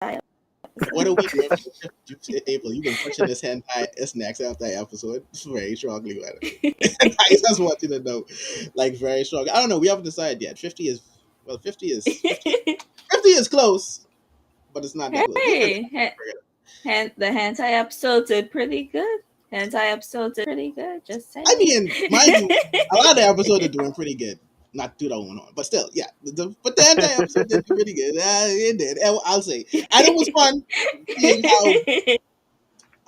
What are we doing for April? You've been pushing this next episode very strongly, man. I just want you to know, like, very strong. I don't know. We haven't decided yet. 50 is close, but it's not that close. Hey, the hentai episode did pretty good. Just I saying. mean, mind you, a lot of the episodes are doing pretty good. Not 2001, but still, yeah. But the entire episode did pretty good. It did. I'll say, and it was fun seeing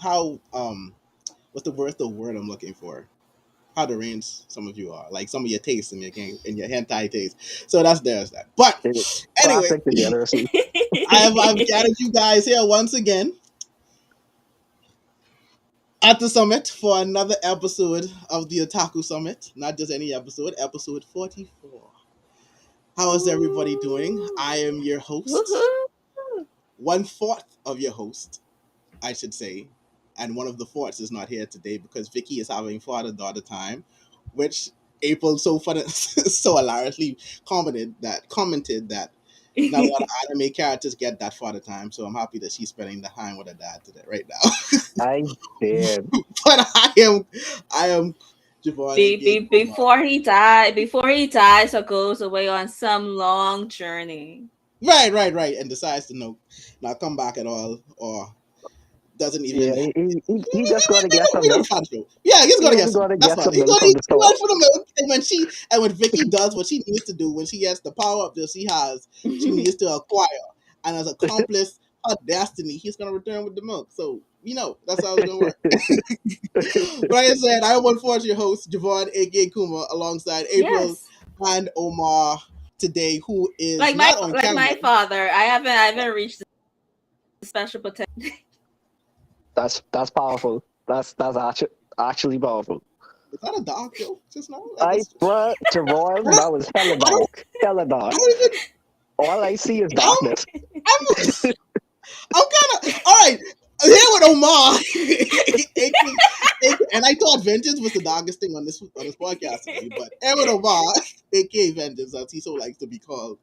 how what's the word I'm looking for? How deranged some of you are, like some of your tastes and your hentai taste. So there's that. But anyway, Classic degeneracy. I've gathered you guys here once again at the summit for another episode of the Otaku Summit. Not just any episode, episode 44. How is everybody doing? I am your host, Woohoo! 1/4 of your host, I should say, and one of the fourths is not here today because Vicky is having father-daughter time, which April so hilariously commented that not a lot of anime characters get that father time, so I'm happy that she's spending the time with her dad today right now. I did. But I am Javon Before he dies or goes away on some long journey. right, and decides to not come back at all, or doesn't even. Yeah, he just got to get some milk. Yeah, he's gonna He get some. got to That's get fine. some milk from the He store. went for the milk, and when Vicky does what she needs to do, when she gets the power up that she needs to acquire, and as accomplice her destiny, he's gonna return with the milk. So that's how it's gonna work. But like I said, I am unfortunately your host, Javon, aka Kuma, alongside April and Omar today, who is like not on camera. my father. I haven't reached the special potential. That's powerful. That's actually powerful. Is that a dark joke just now? Javon, that was hella dark. Hella dark. All I see is darkness. I'm kind of all right. Here with Omar, and I thought vengeance was the darkest thing on this podcast today, but here with Omar, aka Vengeance, as he so likes to be called.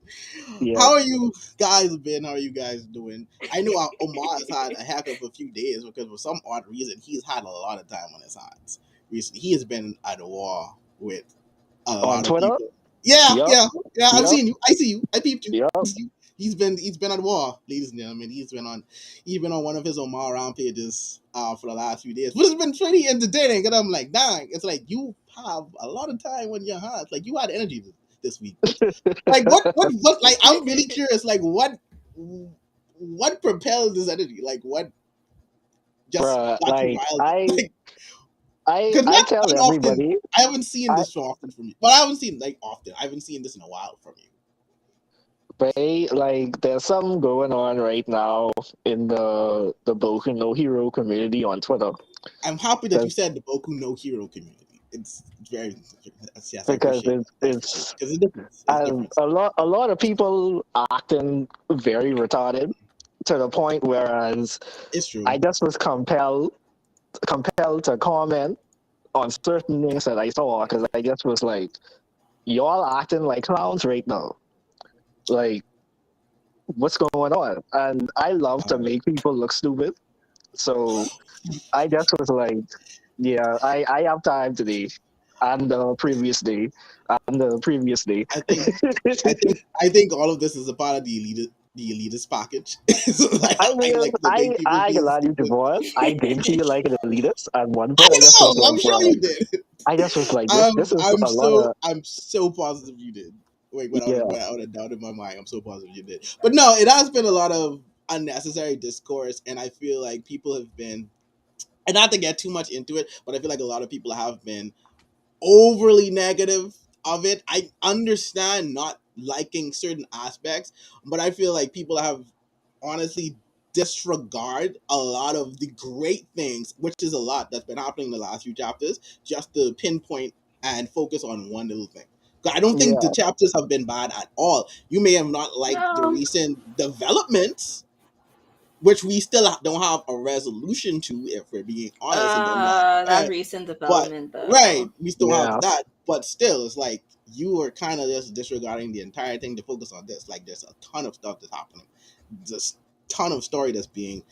Yeah. How are you guys been? How are you guys doing? I know Omar has had a heck of a few days because for some odd reason he's had a lot of time on his hands recently. He has been at war with a lot Twitter? of people. Yeah. I've seen you. I see you. I peeped you. Yep. He's been at war, ladies and gentlemen. He's been on one of his Omar rampages for the last few days, which has been pretty entertaining. And I'm like, dang, it's like you have a lot of time on your hands. Like you had energy this week. Like what? Like I'm really curious. Like what propelled this energy? Like what? Just Bruh, got you wild? I tell everybody. Often, I haven't seen this so often from you, but I haven't seen often. I haven't seen this in a while from you. But like there's something going on right now in the Boku no Hero community on Twitter. I'm happy that you said the Boku no Hero community. It's very because it's a lot of people acting very retarded to the point whereas it's true. I just was compelled to comment on certain things that I saw because I just was like, y'all acting like clowns right now. Like, what's going on? And I love to make people look stupid. So I just was like, yeah, I have time today and the previous day. I think all of this is a part of the elitist package. So I allowed you to voice. I did feel like an elitist at one point. I'm sure you did. I just was like, this is I'm so positive you did. Without a doubt in my mind, I'm so positive you did. But no, it has been a lot of unnecessary discourse, and I feel like people have been, and not to get too much into it, but I feel like a lot of people have been overly negative of it. I understand not liking certain aspects, but I feel like people have honestly disregard a lot of the great things, which is a lot that's been happening in the last few chapters, just to pinpoint and focus on one little thing. I don't think the chapters have been bad at all. You may have not liked the recent developments, which we still don't have a resolution to, if we're being honest. That recent development, though. Right, we still have that, but still, it's like you are kind of just disregarding the entire thing to focus on this. Like, there's a ton of stuff that's happening. Just ton of story that's being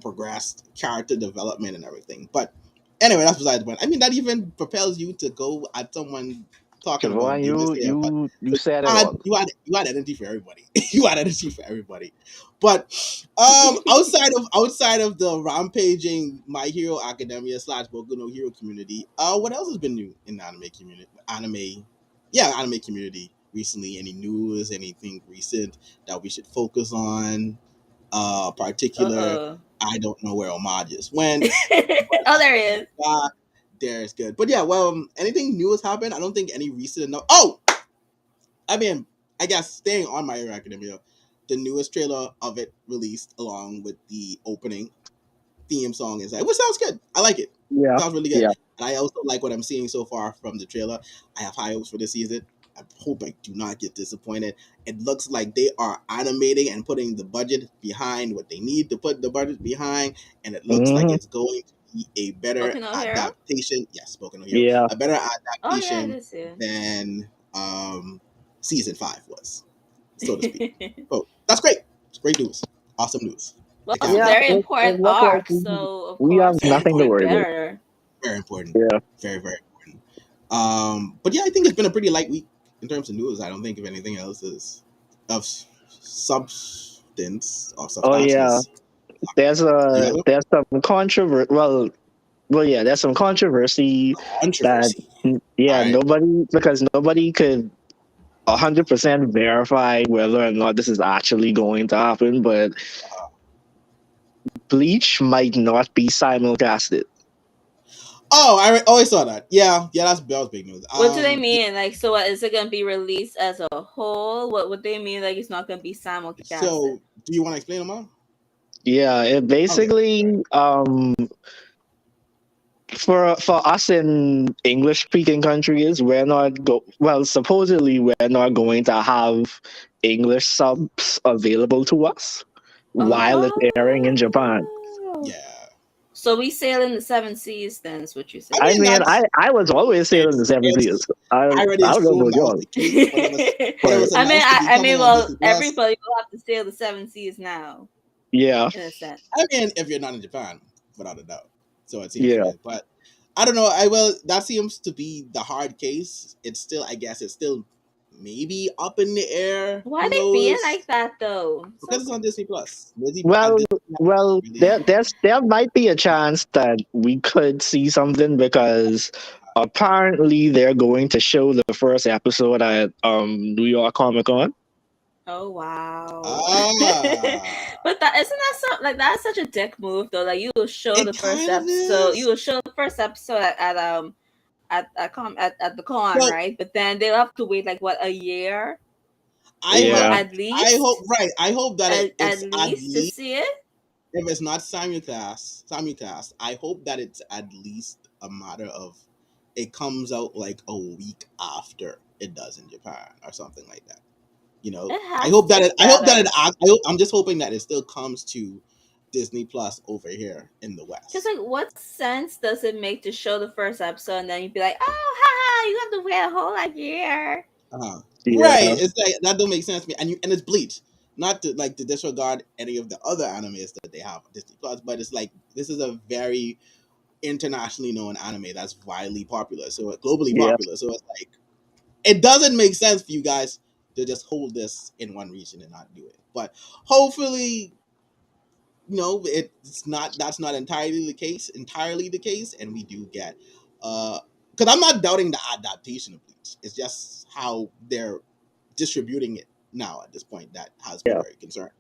progressed, character development and everything. But anyway, that's besides the point. I mean, that even propels you to go at someone talking about Siobhan, Demon Slayer. But you said it all. you had energy for everybody. You had energy for everybody. But outside of the rampaging My Hero Academia / Boku no Hero community, what else has been new in the anime community? Anime community recently. Any news? Anything recent that we should focus on? Particular. I don't know where homages went. Oh, there is. There's good. But yeah, well, anything new has happened? I don't think any recent enough. Oh, I mean, I guess staying on My Hero Academia, the newest trailer of it released along with the opening theme song is like, which sounds good. I like it. Yeah, Sounds really good. yeah. And I also like what I'm seeing so far from the trailer. I have high hopes for this season. I hope I do not get disappointed. It looks like they are animating and putting the budget behind what they need to put the budget behind, and it looks like Hmm. it's going to be a better Boku no Hero? adaptation. Yes, Spoken of Hero, Yeah. a better Oh yeah, adaptation this is. than season 5 was, so to speak. So that's great. It's great news. Awesome news. Well, I it's can't a Yeah, wait. very it important looked like arc, so of we have course Very it nothing would to be important. worry about. better. Very important. Yeah. Very, very important. But yeah, I think it's been a pretty light week in terms of news. I don't think if anything else is of substance or Oh substance yeah. was. You got There's some controversy. Well, yeah. There's some controversy that controversy. yeah, All right. nobody could 100% verify whether or not this is actually going to happen, but Bleach might not be simulcasted. Oh, I always saw that. Yeah, that was big news. What do they mean? Like, so what, is it gonna be released as a whole? What would they mean? Like, it's not gonna be simulcasted? So, do you want to explain them all? Yeah, it basically for us in English speaking countries, we're not supposedly we're not going to have English subs available to us while it's airing in Japan. Yeah. So we sail in the 7 seas. Then is what you say? I mean, I was always saying the 70s. I already don't know assumed about that was y'all. the case when it was I mean, announced to be coming on well, Disney Plus. everybody will have to sail the 7 seas now. Yeah. In a sense. I mean, if you're not in Japan, without a doubt. So it seems Yeah. to be. But I don't know. That seems to be the hard case. It's still, I guess, it's still maybe up in the air. Why are they being like that though? Because it's on Disney Plus. Well, there might be a chance that we could see something because apparently they're going to show the first episode at New York Comic Con. Oh wow! Ah. But that isn't that so like that's such a dick move though. Like you will show the first episode. You will show the first episode at the con, Well, right? But then they'll have to wait like what, a year? At least. I hope that it's at least to see it. If it's not simulcast, I hope that it's at least a matter of it comes out like a week after it does in Japan or something like that. You know, I'm just hoping that it still comes to Disney Plus over here in the West. Because like, what sense does it make to show the first episode and then you'd be like, oh, haha, you have to wait a whole year? Right? It's like that don't make sense to me. And it's Bleach. Not to disregard any of the other animes that they have on Disney Plus, but it's like this is a very internationally known anime that's widely popular, so globally popular. So it's like it doesn't make sense for you guys to just hold this in one region and not do it. But hopefully, it's not. That's not entirely the case. And we do get because I'm not doubting the adaptation of Bleach. It's just how they're distributing it now at this point that has me very concerned.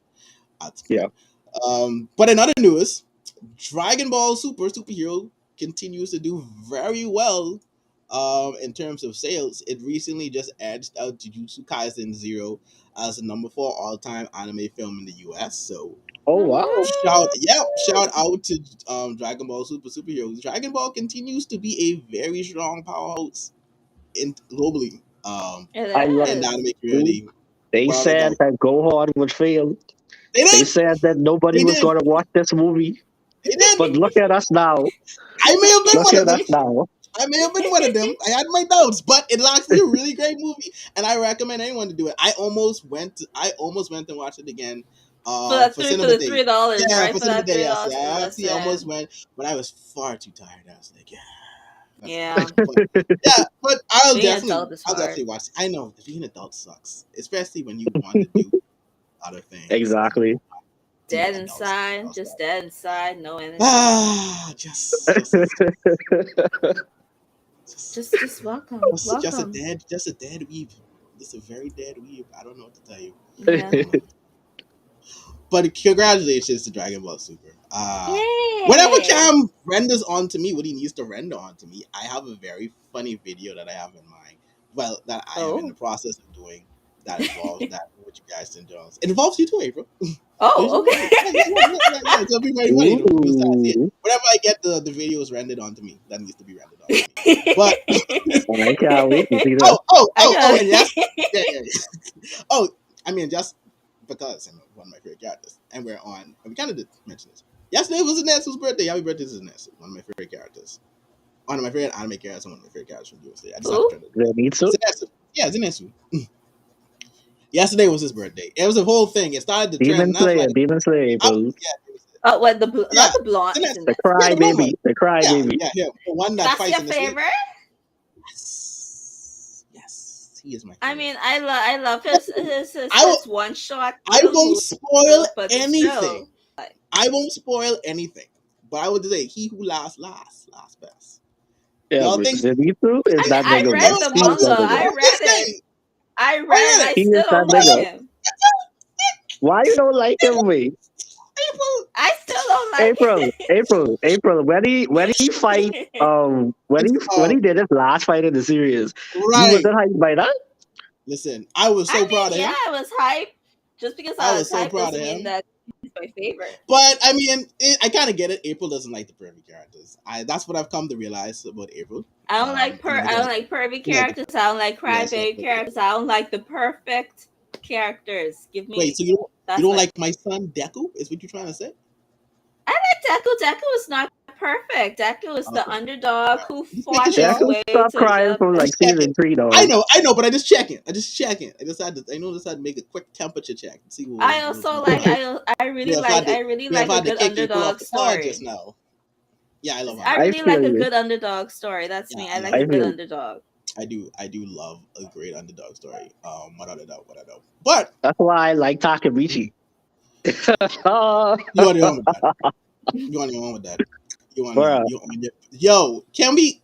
But in other news, Dragon Ball Superhero continues to do very well in terms of sales. It recently just edged out Jujutsu Kaisen Zero as the number 4 all-time anime film in the US. So wow. Shout out to Dragon Ball Superhero. Dragon Ball continues to be a very strong powerhouse globally. I love in the anime community. They said that Gohan would fail. They said that nobody was going to watch this movie. They did. But look at us now. I may have been one of them. Now. I may have been one of them. I had my doubts, but it's actually a really great movie, and I recommend anyone to do it. I almost went and watched it again For Cinema the Day. $3, Yeah, right? for For Cinema that Day, yes. $3, Yeah, see, I almost listen. went, but I was far too tired. I was like, yeah, that's Yeah, fine. But yeah, but being an adult is I'll hard. definitely watch. I know being an adult sucks, especially when you want to do other things and Exactly. do Dead adult stuff. inside, just dead inside, no energy. Ah, just, Just welcome, welcome. just a dead weeb. Just a very dead weeb. I don't know what to tell you. Yeah. But congratulations to Dragon Ball Super. Whenever Yay! Cam renders onto me what he needs to render onto me, I have a very funny video that I have in mind. Well, that I am in the Oh. process of doing that involves that what you guys did. It involves you too, April. Oh, Yeah. So it'll be very funny. You'll start seeing. Ooh, Whenever I get the videos rendered onto me, that needs to be rendered onto me. But I can't wait to see this. I and got yes, yeah. Oh, I mean, just because I'm one of my favorite characters, and we kind of did mention this. Yesterday was Zenitsu's birthday. Happy birthday to Zenitsu, one of my favorite characters. One of my favorite anime characters, and one of my favorite characters from USA. I just have to Who? turn it. Zenitsu? Zenitsu. Yeah, Zenitsu. Yesterday was his birthday. It was a whole thing. It started the trend, Demon and I was Slayer, like, Demon Slayer, April. yeah, Oh, what yeah, not the blonde Zenitsu. isn't The it? Yeah, the blonde one. crybaby, the crybaby. Yeah. The one that That's fights your in the street. favorite? Yes, he is my favorite. I mean, I love his I one shot. I won't spoil But anything. still, like, I won't spoil anything. But I would say he who last best. Yeah, Y'all but think Zenitsu is I mean, that I nigga, read bro. the He is manga. that I nigga. read it. I read and I He is still that don't like nigga. him. Why you don't like him, wait? April. I still don't like April. When he fight, when Uh, he did his last fight in the series, you right. wasn't hyped by that? Listen, I was I so mean, proud of yeah, him. I was hyped. Just because I I was was so hyped proud of doesn't mean him. that he's my favorite. But I mean, I kind of get it. April doesn't like the pervy characters. That's what I've come to realize about April. I don't like pervy You like the characters. I don't like yes, yes, crybaby yes. characters. I don't like the perfect characters. Give Wait, me so you that's don't like like my son Deku? Is what you're trying to say? I like Deku. Deku is not perfect. Deku is the Okay, underdog right. who Just making fought sure. his Jackson, way stop to crying the from like Just checking. season 3, dog. I know, but I just checking. I just had to. I know, just had to make a quick temperature check and see what I was also going like on. I really May have like a had to good kick April off underdog the pod just story. now. Yeah, I love I underdog. I really feel like a you. good underdog story. That's Yeah, me. I I love like a I good feel underdog. I do love a great underdog story. Without a doubt, without a doubt. But That's why I like Takemichi. Oh, you on your own with that. You on your own with that. You on your bruh. you on your yo, can we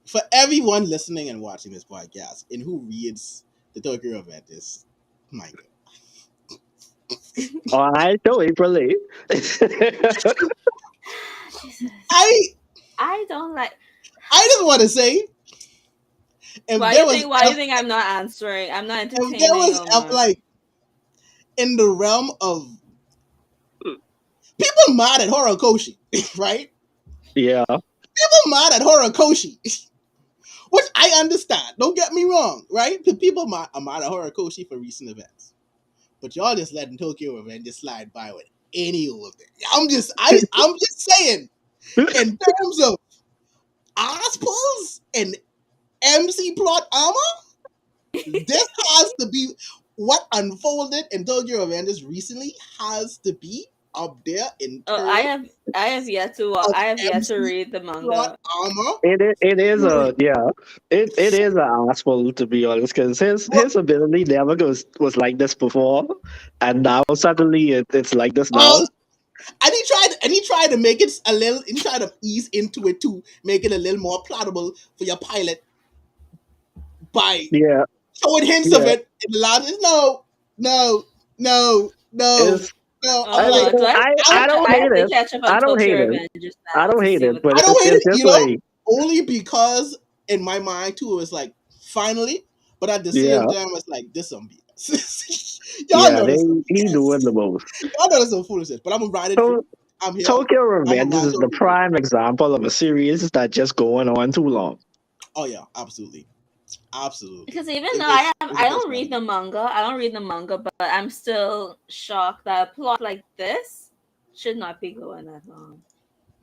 for everyone listening and watching this podcast and who reads the Tokyo event is manga. All right, so April. Jesus. I I don't like I just want to say if why there you was think I'm not answering? I'm not if there entertaining was no more. like in the realm of people mad at Horikoshi, right? Yeah, People mad at Horikoshi, which I understand. Don't get me wrong, right? Because people are mad at Horikoshi for recent events, but y'all just letting Tokyo event just slide by with any old thing. I'm just saying in terms of ass pulls and MC plot armor, this has to be what unfolded in Tokyo Avengers recently has to be up there in Oh, terms I have yet to of I have yet to MC read the plot manga. armor. it is a yeah. It is an asshole, to be honest, because his ability never was like this before, and now suddenly it's like this Oh, now. and he tried to make it a little. He tried to ease into it to make it a little more palatable for your pilot by Yeah, showing hints of yeah. it in the last. No, no, no, no, It's no. I'm I mean like, Do I I, I don't I hate have to it. catch up on I don't hate Tokyo it. Revengers I now don't to hate see it, what but I don't hate it's it, just you know, like only because in my mind too, it's like finally, but at the yeah, same time, it's like this some BS. Y'all yeah. know this some He doing BS. the most. Y'all know this some foolishness, but I'm gonna ride it through. So I'm here. Tokyo I'm gonna Revengers ride is the Tokyo through. prime example of a series that just going on too long. Oh yeah, absolutely, absolutely. because even though It's a I bit don't read spotty. the manga, but I'm still shocked that a plot like this should not be going that long.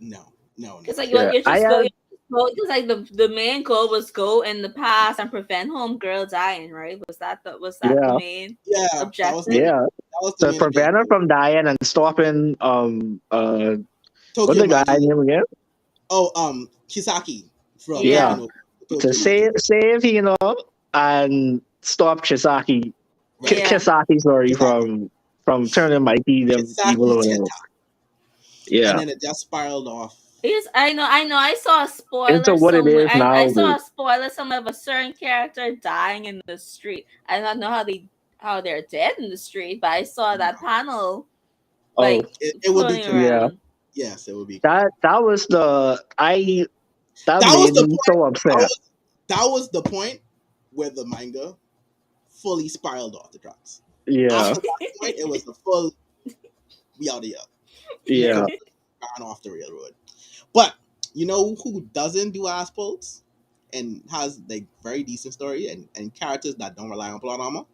No, no, Because no, like no. Yeah, you're I just had going because like the main goal was go in the past and prevent homegirl dying, right? Was that the yeah, main Yeah, objective? yeah. was the to main prevent her objective. from dying and stopping what Tokyo the guy Maji. name again? Oh, Kisaki from Yeah, Yeah. taking over to Tokyo Maji. save and stop Chisaki, Right. Yeah. Kisaki, sorry, Exactly. from turning Mikey them evil Kisaki or whatever. Teta. And Yeah, then it just spiraled off. Yes, I know. I saw a into spoiler what it somewhere. is I now. saw a spoiler somewhere of a certain character dying in the street. I don't know how they're dead in the street, but I saw that panel Oh, like It would be floating correct. yeah, around. Yes, it would be correct. that was that That was made the me point. so That upset. was, that was the point where the manga fully spiraled off the tracks. Yeah, After that point, it was the full we out of here. yeah. Completely ran off the railroad. But you know who doesn't do ass pulls and has like very decent story and characters that don't rely on plot armor?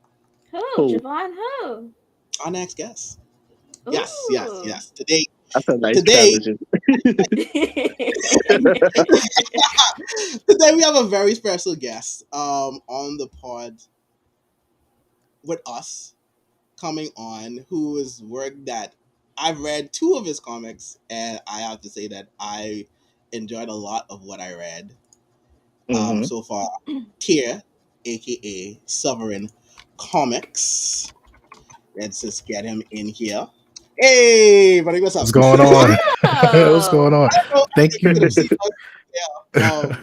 Who? Cool. Javon who? Our next guest. Yes, yes, Ooh. yes. Today, That's a nice today, transition. today we have a very special guest on the pod with us coming on who is work that I've read two of his comics and I have to say that I enjoyed a lot of what I read Hmm. so far. Tier, aka Sovereign Comics. Let's just get him in here. Hey, buddy, what's up? What's going on? What's Oh. going on? I don't know Thank if you could you. have seen us,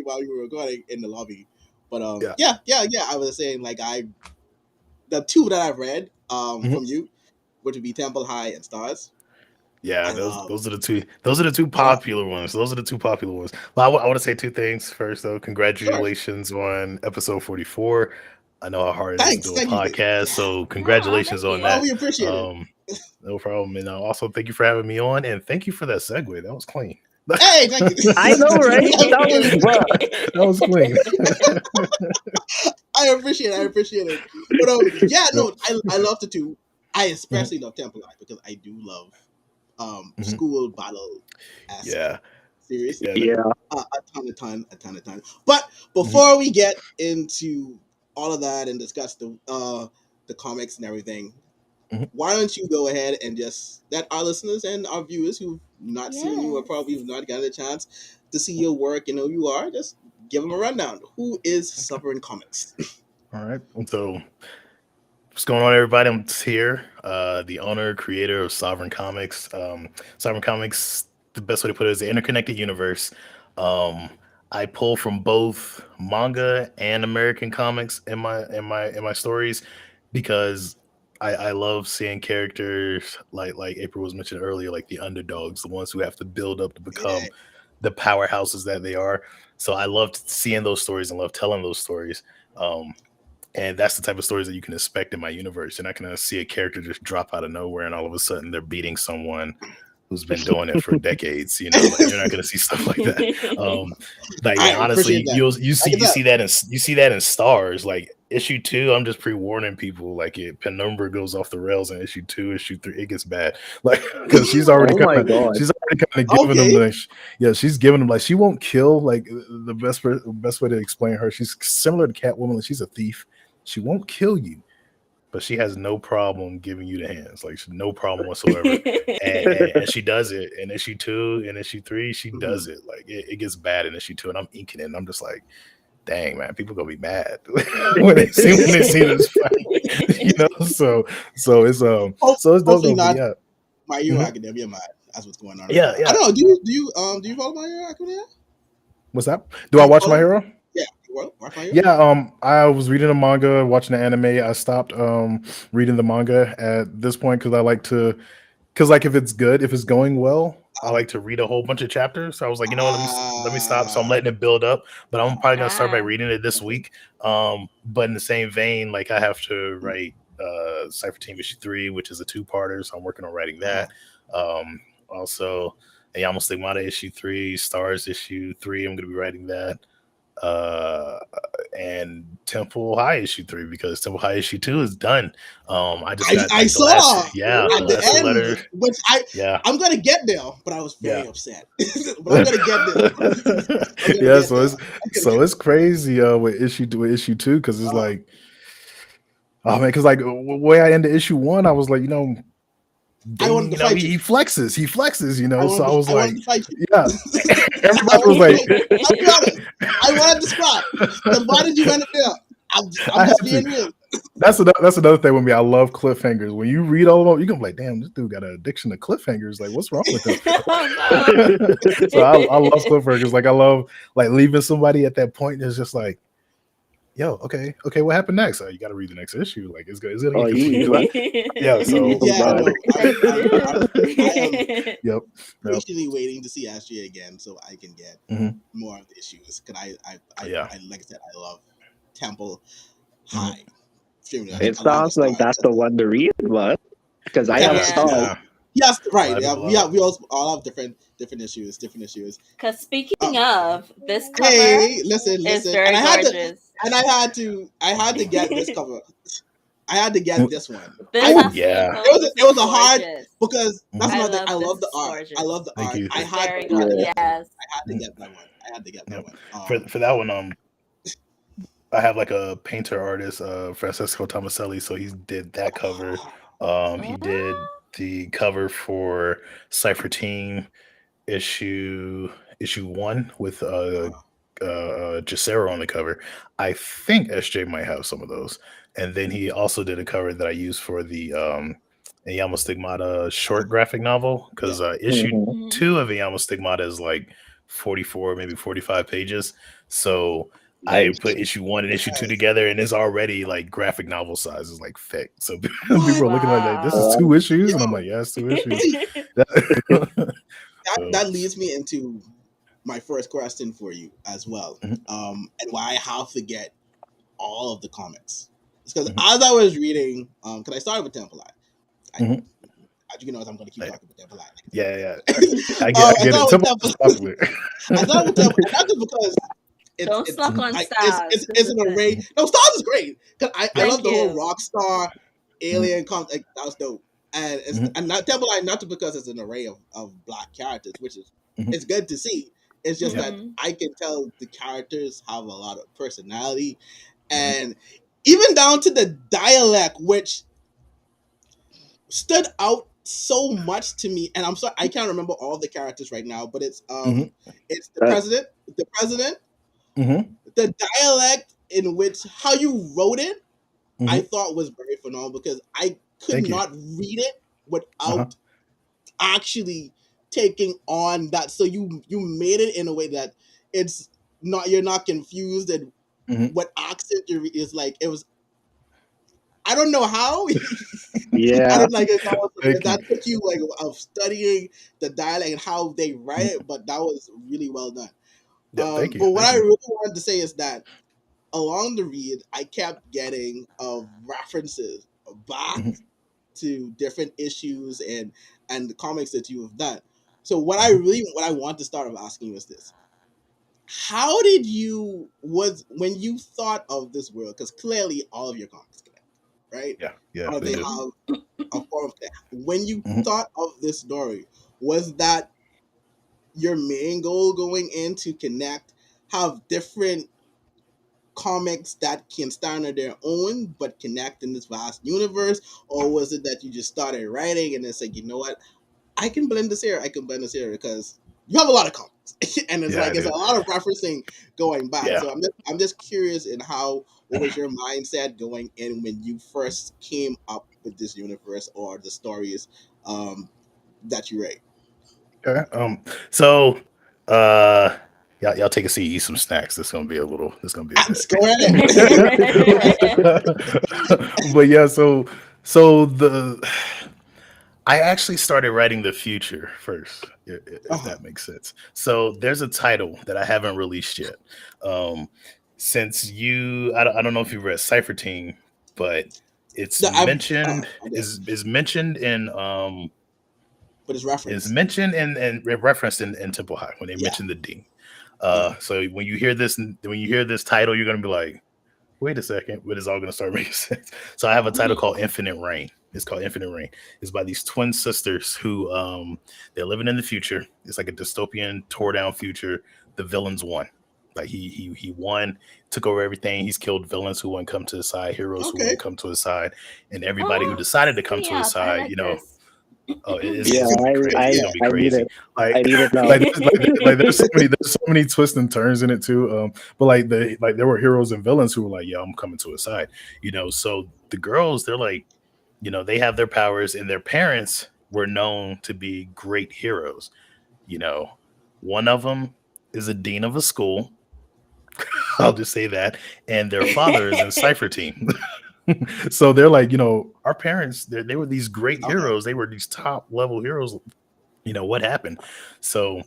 while we were recording in the lobby, but Yeah. yeah. I was saying like the two that I've read Mhm. from you, which would be Temple High and Stars. Yeah, I those love. those are the two. Those are the two popular ones. Those are the two popular ones. Well, I want to say two things first, though. Sure. Congratulations on episode 44. I know how hard it is to Thanks, do a thank you. podcast, Yeah. so Aw, congratulations thank on you. Oh, that. we appreciate it. No problem. And also, thank you for having me on, and thank you for that segue. That was clean. Hey, thank you. I know, right? That was That was clean. I appreciate it. I appreciate it. But yeah, no, I love the two. I especially love Temple High because I do love Mhm. school battle esque Yeah, series. yeah. Yeah. A ton. But before we get into all of that and discuss the comics and everything, Mhm. why don't you go ahead and just let our listeners and our viewers who've not seen you or Yes. probably have not gotten a chance to see your work and who you are, just give them a rundown. Who is Suffering Comics? All right. So, what's going on, everybody? I'm here, the owner, creator of Sovereign Comics. Sovereign Comics, the best way to put it is the interconnected universe. I pull from both manga and American comics in my stories because I love seeing characters like April was mentioned earlier, like the underdogs, the ones who have to build up to become Yeah. the powerhouses that they are. So I loved seeing those stories and love telling those stories. And that's the type of stories that you can expect in my universe. You're not going to see a character just drop out of nowhere and all of a sudden they're beating someone who's been doing it for decades. You know, like you're not going to see stuff like that. Like I honestly, appreciate that. you I get see that in Stars. Like issue 2, I'm just pre-warning people. Like Penumbra goes off the rails in issue 2, issue 3, it gets bad. Like because she's already Oh my kind God. of giving them Okay. she's giving them like she won't kill. Like the best way to explain her, she's similar to Catwoman. Like, she's a thief. She won't kill you, but she has no problem giving you the hands. Like no problem whatsoever. And she does it in issue 2 and issue 3. She does it. Like it gets bad in issue 2, and I'm inking it. And I'm just like, dang man, people gonna be mad when they see this fight. You know, so it's so it's those Hopefully but not yeah. My Hero Mhm. Academia mad. That's what's going on right Yeah, now. I yeah. don't know. Do you follow My Hero Academia? What's that? Do I watch My Hero? Yeah, watch My Hero. Yeah, I was reading the manga, watching the anime. I stopped reading the manga at this point because I like to, because like if it's good, if it's going well, I like to read a whole bunch of chapters. So I was like, you know what, let me stop. So I'm letting it build up, but I'm probably gonna start by reading it this week. But in the same vein, like I have to write Cypher Team issue 3, which is a 2-parter, so I'm working on writing that. Also, Yama Stigmata issue 3, Stars issue 3, I'm gonna be writing that. And Temple High issue 3 because Temple High issue 2 is done. I just got I like, saw the at the last end, letter. which Yeah. I'm gonna get there, but I was very Yeah. upset. But I'm gonna get there. Yeah, so it's crazy with issue 2 because it's like Oh man, because like the way I ended issue 1, I was like, I wanted to fight you. he flexes, So I was I like, wanted to fight you. yeah. I Everybody was wanted to like, fight you. I'll be honest. I wanted to scrap. Then why did you end up there? I'm I just had being to. real. That's another thing with me. I love cliffhangers. When you read all of them, you can be like, damn, this dude got an addiction to cliffhangers. Like, what's wrong with him? Oh no. So I love cliffhangers. Like, I love like leaving somebody at that point. And it's just like, yo, okay, what happened next? You got to read the next issue. Like, it's gonna Oh, get confusing. Yeah. So Yeah, bad. no. I am yep. patiently waiting to see Astria again so I can get Mhm. more of the issues. Because Yeah. I like I said, I love Temple Mhm. High. Extremely. I It love the sounds like story. that's the one to read, but because I haven't Yeah. started. Yes, A right. lot of Yeah, people we love we all have different issues. Because Uh, speaking of, this cover hey, listen, is and very gorgeous. I had to get this cover. I had to get this one. This Oh has to be yeah. pulled. This It is was a hard gorgeous. because that's I another thing. love I this. love the It's art. I gorgeous. love the Thank art. you. I It's had very to get gorgeous. Yeah. that one. Yes. I had to get that one. I had to get that Yep. one. For that one, I have like a painter artist, Francesco Tomaselli. So he did that cover. He did the cover for Cypher Team issue 1 with Jacero on the cover. I think SJ might have some of those. And then he also did a cover that I used for the Ayamo Stigmata short graphic novel because issue Mhm. Mhm. 2 of Ayamo Stigmata is like 44, maybe 45 pages. So I Nice. put issue 1 and issue 2 together, and it's already like graphic novel size is like thick. So What? people are looking like, this is Wow. 2 issues, and I'm Yo, like, yeah, it's 2 issues. see, So, that leads me into my first question for you as well. mhm, And why I have to get all of the comics. It's because mhm, as I was reading, because I started with Temple Eye. mhm. As you know, I'm going to keep Hey, talking about Temple Eye. yeah. I I get it. started with Temple Temple. is popular. I started with Temple, and not just because Don't it's suck on like stars. This it's is an it. array. No, Stars is great because I Yeah. love Thank the whole you. Rockstar Mhm, Alien like that was dope. And mhm, and not Temple Eye, not just because it's an array of black characters, which is mhm. it's good to see. It's just Yeah. that Mhm. I can tell the characters have a lot of personality, Mhm, and even down to the dialect, which stood out so much to me. And I'm sorry, I can't remember all the characters right now, but mhm, it's That the president, mhm, the dialect in which how you wrote it, I mhm. thought was very phenomenal because I could Thank you. not read it Uh-huh. without actually taking on that. So you made it in a way that it's not you're not confused and Mhm. what accent is like. It was I don't know how. I yeah. don't like it. Thank you. That took you like of studying the dialect and how they write Mhm. it, but that was really well done. Yeah, thank you. But what Thank I you. really wanted to say is that along the read, I kept getting references back Mhm, to different issues and the comics that you have done. So mhm, what I want to start off asking you is this: how did you was when you thought of this world? Because clearly all of your comics connect, right? yeah, Or they they do. Mhm. have a form of connect. When you Mhm, thought of this story, was that your main goal going in to connect, have different comics that can stand on their own but connect in this vast universe, or was it that you just started writing and then said, you know what, I can blend this here, I can blend this here because you have a lot of comics, and it's yeah, I like it's a do. lot of referencing going back. Yeah. So I'm just curious in how what was your mindset going in when you first came up with this universe or the stories that you write. Okay. So, uh, y'all take a seat, eat some snacks. This gonna be a Just go ahead. Go ahead. bit. But yeah, so the I actually started writing the future first, if Uh-huh. that makes sense. So there's a title that I haven't released yet. Um, I don't know if you've read Cypher Team, but it's No, mentioned I did, is mentioned in but it's is reference. mentioned and referenced in Temple High when they Yeah. mention the D. Uh-huh. So when you hear this title, you're gonna be like, wait a second, but it's all gonna start making sense. So I have a title called Infinite Rain. It's called Infinite Rain. It's by these twin sisters who they're living in the future. It's like a dystopian, tore down future. The villains won. Like he won, took over everything. He's killed villains who wouldn't come to his side, heroes who Okay. wouldn't come to his side, and everybody who Oh, decided to come sign to me his up. I side, like this. oh, Yeah, it's gonna be crazy. I It's Yeah. gonna be I need crazy. it. Like I need it now. there's so many twists and turns in it too. But like there were heroes and villains who were like, yeah, I'm coming to his side. So the girls, they're like, they have their powers, and their parents were known to be great heroes. You know, one of them is a dean of a school. I'll just say that, and their father is in Cipher Team. So they're like, our parents, they were these great Okay. heroes. They were these top level heroes. What happened? So,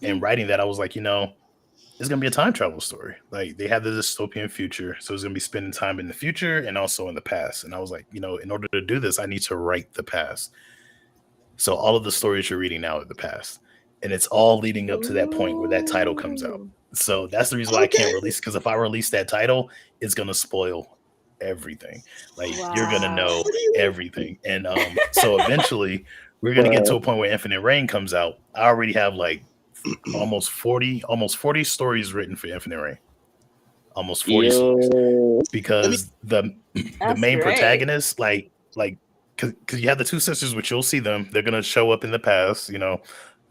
in writing that, I was like, it's gonna be a time travel story. Like they have the dystopian future, so it's gonna be spending time in the future and also in the past. And I was like, in order to do this, I need to write the past. So all of the stories you're reading now are the past, and it's all leading up to that point where that title comes out. Ooh. So that's the reason why I Okay. can't release, because if I release that title, it's gonna spoil everything. Like you're gonna Wow. know What do you mean? everything, and so eventually we're gonna get to a point where Infinite Rain comes out. I already have like almost 40 stories written for Infinite Rain. Almost 40 stories, Yo, Let me. because the That's main great. protagonist, like because you have the two sisters, which you'll see them, they're gonna show up in the past,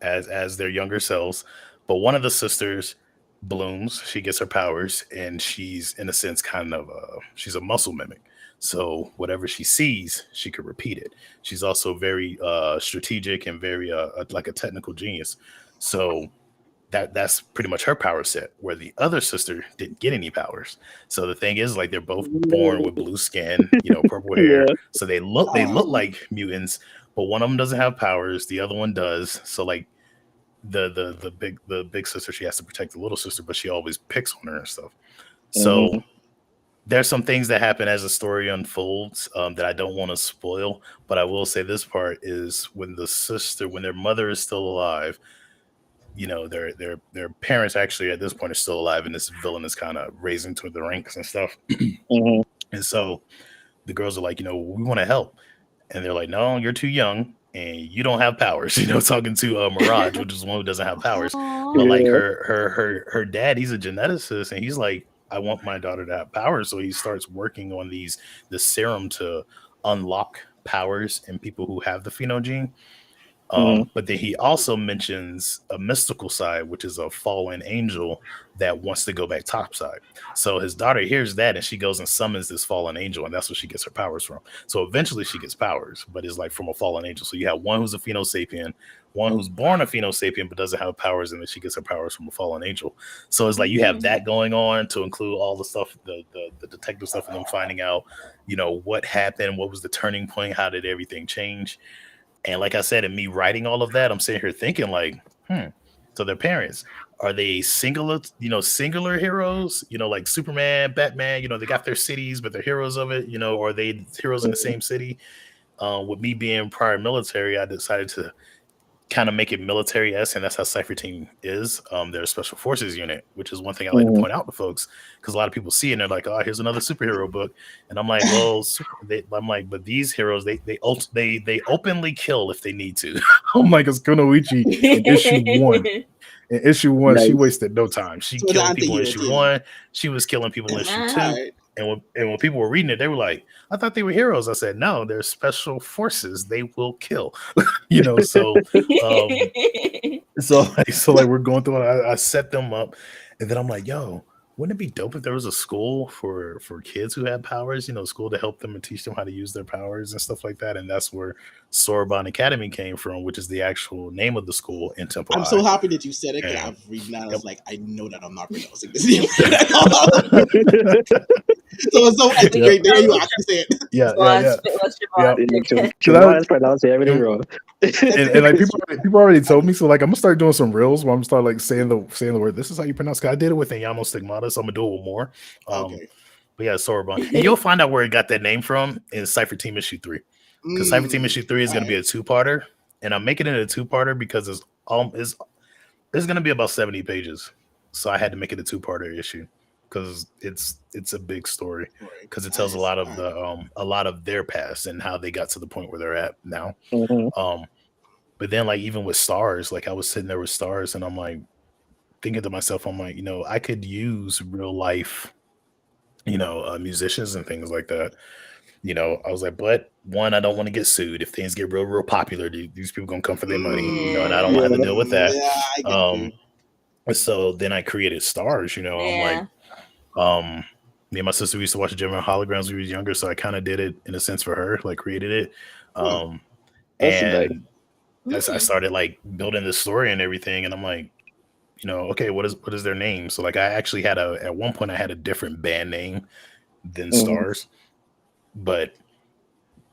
as their younger selves. But one of the sisters blooms, she gets her powers, and she's in a sense kind of she's a muscle mimic. So whatever she sees, she could repeat it. She's also very strategic and very like a technical genius. So that's pretty much her power set, where the other sister didn't get any powers. So the thing is, like, they're both born with blue skin, purple hair, yeah. so they look Oh. like mutants, but one of them doesn't have powers, the other one does. So like the big sister, she has to protect the little sister, but she always picks on her and stuff. So Mhm. there's some things that happen as the story unfolds, that I don't want to spoil, but I will say this part is when their mother is still alive, their parents actually at this point are still alive, and this villain is kind of raising to the ranks and stuff. Mhm. And so the girls are like, we want to help, and they're like, no, you're too young and you don't have powers. Talking to Mirage, which is one who doesn't have powers, Aw. but like Yeah. her dad, he's a geneticist, and he's like, I want my daughter to have powers. So he starts working on the serum to unlock powers in people who have the phenogene. Mhm. But then he also mentions a mystical side, which is a fallen angel that wants to go back topside. So his daughter hears that, and she goes and summons this fallen angel, and that's where she gets her powers from. So eventually she gets powers, but it's like from a fallen angel. So you have one who's a phenosapien, one who's born a phenosapien but doesn't have powers, and then she gets her powers from a fallen angel. So it's like you have that going on to include all the stuff, the detective stuff, and them finding out, what happened, what was the turning point, how did everything change. And like I said, in me writing all of that, I'm sitting here thinking like, so their parents, are they singular heroes, like Superman, Batman, they got their cities, but they're heroes of it, or are they heroes in the same city? With me being prior military, I decided to kind of make it military-esque, and that's how Cypher Team is. They're a special forces unit, which is one thing I like to Mhm. point out to folks, because a lot of people see it and they're like, "Oh, here's another superhero book," and I'm like, "Well, I'm like, but these heroes, they openly kill if they need to." I'm like, it's Kunoichi in issue one. In issue one, she Nice. wasted no time. She So it's an killed people in anti-hero issue too. one. She was killing people in issue Ah. All two. right. And when people were reading it, they were like, "I thought they were heroes." I said, "No, they're special forces. They will kill." So um, so like we're going through it. I set them up, and then I'm like, "Yo, wouldn't it be dope if there was a school for kids who had powers? School to help them and teach them how to use their powers and stuff like that." And that's where Sorbonne Academy came from, which is the actual name of the school in Temple I'm High. so happy that you said it because And I've read that. I yep. was like, I know that I'm not pronouncing this name. So it's Yep. great to hear you actually say it. What's Yeah, Siobhan? Because I Siobhan is pronouncing everything and, wrong. and like people already told me, so like I'm gonna start doing some reels where I'm gonna start like saying the word. This is how you pronounce. Cause I did it with Yano Stigmata, so I'm gonna do it with more. Um, Okay. but yeah, Sorbonne, and you'll find out where it got that name from in Cypher Team issue 3. Because Cypher Team issue 3 is All gonna be right. a two-parter, and I'm making it a two-parter because it's gonna be about 70 pages. So I had to make it a two-parter issue because it's a big story, Right. because it tells a Nice. lot All of right. a lot of their past and how they got to the point where they're at now. Mhm. Um, but then like even with Stars, like I was sitting there with Stars, and I'm like, thinking to myself, I'm like, I could use real life, musicians and things like that. I was like, but one, I don't want to get sued if things get real popular. These people gonna come for their money, and I don't want to have to deal with that. Yeah, I get you. So then I created Stars. I'm like, me and my sister used to watch Gemini Holograms when we was younger, so I kind of did it in a sense for her, like created it. And I started like building the story and everything, and I'm like, okay, what is their name? So like I actually had at one point I had a different band name than Stars, but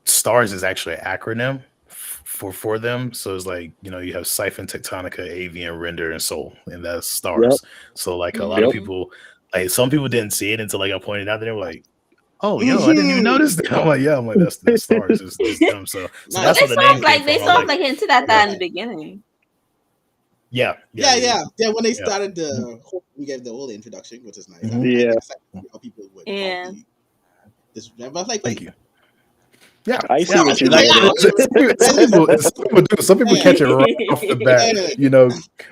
Stars is actually an acronym for them. So it's like, you have Siphon, Tectonica, Avian, Render, and Soul, and that's Stars. Yep. So like a lot of people, like some people didn't see it until like I pointed out, they were like, oh, I didn't even notice that. I'm like, yeah, that's Stars. It's them. So that's what the name came from. They sort of like hinted at that in the beginning. Yeah. When they started we gave the whole introduction, which is nice. How people would this. I was like, thank you. Yeah, I see what you mean. Some people catch it right off the bat,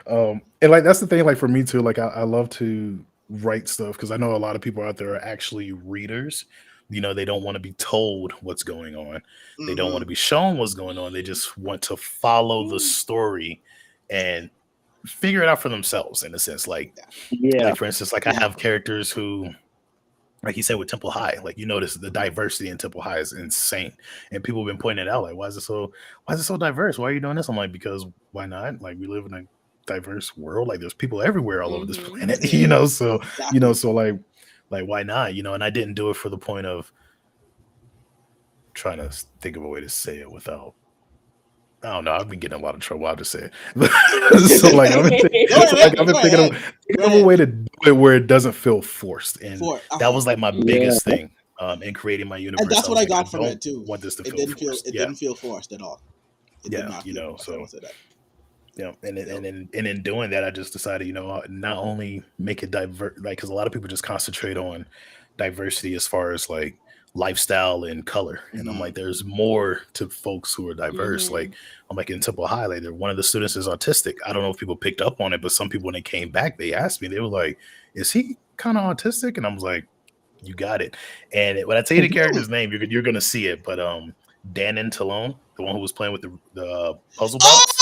and like that's the thing. Like for me too, like I love to write stuff because I know a lot of people out there are actually readers. They don't want to be told what's going on. They don't want to be shown what's going on. They just want to follow the story and figure it out for themselves. In a sense, like for instance, like I have characters who. Like you said with Temple High, like you notice the diversity in Temple High is insane, and people have been pointing it out. Like, why is it so diverse? Why are you doing this? I'm like, because why not? Like, we live in a diverse world. Like, there's people everywhere all over this planet. So so like why not? And I didn't do it for the point of trying to think of a way to say it without. I don't know. I've been getting a lot of trouble. I'll just say it. So like I've been thinking of a way to do it where it doesn't feel forced, and that was like my biggest thing in creating my universe. And that's what I got from it too. Want this to feel forced. It didn't feel forced at all. So and in doing that, I just decided, not only make it diverse, like because a lot of people just concentrate on diversity as far as like lifestyle and color, and I'm like, there's more to folks who are diverse. Like I'm like in Temple High, like one of the students is autistic. I don't know if people picked up on it, but some people when they came back, they asked me, they were like, is he kind of autistic? And I was like, you got it. And when I tell you the character's name, you're gonna see it, but Danon Talone, the one who was playing with the puzzle box.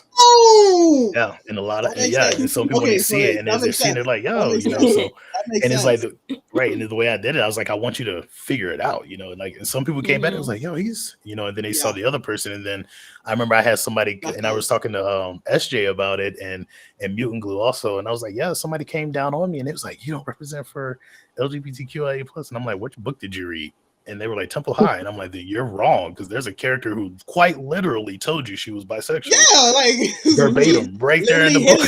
Yeah, and a lot of and some people when they see it and they're seeing it like, so and it's like and the way I did it, I was like, I want you to figure it out, and some people came back and was like, yo, he's and then they saw the other person, and then I remember I had somebody and I was talking to SJ about it and Mutant Glue also, and I was like, yeah, somebody came down on me and it was like, you don't represent for LGBTQIA plus, and I'm like, which book did you read? And they were like, Temple High. And I'm like, you're wrong, because there's a character who quite literally told you she was bisexual. Yeah, like verbatim, right there in the book.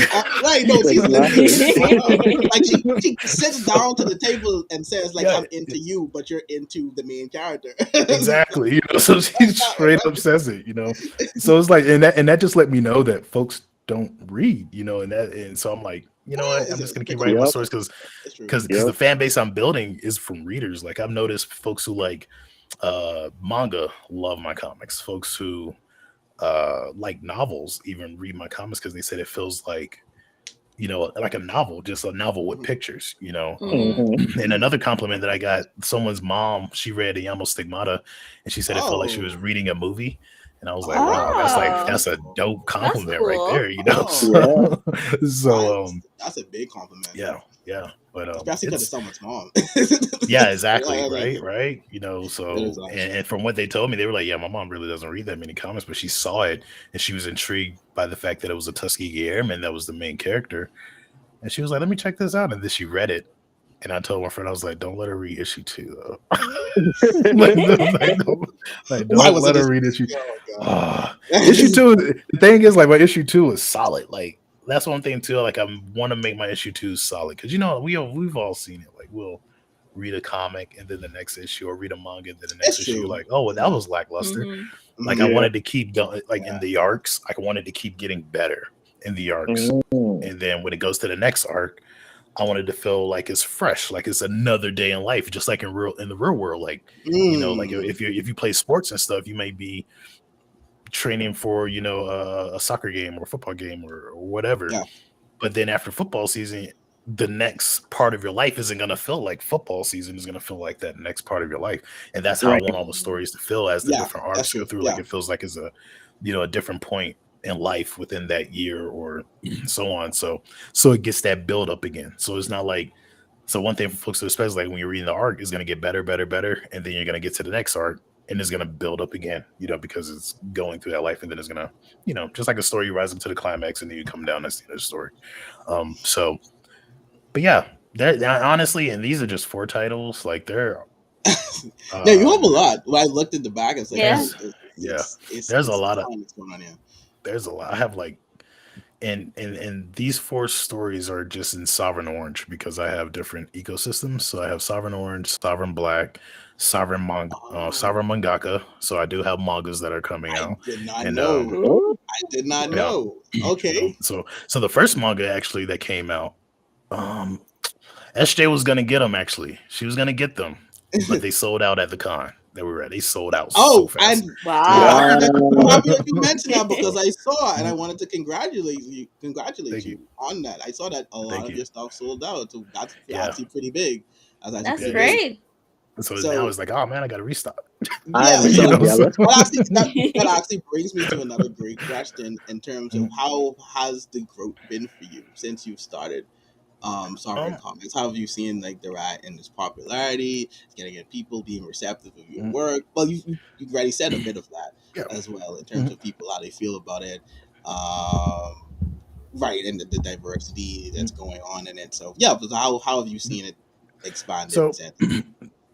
Right, no, she's like she sits down to the table and says, like, I'm into you, but you're into the main character. Exactly. So she straight up says it, So it's like, and that just let me know that folks don't read, and so I'm like, what? I'm just gonna keep writing my stories because the fan base I'm building is from readers. Like I've noticed folks who like manga love my comics. Folks who like novels even read my comics because they said it feels like like a novel, just a novel with pictures. And another compliment that I got, someone's mom, she read Ayamo Stigmata, and she said it felt like she was reading a movie. And I was like, wow, that's a dope compliment right there, So that's a big compliment. Yeah. But especially because it's someone's mom. Yeah, exactly. Right. So and from what they told me, they were like, yeah, my mom really doesn't read that many comics, but she saw it and she was intrigued by the fact that it was a Tuskegee Airman that was the main character. And she was like, let me check this out. And then she read it. And I told my friend, I was like, don't let her read issue 2, though. Don't let her read issue 2. Issue 2, the thing is, like, my issue 2 is solid. Like, that's one thing, too. Like, I want to make my issue 2 solid. Because, we've all seen it. Like, we'll read a comic and then the next issue, or read a manga and then the next issue. You're like, oh, well, that was lackluster. Like, I wanted to keep going, like, in the arcs. I wanted to keep getting better in the arcs. And then when it goes to the next arc, I wanted to feel like it's fresh, like it's another day in life, just like in the real world. Like, like if you play sports and stuff, you may be training for, a soccer game or a football game or whatever. Yeah. But then after football season, the next part of your life isn't going to feel like football season is going to feel like that next part of your life. And that's how I Right. want all the stories to feel as the Yeah, different that's arcs go true. through. Yeah. Like it feels like it's a, a different point in life within that year or so on. So it gets that build up again. So it's not like, so one thing for folks to expect is like when you're reading the arc, it's going to get better, better, better. And then you're going to get to the next arc and it's going to build up again, because it's going through that life. And then it's going to, just like a story, you rise up to the climax and then you come down, that's the end of the story. But yeah, honestly, and these are just 4 titles. Like they're, No, you have a lot. When I looked at the back, it's like, Yeah. there's a it's lot of, ton that's going on here. there's a lot. I have like, and these 4 stories are just in Sovereign Orange because I have different ecosystems. So I have Sovereign Orange, Sovereign Black, Sovereign Mangaka. So I do have mangas that are coming I out, did not and know. Ooh. I did not yeah, know. Okay. so the first manga actually that came out, SJ was gonna get them. Actually, she was gonna get them, but they sold out at the con that we were at. They sold out so Oh, fast. and Wow. I'm happy that you mentioned that because I saw and I Mhm. wanted to congratulate Thank you you. on that. I saw that a lot Thank of you. your stuff sold out, so that's Yeah. actually pretty big. That's actually That's pretty It is. big. great. So now So it's like, oh man, I got to restock. yeah, I'm so so So, jealous. that actually brings me to another great question in terms of how has the growth been for you since you've started Sovereign um, Comics? How have you seen like the rise in its popularity, getting at people being receptive of your mm, work? Well, you've already said a bit of that yeah. as well in terms Mhm. of people how they feel about it, right, and the diversity that's going on in it. So yeah, but how have you seen it expanded So, since?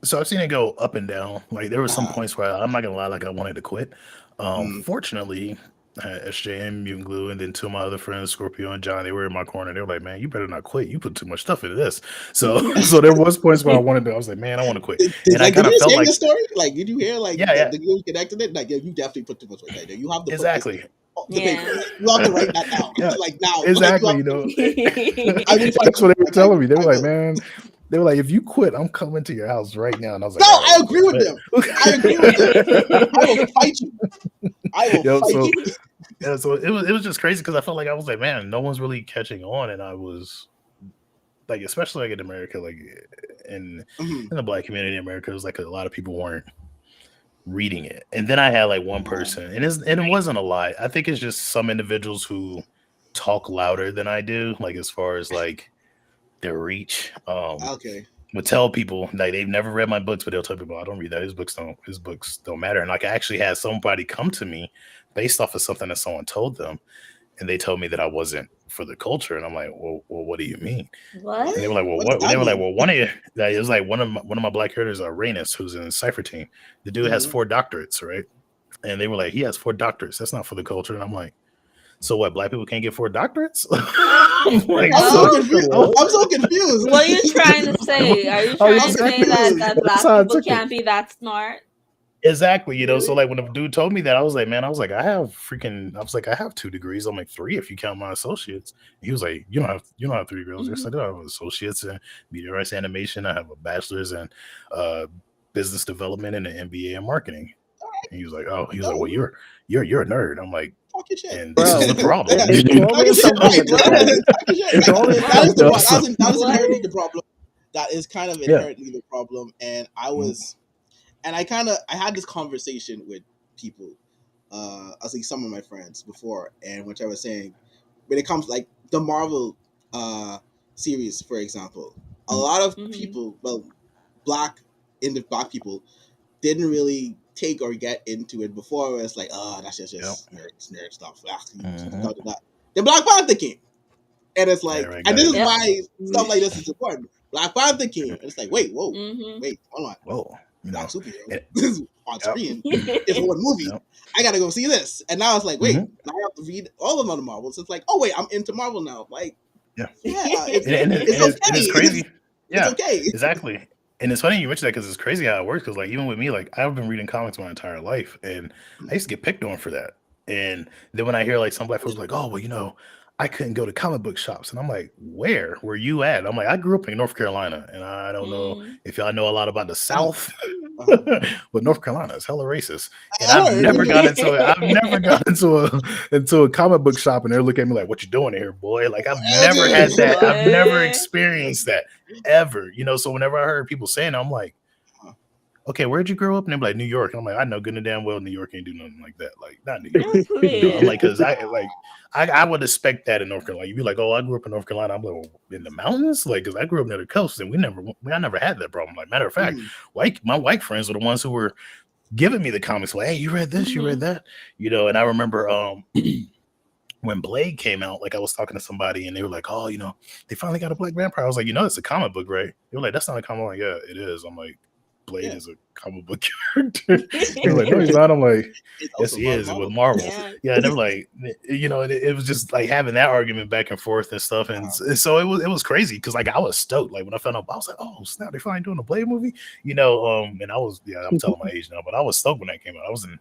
so I've seen it go up and down. Like there were some Uh, points where I'm not gonna lie, like I wanted to quit. mm, Fortunately, I had SJM, Mutant Glue, and then 2 of my other friends, Scorpio and John. They were in my corner. They were like, "Man, you better not quit. You put too much stuff into this." So, so there was points where I wanted to. I was like, "Man, I want to quit," and I like, did kind you of just felt hear like, the story? Like, did you hear like yeah, yeah, the you connected it? Like, yeah, you definitely put too much work right there. You have to put this exactly, the paper. Yeah. Like, you have to write that down. yeah, Like now, like you exactly. have to. I will fight That's you. what they were telling me. They I were like, will. "Man." They were like, "If you quit, I'm coming to your house right now." And I was No, like, "All right, I agree with them. I agree with them. I will fight you. I will fight so you. yeah, so it was just crazy because I felt like I was like, man, no one's really catching on, and I was like, especially like in America, like in Mhm. in the Black community in America, it was like a lot of people weren't reading it, and then I had like one person, and it wasn't a lot. I think it's just some individuals who talk louder than I do, like as far as like their reach. Okay. Would tell people like they've never read my books, but they'll tell people I don't read that. His books don't matter. And like I actually had somebody come to me based off of something that someone told them, and they told me that I wasn't for the culture. And I'm like, well, what do you mean? What? And they were like, well, What does what? And they that were like, mean? well, one of you. That it was like one of my black characters, Rainus, who's in the Cipher team. The dude has Mhm. 4 doctorates, right? And they were like, he has 4 doctorates. That's not for the culture. And I'm like, so what? Black people can't get 4 doctorates? I'm like, I'm so No. confused. I'm so confused. What are you trying to say? Are you oh, trying to say exactly. that, confused. that That's black how I people took it. can't be that smart? Exactly, so Really? like when the dude told me that, I was like, man, I was like, I have 2 degrees. I'm like 3 if you count my associates. He was like, you don't have 3 degrees. Yes, I do. I have associates in media rights animation. I have a bachelor's in uh, business development and an MBA in marketing. And he was like, well, No, you're a nerd. I'm like, talk your shit. and this is Bro, the problem. it's Talk your always shit, something right, with bro? this guy. Talk your shit. It's always That is What? the Yeah, that is What? inherently the problem. That is kind of yeah. inherently the problem. And Mhm. I had this conversation with people, I was like some of my friends before, and which I was saying, when it comes like the Marvel series, for example, a lot of Mm-hmm. people, well, black black people didn't really take or get into it before. Where it's like, oh, that's Yep. just nerd stuff. Mhm. The Black Panther came, and it's Yeah, like, right. and Got this it. is Yep. why stuff like this is important. Black Panther came, and it's like, wait, whoa, Mm-hmm. wait, hold on, Whoa, black superhero. It, This is on yep. screen. It's one movie. Yep. I gotta go see this. And now it's like, wait, Mhm. now I have to read all of the Marvels. It's like, oh wait, I'm into Marvel now. Like, Yeah. yeah, it's And it's it's okay. crazy. It's Yeah, okay. exactly. And it's funny you mentioned that because it's crazy how it works. Because like even with me, like I've been reading comics my entire life, and I used to get picked on for that. And then when I hear like some black folks like, oh well, I couldn't go to comic book shops. And I'm like, where were you at? I'm like, I grew up in North Carolina, and I don't know if y'all know a lot about the South, but North Carolina is hella racist. And I've never got into it. I've never got into a comic book shop, and they're looking at me like, what you doing here, boy? Like, I've never had that. I've never experienced that ever. So whenever I heard people saying it, I'm like, okay, where'd you grow up? And they're like, New York. And I'm like, I know good and damn well New York ain't do nothing like that. Like, not New York. I'm like, because I would expect that in North Carolina. You'd be like, oh, I grew up in North Carolina. I'm like, well, in the mountains? Like, because I grew up near the coast, and I never had that problem. Like, matter of fact, my white friends were the ones who were giving me the comics. Like, hey, you read this? You read that? And I remember when Blade came out, like I was talking to somebody and they were like, oh, they finally got a black vampire. I was like, it's a comic book, right? They were like, that's not a comic book. Like, yeah, it is. I'm like, Blade is a comic book character. They're like, no, he's not. I'm like, yes, he is with Marvel. Yeah, and they're like, it was just like having that argument back and forth and stuff, and so it was crazy because like I was stoked. Like when I found out, I was like, oh snap, they finally doing a Blade movie, and I was I'm telling my age now, but I was stoked when that came out. I was in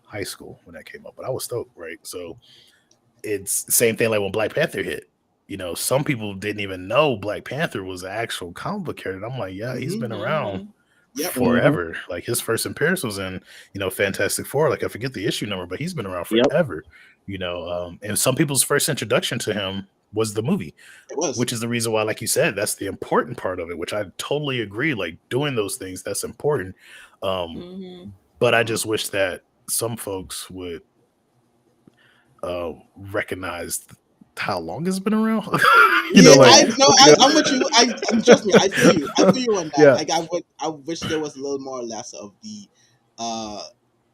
high school when that came out, but I was stoked, right? So it's the same thing like when Black Panther hit. Some people didn't even know Black Panther was an actual comic book character. I'm like, yeah, he's been around forever. Like his first appearance was in Fantastic Four. Like I forget the issue number, but he's been around forever. And some people's first introduction to him was the movie, which is the reason why, like you said, that's the important part of it, which I totally agree. Like doing those things, that's important. But I just wish that some folks would recognize how long it's been around. I'm with you. Trust me, I feel you. I feel you on that. Yeah. Like I wish there was a little more or less of the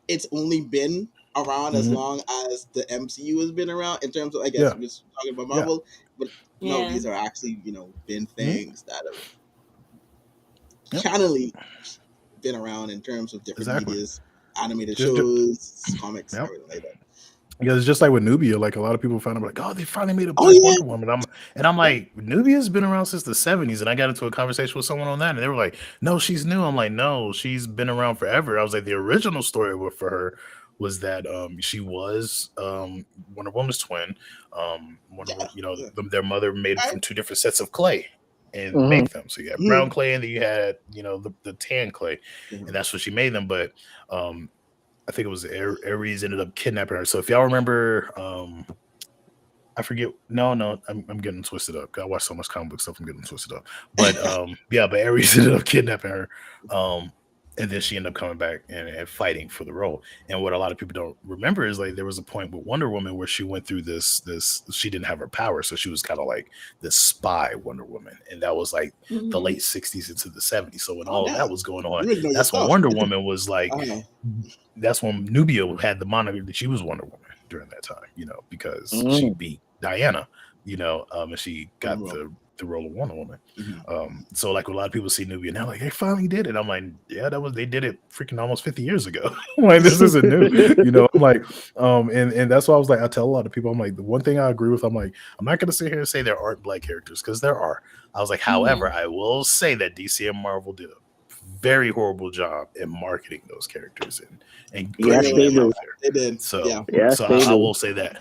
it's only been around as long as the MCU has been around in terms of I guess we're just talking about Marvel, but no, these are actually been things that have channelly been around in terms of different medias, animated shows, comics, everything like that. Yeah, it's just like with Nubia. Like a lot of people found out, like, oh, they finally made a Black Wonder Woman. I'm like, Nubia's been around since the 70s, and I got into a conversation with someone on that, and they were like, no, she's new. I'm like, no, she's been around forever. I was like, the original story for her was that she was Wonder Woman's twin. Their mother made it from two different sets of clay and make them. So you had brown clay, and then you had the tan clay, and that's what she made them. But I think it was Ares ended up kidnapping her. So if y'all remember, I forget. No, I'm getting twisted up. I watch so much comic book stuff. I'm getting twisted up. But but Ares ended up kidnapping her, and then she ended up coming back and fighting for the role. And what a lot of people don't remember is like there was a point with Wonder Woman where she went through this. She didn't have her power, so she was kind of like this spy Wonder Woman, and that was like the late 60s into the 70s. So when all of that was going on, that's when Wonder Woman was like. That's when Nubia had the moniker that she was Wonder Woman during that time, because she beat Diana, and she got the role of Wonder Woman. So like a lot of people see Nubia now, like they finally did it. I'm like, yeah, they did it freaking almost 50 years ago. Like this isn't new, I'm like, and that's why I was like, I tell a lot of people, I'm like, the one thing I agree with, I'm like, I'm not gonna sit here and say there aren't Black characters because there are. I was like, however, I will say that DC and Marvel did a very horrible job in marketing those characters and putting them out there. They did. So I will say that,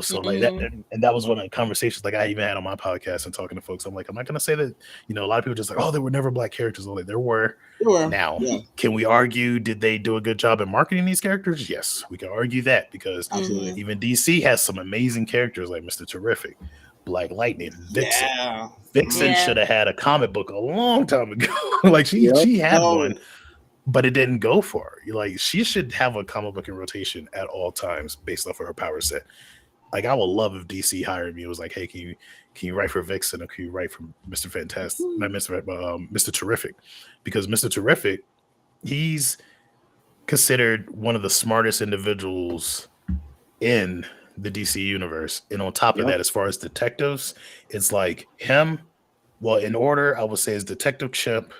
so like that, and that was one of the conversations like I even had on my podcast and talking to folks. I'm like, I'm not gonna say that, a lot of people just like, oh, there were never Black characters. Like there were. Now, can we argue, did they do a good job in marketing these characters? Yes, we can argue that because even DC has some amazing characters like Mr. Terrific, Black Lightning, Vixen. Vixen should have had a comic book a long time ago. Like she had one, but it didn't go for her. Like she should have a comic book in rotation at all times based off of her power set. Like I would love if DC hired me. It was like, hey, can you write for Vixen or can you write for Mr. Fantastic? Not Mr. Terrific, because Mr. Terrific, he's considered one of the smartest individuals in the DC universe. And on top of that, as far as detectives, it's like him. Well, in order, I would say is Detective Chimp,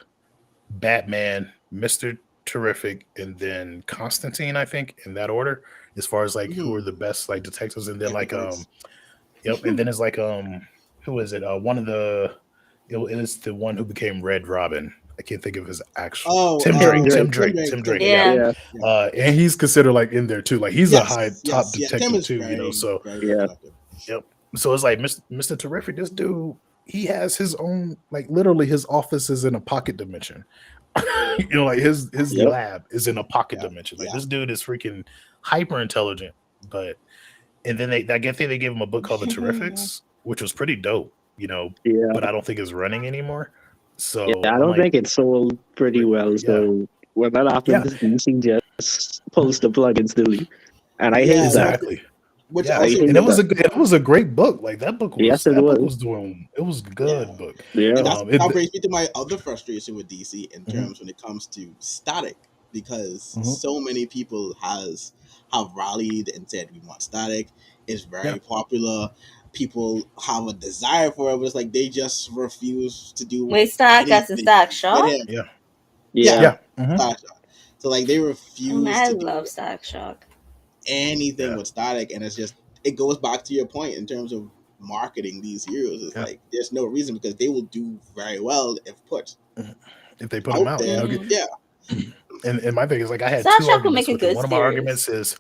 Batman, Mr. Terrific, and then Constantine, I think, in that order, as far as like who are the best like detectives. And then like and then it's like who is it? It was the one who became Red Robin. I can't think of his actual Tim Drake. Yeah. And he's considered like in there too. Like he's a high top detective too, so So it's like Mr. Terrific. This dude, he has his own, like literally his office is in a pocket dimension. Like his Yep. lab is in a pocket Yeah, dimension. Like yeah. this dude is freaking hyper intelligent. But and then I think they gave him a book called The Terrifics, which was pretty dope. Yeah. But I don't think it's running anymore. Yeah, So I I'm don't like, think it sold pretty well. yeah, So when that happens, DC just pulls the plug instantly, and I hate Yeah, that. exactly. which Yeah, I also hate and that. it was a great book. Like Yes, it that book was. was doing it was a yeah. good book. Yeah. And that It brings me to my other frustration with DC in Mhm, terms when it comes to static, because mhm. so many people have rallied and said we want static. It's Yeah, very popular. People have a desire for it, but it's like they just refuse to do Wait, Stack as in anything Stack with Shock? him. yeah, Yeah, Yeah. yeah. Static Shock. So like they refuse I to love do Stack Shock. anything Yeah, with static, and it's just it goes back to your point in terms of marketing these heroes. It's yeah. like there's no reason because they will do very well if put Mhm. If they put them out out, there. Mm. Yeah, and my thing is like I had Stack two Shock would make arguments a with him. good One of my series. arguments is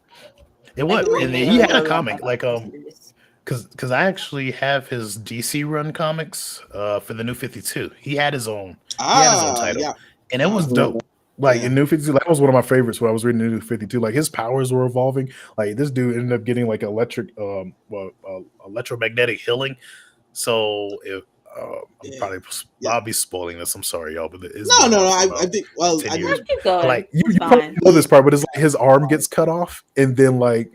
it Like a would, and remake, he like had a a long comic like series. because I actually have his DC run comics for the New 52. He had his own title, yeah, and it was dope. Like yeah, in New 52, that was one of my favorites when I was reading New 52. Like his powers were evolving. Like this dude ended up getting like electromagnetic healing. So if I'm yeah, probably yeah. I'll be spoiling this. I'm sorry, y'all, but it's No, been no, no. out for I about think. Well, 10 I years. mean, Let's keep But going. like you It's probably fine. know this part, but it's like his arm gets cut off, and then like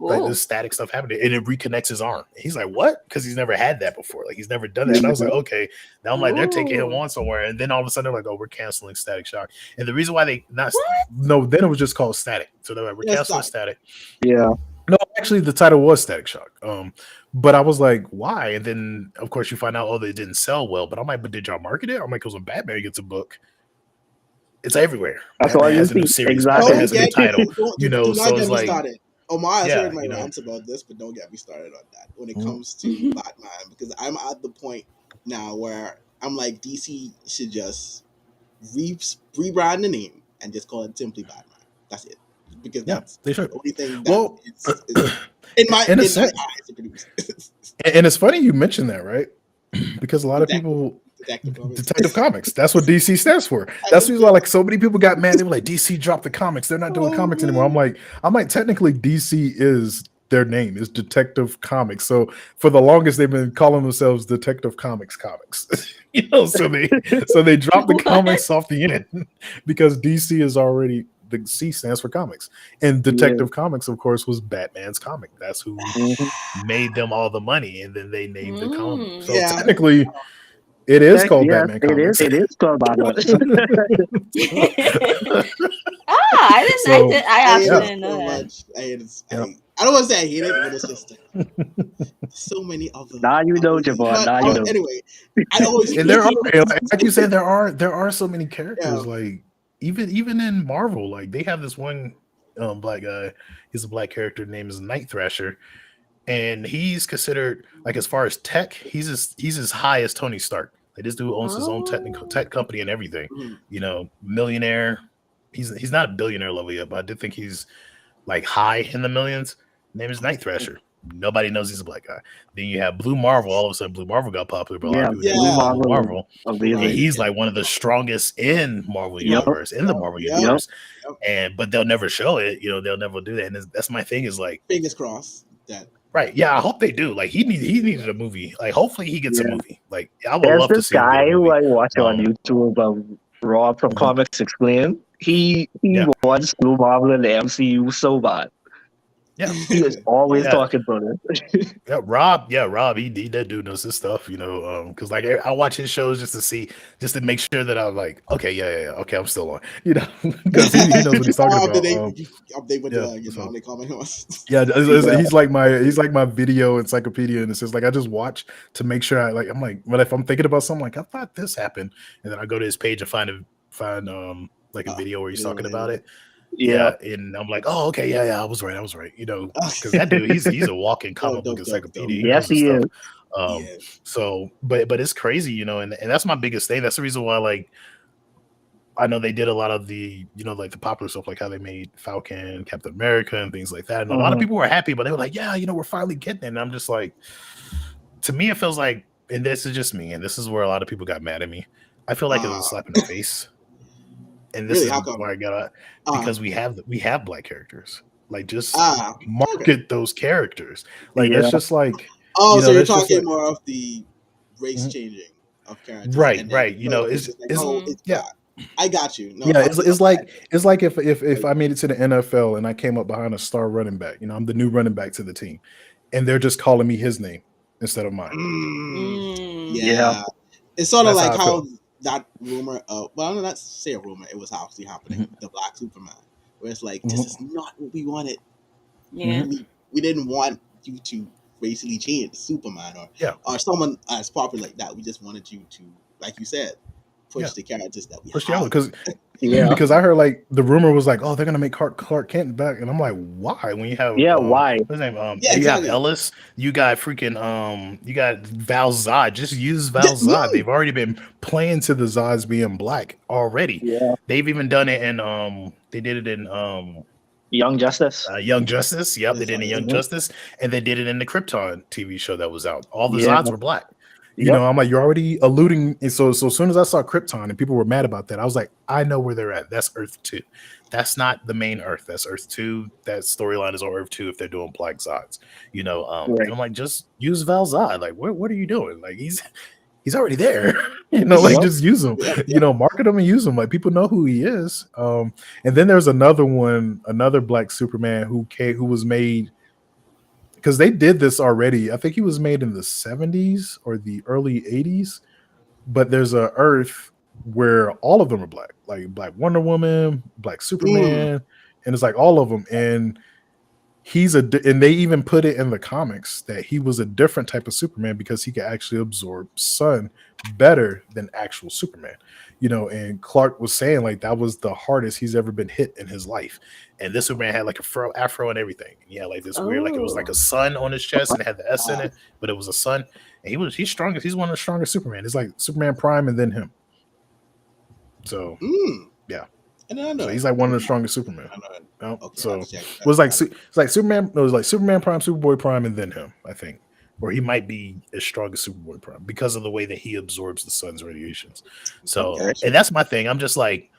Ooh. this static stuff happening, and it reconnects his arm. He's like, "What?" Because he's never had that before. Like he's never done that. And I was like, "Okay." Now I'm like, they're taking him Ooh. on somewhere, and then all of a sudden they're like, "Oh, we're canceling Static Shock." And the reason why they not What? no, then it was just called Static. So they're like, "We're yeah, canceling stop. Static." Yeah. No, actually, the title was Static Shock. But I was like, "Why?" And then of course you find out, oh, they didn't sell well. But I'm like, "But did y'all market it?" I'm like, "Because when Batman gets a book, it's everywhere. That's all Batman you has a new see. series. Batman Don't Exactly. has a new get title. do So not it's get me like, started. Omar has yeah, heard my rants about this, but don't get me started on that when it Mhm. comes to Batman, because I'm at the point now where I'm like DC should just rebrand the name and just call it simply Batman. That's it, because Yeah, that's they the should. only thing that Well, is in my in a in my sense, eyes to produce. and it's funny you mentioned that, right? Because a lot of Detective, people Detective Comics. Detective Comics. That's what DC stands for. I That's the don't reason why care. like so many people got mad. They were like, DC dropped the comics. They're not doing Oh comics anymore. man. I'm like, technically DC is their name is Detective Comics. So for the longest they've been calling themselves Detective Comics. So they dropped the What? comics off the end because DC is already the C stands for comics. And Yeah. Detective Comics, of course, was Batman's comic. That's who Mhm. made them all the money, and then they named the comic. Mm. So Yeah. technically, it is called Yes, Batman it is. Comics. It is called Batman. I So did. I I hate actually yeah, it didn't know so that. much. I hate it. yeah. I don't want to say I hate it, but it's just so many other. Now you know, Javon. But Now you know. anyway, I always And there are, like you said, there are so many yeah. characters. Like even in Marvel, like they have this one black guy. He's a black character. Name is Night Thrasher, and he's considered like as far as tech, he's as high as Tony Stark. Like this dude owns his own Oh. tech company and everything. Mhm. Millionaire. He's not a billionaire level yet, but I did think he's like high in the millions. Name is Night Thrasher. Nobody knows he's a black guy. Then you have Blue Marvel. All of a sudden, Blue Marvel got popular, but a lot Yeah, of people didn't Blue know Yeah. about Blue Marvel. Marvel. And Amazing. he's like one of the strongest in Marvel Yep. universe, in the Marvel Yep. universe. Yep. And but they'll never show it. They'll never do that. And that's my thing is like, Fingers crossed that. right? Yeah, I hope they do. Like he needed a movie. Like hopefully he gets a Yeah. movie. Like I would There's love to this see him get a guy who movie. I watch on Um, YouTube, Rob from Mhm. Comics Explained. He Yeah. wants Blue Marvel in the MCU so bad. Yeah. He is always Yeah. talking about it. Rob, he that dude knows his stuff, because like I watch his shows just to make sure that I'm like, okay, yeah, okay, I'm still on, because he knows what he's talking Up to about. date, update with Yeah, how they comment on. yeah, Yeah. he's like my video encyclopedia, and it's just like I just watch to make sure I'm like, but if I'm thinking about something, like I thought this happened, and then I go to his page and find like a video where he's talking about it. Yeah. Yeah, and I'm like, oh, okay, yeah, I was right, because that dude, he's a walking comic book encyclopedia. He Yes, knows his he stuff. is. So, but it's crazy, and that's my biggest thing. That's the reason why, like, I know they did a lot of the, like the popular stuff, like how they made Falcon, Captain America, and things like that. And a lot of people were happy, but they were like, yeah, we're finally getting it. And I'm just like, to me, it feels like, and this is just me, and this is where a lot of people got mad at me. I feel like it was a slap in the face. And this Really? is where I got it, because we have black characters. Like, just Okay. market those characters. Like, that's just like. So you're talking more of the race changing of characters, right? It's just like, it's yeah. I got you. No, yeah, it's like if I made it to the NFL and I came up behind a star running back, I'm the new running back to the team, and they're just calling me his name instead of mine. Yeah. It's sort of like how that rumor of, well, I'm not say a rumor, it was actually happening, the Black Superman, where it's like, this is not what we wanted. Yeah. We didn't want you to basically change Superman or someone as popular like that. We just wanted you to, like you said, push the characters that we have. Because I heard like the rumor was like, oh, they're gonna make Clark Kent back, and I'm like, why? When you have why? What's his name? You have Ellis, you got freaking you got Val Zod. Just use Val Zod. They've already been playing to the Zods being black already. Yeah, they've even done it in they did it in Young Justice. Young Justice. Yep, they did it in Young Justice, and they did it in the Krypton TV show that was out. All the Zods were black. I'm like, you're already alluding. And so as soon as I saw Krypton and people were mad about that, I was like, I know where they're at. That's Earth 2. That's not the main Earth. That's Earth 2. That storyline is on Earth 2 if they're doing black Zods. And I'm like, just use Val Zod. Like, what are you doing? Like, he's already there. Just use him. Market him and use him. Like, people know who he is. And then there's another black Superman who was made, because they did this already. I think he was made in the 70s or the early 80s. But there's a Earth where all of them are black, like Black Wonder Woman, Black Superman, and it's like all of them. And and they even put it in the comics that he was a different type of Superman because he could actually absorb sun better than actual Superman. And Clark was saying like that was the hardest he's ever been hit in his life. And this Superman had like a afro and everything. Yeah, like this weird, like it was like a sun on his chest and it had the S in it, but it was a sun. And he's strongest. He's one of the strongest Superman. It's like Superman Prime and then him. So yeah. So he's like one of the strongest Superman. So it was like Superman. It was like Superman Prime, Superboy Prime, and then him. I think, or he might be as strong as Superboy Prime because of the way that he absorbs the sun's radiations. So, and that's my thing. I'm just like,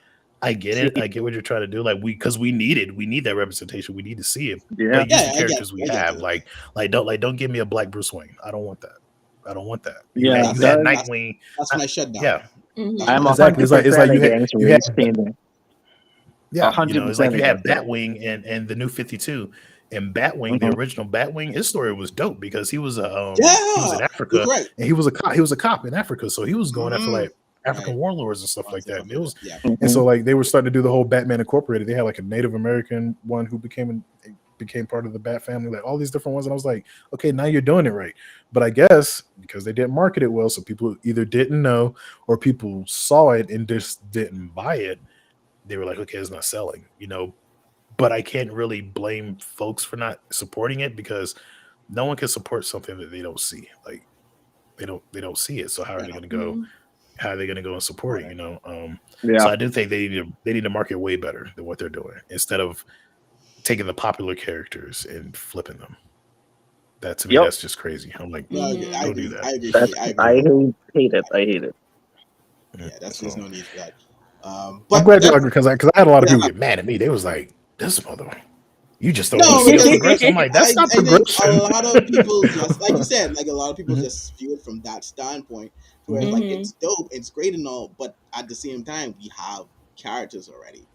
I get it. I get what you're trying to do. Like we need that representation. We need to see it. Yeah, use the characters we have. Like don't give me a black Bruce Wayne. I don't want that. Yeah, you had Nightwing. That's my shutdown. Yeah, I'm exactly. It's like you had. Yeah, 100%. It's like you had Batwing and the New 52, and Batwing, the original Batwing. His story was dope because he was he was in Africa, and he was a cop in Africa, so he was going after like African warlords and stuff like that. And it was, and so like they were starting to do the whole Batman Incorporated. They had like a Native American one who became part of the Bat family, like all these different ones. And I was like, okay, now you're doing it right. But I guess because they didn't market it well, so people either didn't know or people saw it and just didn't buy it. They were like, okay, it's not selling, but I can't really blame folks for not supporting it because no one can support something that they don't see. Like they don't see it. So how are they going to go? How are they going to go and support it? So I do think they need to market way better than what they're doing instead of taking the popular characters and flipping them. That to me, that's just crazy. I'm like, don't do that. I hate it. Yeah, there's no need for that. But I'm glad you agree because I had a lot of people get mad at me. They was like, "This mother, you just don't want to see progression." I'm like, "That's not progression." A lot of people just, like you said, like a lot of people just view it from that standpoint, where like it's dope, it's great and all, but at the same time, we have characters already.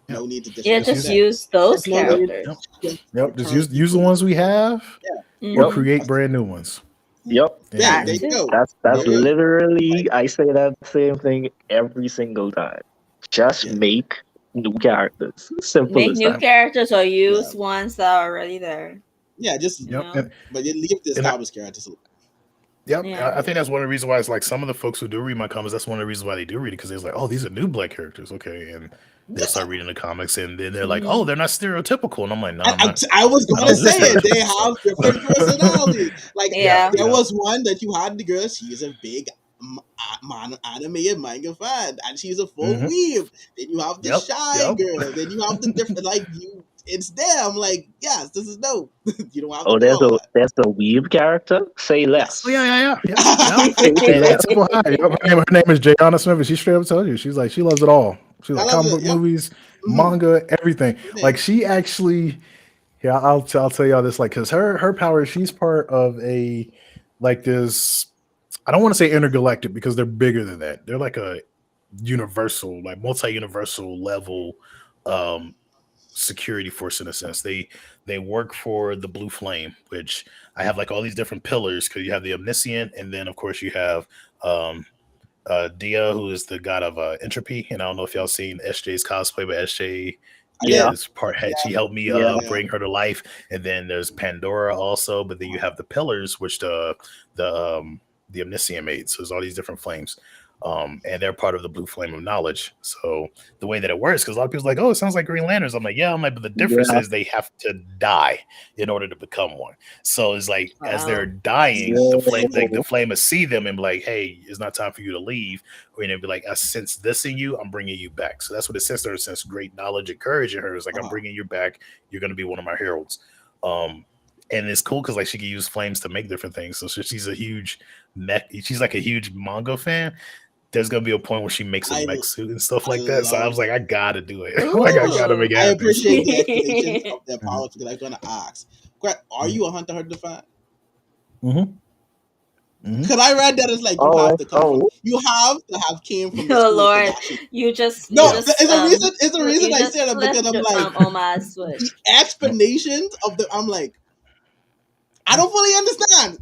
No need to just use those characters. Just use the ones we have, or create brand new ones. Yep. Yeah, there you go. That's literally, I say that same thing every single time. Just make new characters. Simple make as new that. characters or use ones that are already there. Yeah, just but you leave the established characters. Yep. Yeah. I think that's one of the reasons why it's like some of the folks who do read my comics, that's one of the reasons why they do read it, because they're like, oh, these are new black characters. Okay. And they'll start reading the comics and then they're like, oh, they're not stereotypical. And I'm like, no, I was going to say it. They have different personalities. Like, there was one that you had the girl, she's a big anime and manga fan, and she's a full Mhm. weeb. Then you have the Yep, shy yep. girl. Then you have the different like you. It's there. I'm like, yes, this is dope. You don't have to Oh, do all there's a weeb character. Say less. Oh yeah, Yes. yeah, yeah, yeah, yep. Say Hey, less. Simple High. Yep. Her name is Jayana Smith, and she straight up tells you she's like she loves it all. She's I like love comic it. book Yep. movies, Mm-hmm. manga, everything. Like Everything. she actually, yeah, I'll tell y'all this. Like, cause her power, she's part of a like this. I don't want to say intergalactic because they're bigger than that. They're like a universal, like multi-universal level um security force in a sense. They work for the Blue Flame, which I have like all these different pillars because you have the Omniscient, and then of course you have um Dia, who is the god of entropy. And I don't know if y'all seen SJ's cosplay, but SJ I did. is part head. Yeah. She helped me Yeah. Yeah. bring her to life. And then there's Pandora also, but then you have the pillars, which the Omniscient made. So there's all these different flames. And they're part of the Blue Flame of Knowledge. So the way that it works, because a lot of people's like, oh, it sounds like Green Lanterns. I'm like, yeah, I'm like, but the difference Yeah. is they have to die in order to become one. So it's like as they're Wow. dying, the flame, like the Yo. flame will see them and be like, hey, it's not time for you to leave. Or they'll be like, I sense this in you, I'm bringing you back. So that's what it says there. It sense great knowledge and courage in her. It's like, I'm bringing you back. You're going to be one of my heralds. And it's cool because like she can use flames to make different things. So she's a huge she's like a huge manga fan. There's gonna be a point where she makes a mech suit and stuff like that. So I was like, I gotta do it. Like I gotta make it I happen. appreciate the explanations of their Mhm. powers because I'm gonna ask. Are you a Hunter Hunter fan? Mm-hmm. Because I read that it's like you have to come from, you have to have came from the Oh school to Lord, actually. you just No, you just, it's a reason. It's a reason you I just say that because flipped I'm like Oma's the switch. explanations of the. I'm like, I don't fully understand,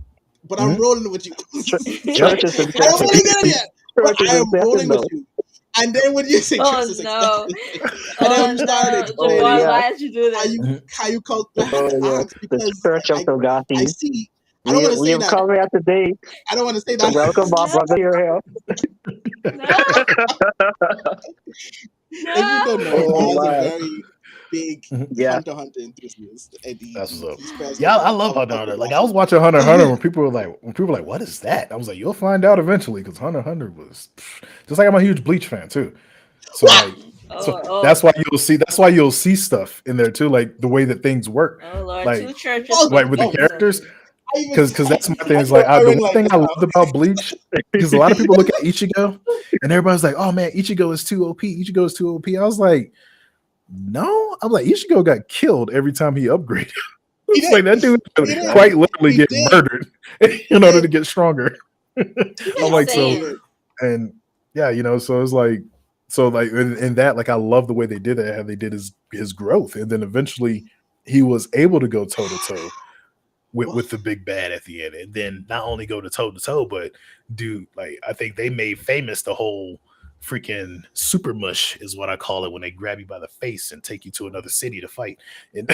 but I'm rolling with you. Church is I don't fully get it yet, but Church is I am rolling incessant with though. you. And then when you say Oh Chris is no! expensive, and then Oh you started no, explaining Oh Javon, yeah. why did you do how this? you cult. I had Oh to yeah. ask The because Church of I Togati. see. I don't want to We say have that. come here today I don't want to say to that. welcome our No. brother here. No, If you don't know, Oh Oz a my. very big Yeah. Hunter Hunter enthusiast, and That's what's up. he spends Yeah, a I lot love Hunter of Hunter. the Like I was watching. watching Hunter Hunter when people were like, "What is that?" I was like, "You'll find out eventually," because Hunter Hunter was just like I'm a huge Bleach fan too. So like, oh, that's why you'll see stuff in there too, like the way that things work, oh Lord, like two churches Oh, with with the oh, characters. I even Because that's my I thing. Is know like the Aaron one like thing this I now. loved about Bleach, because a lot of people look at Ichigo and everybody's like, "Oh man, Ichigo is too OP. Ichigo is too OP." I was like, "No," I'm like, Ichigo got killed every time he upgraded. He It's like did. that dude He did. quite literally He get did. murdered in order to get stronger. I'm like, so, insane. and yeah, so it's like, so like in that, like I love the way they did it, how they did his growth, and then eventually he was able to go toe to toe with the big bad at the end, and then not only go to toe, but do like I think they made famous the whole freaking super mush is what I call it when they grab you by the face and take you to another city to fight. And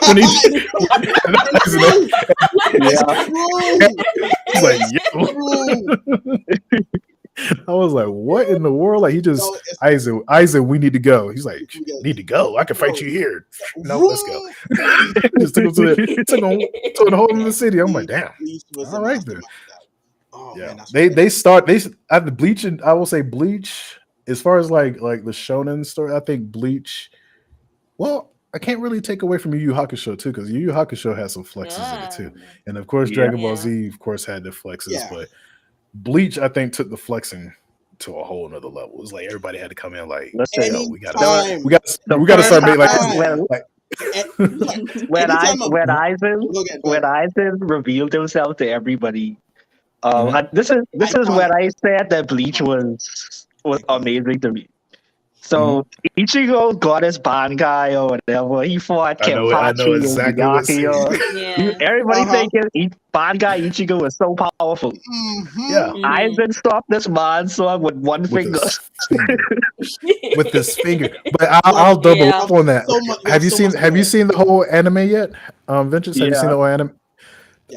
when he he's like, yo. I was like, what in the world? Like he just Isaac, we need to go. He's like, need to go. I can fight you here. No, let's go. Just took him to the whole of the city. I'm like, damn. All right then. Oh, yeah, man, they at the Bleach, and I will say Bleach as far as like the shonen story. I think Bleach. Well, I can't really take away from Yu Yu Hakusho too, because Yu Yu Hakusho has some flexes in it too, and of course Dragon Ball Z, of course, had the flexes, but Bleach, I think, took the flexing to a whole nother level. It's like everybody had to come in like, yo, we gotta start making like when Aizen revealed himself to everybody, this is when I said that Bleach was amazing to me. So Ichigo got his Bankai or whatever. He fought Kenpachi and Byakuya. Everybody thinking Bankai Ichigo was so powerful. Yeah, Aizen stopped this Mansong with one finger. With this finger. But I'll double up on that. Have you seen the whole anime yet? Vengeance, have you seen the whole anime?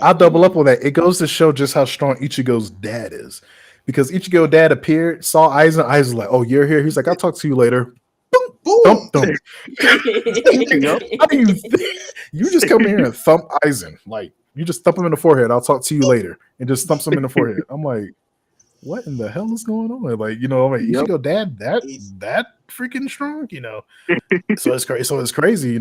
I'll double up on that. It goes to show just how strong Ichigo's dad is. Because Ichigo dad appeared, saw Aizen. Aizen's like, "Oh, you're here." He's like, "I'll talk to you later." Boom, thump. You just come here and thump Aizen. Like you just thump him in the forehead. I'll talk to you later, and just thumps him in the forehead. I'm like, what in the hell is going on? Like, I'm like, Yep. Ichigo dad He's that freaking strong, So it's crazy. So it's crazy,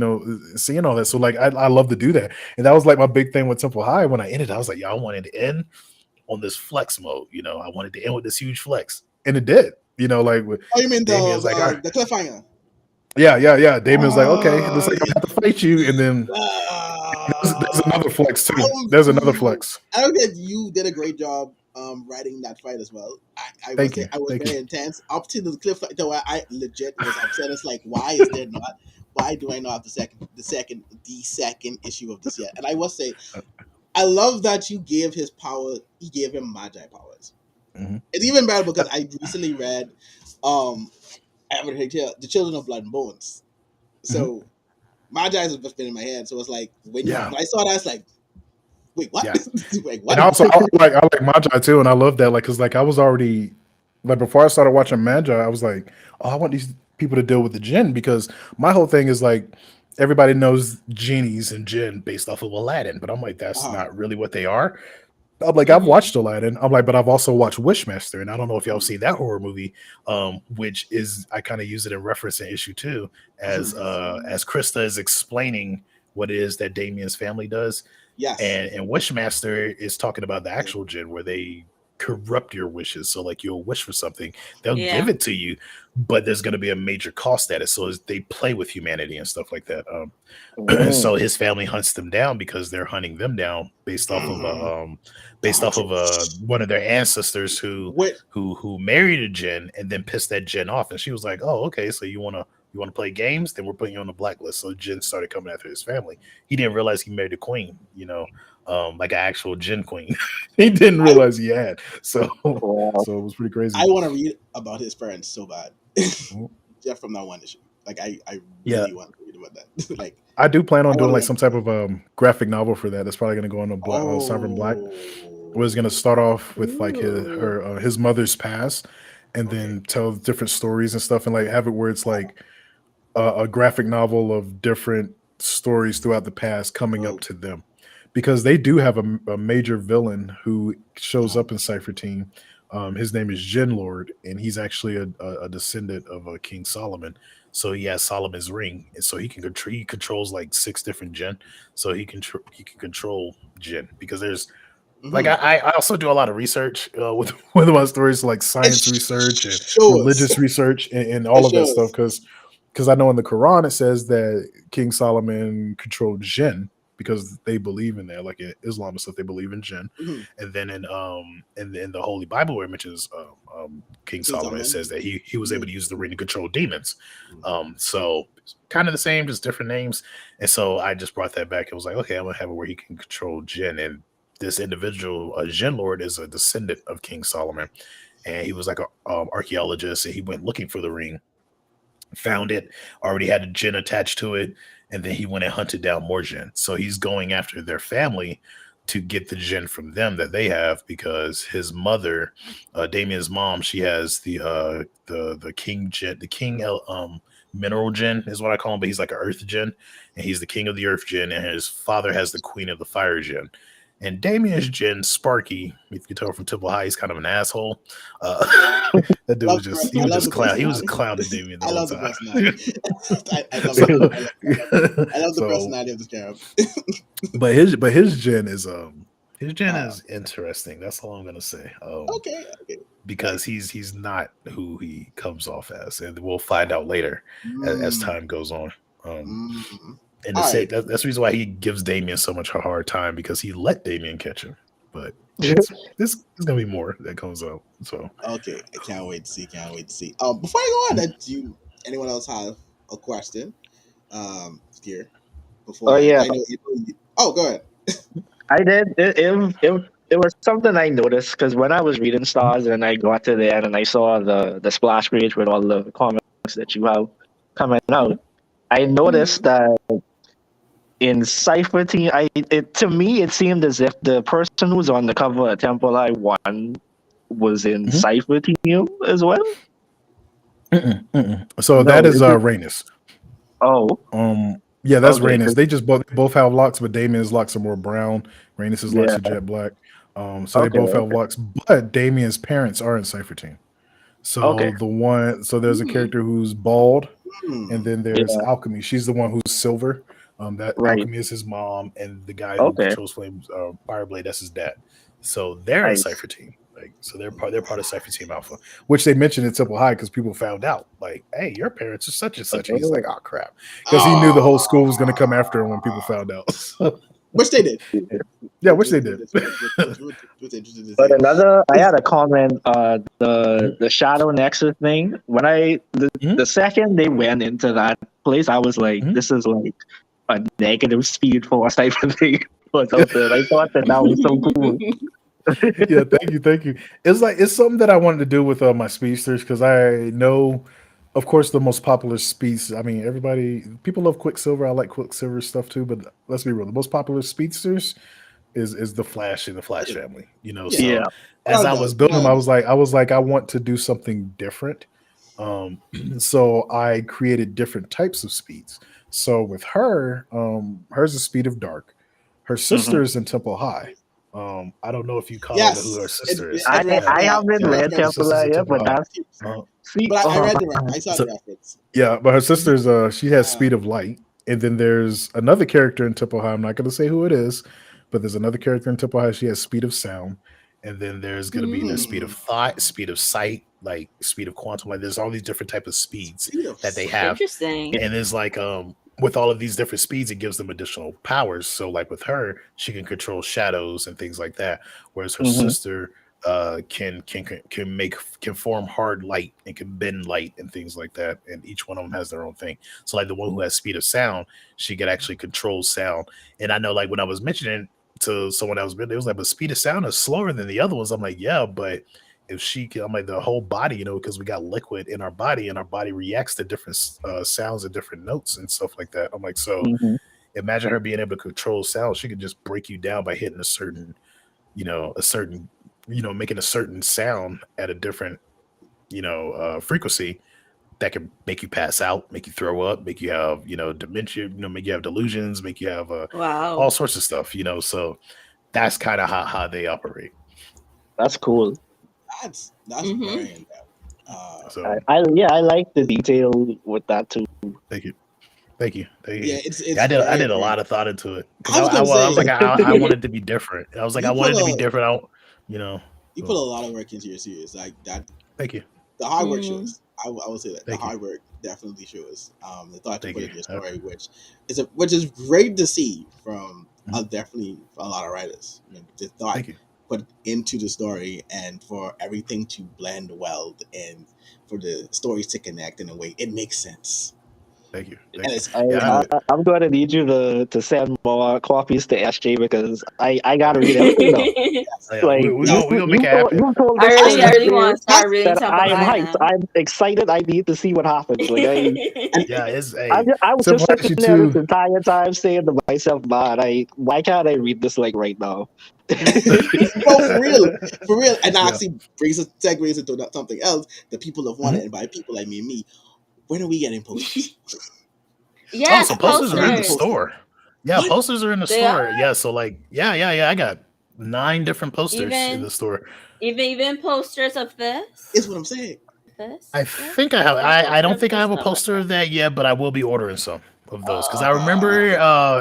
seeing all that. So like, I love to do that, and that was like my big thing with Temple High. When I ended, I was like, yeah, I wanted to end on this flex mode. I wanted to end with this huge flex, and it did. Like with oh, you mean Damien's like, all right, the cliffhanger? yeah. Damien's like, okay, looks Oh, like I'm gonna have to fight you, and then there's another flex too. There's another flex. I don't think you did a great job writing that fight as well. I must Thank say you, I was thank very you. intense up to the cliff. So I legit was upset. It's like, why is there not? Why do I not have the second issue of this yet? And I must say, I love that you gave his power. You gave him magi powers. Mhm. It's even better because I recently read The Children of Blood and Bones. So magi has just been in my head. So it's like when Yeah. I saw that, it's like, wait, what? Yeah. Wait, And what? also, I like manga too, and I love that. Like, cause like I was already like before I started watching manga, I was like, oh, I want these people to deal with the jinn because my whole thing is like everybody knows genies and jinn based off of Aladdin, but I'm like that's not really what they are. I'm like, I've watched Aladdin. I'm like, but I've also watched Wishmaster, and I don't know if y'all see that horror movie, which is I kind of use it in reference in issue 2 as Krista is explaining what it is that Damien's family does. Yes. And Wishmaster is talking about the actual jinn where they corrupt your wishes. So like you'll wish for something, they'll give it to you, but there's going to be a major cost at it. So they play with humanity and stuff like that. So his family hunts them down because they're hunting them down based off of one of their ancestors who married a jinn and then pissed that jinn off. And she was like, oh, okay, so you want to play games? Then we're putting you on the blacklist. So jinn started coming after his family. He didn't realize he married a queen, like an actual jinn queen. He didn't realize he had. So it was pretty crazy. I want to read about his parents so bad. Just from that one issue. Like I really want to read about that. Like I do plan on doing like some type of graphic novel for that. That's probably going to go on the Sovereign Black. Was going to start off with like his mother's past, and then tell different stories and stuff, and like have it where it's like a graphic novel of different stories throughout the past coming up to them, because they do have a major villain who shows up in Cypher Team. His name is Jin Lord, and he's actually a descendant of King Solomon. So he has Solomon's ring, and so he controls like 6 different jinn. So he can control jinn because there's like I also do a lot of research with my stories, like science research and religious research and all of that stuff, because I know in the Quran it says that King Solomon controlled jinn because they believe in that, like in Islam and stuff, they believe in jinn. And then in the Holy Bible where it mentions King Solomon, it says that he was able to use the ring to control demons. So kind of the same, just different names. And so I just brought that back. It was like, okay, I'm gonna have it where he can control jinn, and this individual, Jin Lord, is a descendant of King Solomon, and he was like an archaeologist, and he went looking for the ring, found it, already had a jinn attached to it, and then he went and hunted down more jinn. So he's going after their family to get the jinn from them that they have, because his mother, Damien's mom, she has the king jinn, the king mineral jinn is what I call him, but he's like an earth jinn, and he's the king of the earth jinn, and his father has the queen of the fire jinn. And Damien's jinn, Sparky, if you can tell from Temple High, he's kind of an asshole. That dude was just clown. He was a clown to Damien the whole time. I love the personality of this character. But his jinn is is interesting. That's all I'm gonna say. Okay. Because he's not who he comes off as, and we'll find out later as time goes on. And that's the reason why he gives Damien so much a hard time, because he let Damien catch him. But this is gonna be more that comes out. So okay, I can't wait to see. Before I go on, do anyone else have a question? Here before. Go ahead. I did. It was something I noticed, because when I was reading Stars and I got to the end and I saw the splash page with all the comics that you have coming out, I noticed that in Cypher Team, to me it seemed as if the person who was on the cover of Temple I 1 was in Cypher Team as well. So that is Rhaenys. Oh. Yeah, that's Okay. Rhaenys. They just both have locks, but Damien's locks are more brown. Rhaenys's locks Yeah. are jet black. So they Okay. both have Okay. locks, but Damien's parents are in Cypher Team. Okay. So there's a Mm. character who's bald, and Hmm. then there's Yeah. Alchemy. She's the one who's silver. That Right. Alchemy is his mom, and the guy who Okay. controls flames, Fireblade, that's his dad. So they're in Nice. Cypher Team. Like, so they're part of Cypher Team Alpha, which they mentioned in Temple High because people found out, like, hey, your parents are such and such, and he's like, Oh. oh crap, because he knew the Oh, whole school was going to come after him when people found out. So, which they did. yeah, which they did. What's interesting to But say. I had a comment. The Shadow Nexus thing. When Mhm. the second they went into that place, I was like, Mhm. this is like a negative speed force type of thing or something. I thought that was so cool. Yeah, thank you. It's something that I wanted to do with my speedsters because I know, of course, the most popular speeds. I mean, people love Quicksilver. I like Quicksilver stuff too, but let's be real. The most popular speedsters is the Flash and the Flash family. Yeah, Yeah. So as without a I doubt, was building without them, a doubt. I was like, I want to do something different. Um, so I created different types of speeds. So with her, hers is speed of dark. Her Hmm. sister is in Temple High. I don't know if you caught who her Yes, sister is. I yeah, haven't I Yeah, read read the her Temple sister's reference. Run in yet, Temple but High. that's Uh, see. But I Oh, read the reference. I saw the so reference. yeah, but her sister's she has Uh, speed of light, and then there's another character in Temple High. I'm not going to say who it is, but there's another character in Temple High. She has speed of speed, and then there's going to be the speed of hmm, thought, speed of sight, like speed of quantum. Like there's all these different type of speeds speed of that they sight. have, Interesting. and it's like with all of these different speeds, it gives them additional powers. So like with her, she can control shadows and things like that, whereas her hmm. sister can form hard light and can bend light and things like that, and each one of them has their own thing. So like the one who has speed of sound, she could actually control sound. And I know like when I was mentioning to someone else, it was like, but speed of sound is slower than the other ones. I'm like, yeah, but if she can, I'm like, the whole body, because we got liquid in our body and our body reacts to different sounds and different notes and stuff like that. I'm like, so Hmm. imagine her being able to control sound. She could just break you down by hitting a certain, a certain, making a certain sound at a different, frequency that can make you pass out, make you throw up, make you have, dementia, make you have delusions, make you have Wow. all sorts of stuff, So that's kind of how they operate. That's cool. That's Mm-hmm. very in depth. So I like the detail with that too. thank you. Thank you. Thank Yeah, you. it's Yeah, I very did a very. lot of thought into it because I was gonna I was say like, I wanted to be different. I was like, I you put wanted to be a different. You know, you put so a lot of work into your series. Like that, thank you. the hard work Mm-hmm. shows. I will say that the Thank you. hard work definitely shows. The thought you Thank put you. in your story, which is great to see from definitely a lot of writers. The thought Thank you. put into the story and for everything to blend well and for the stories to connect in a way it makes sense. Thank you. And Thank you. it's Yeah, and I'm going to need you to send more copies to SJ because I got to read everything now. yeah, Like yes, we gonna make it happen. you told I this really, story I actually really want here to start reading that Temple I'm High hyped. now. I'm excited. I need to see what happens. Like and Yeah, it's a I was just simple sitting issue there this too. entire time saying to myself, "Man, why can't I read this like right now?" no, for real, and that Yeah. actually segues into something else that people have wanted, Mhm. and by people I mean me. When are we getting posters? Oh, Yes, so I posters are in need the posters. posters. store. Yeah, What? posters are in the They are store. Yeah, so like, yeah. I got 9 different posters in even the store. even posters of Is this. what I'm saying. This. I Yeah. think I have. Got a I poster don't of think I this have a stuff. poster of that yet, but I will be ordering some of those because I Oh, remember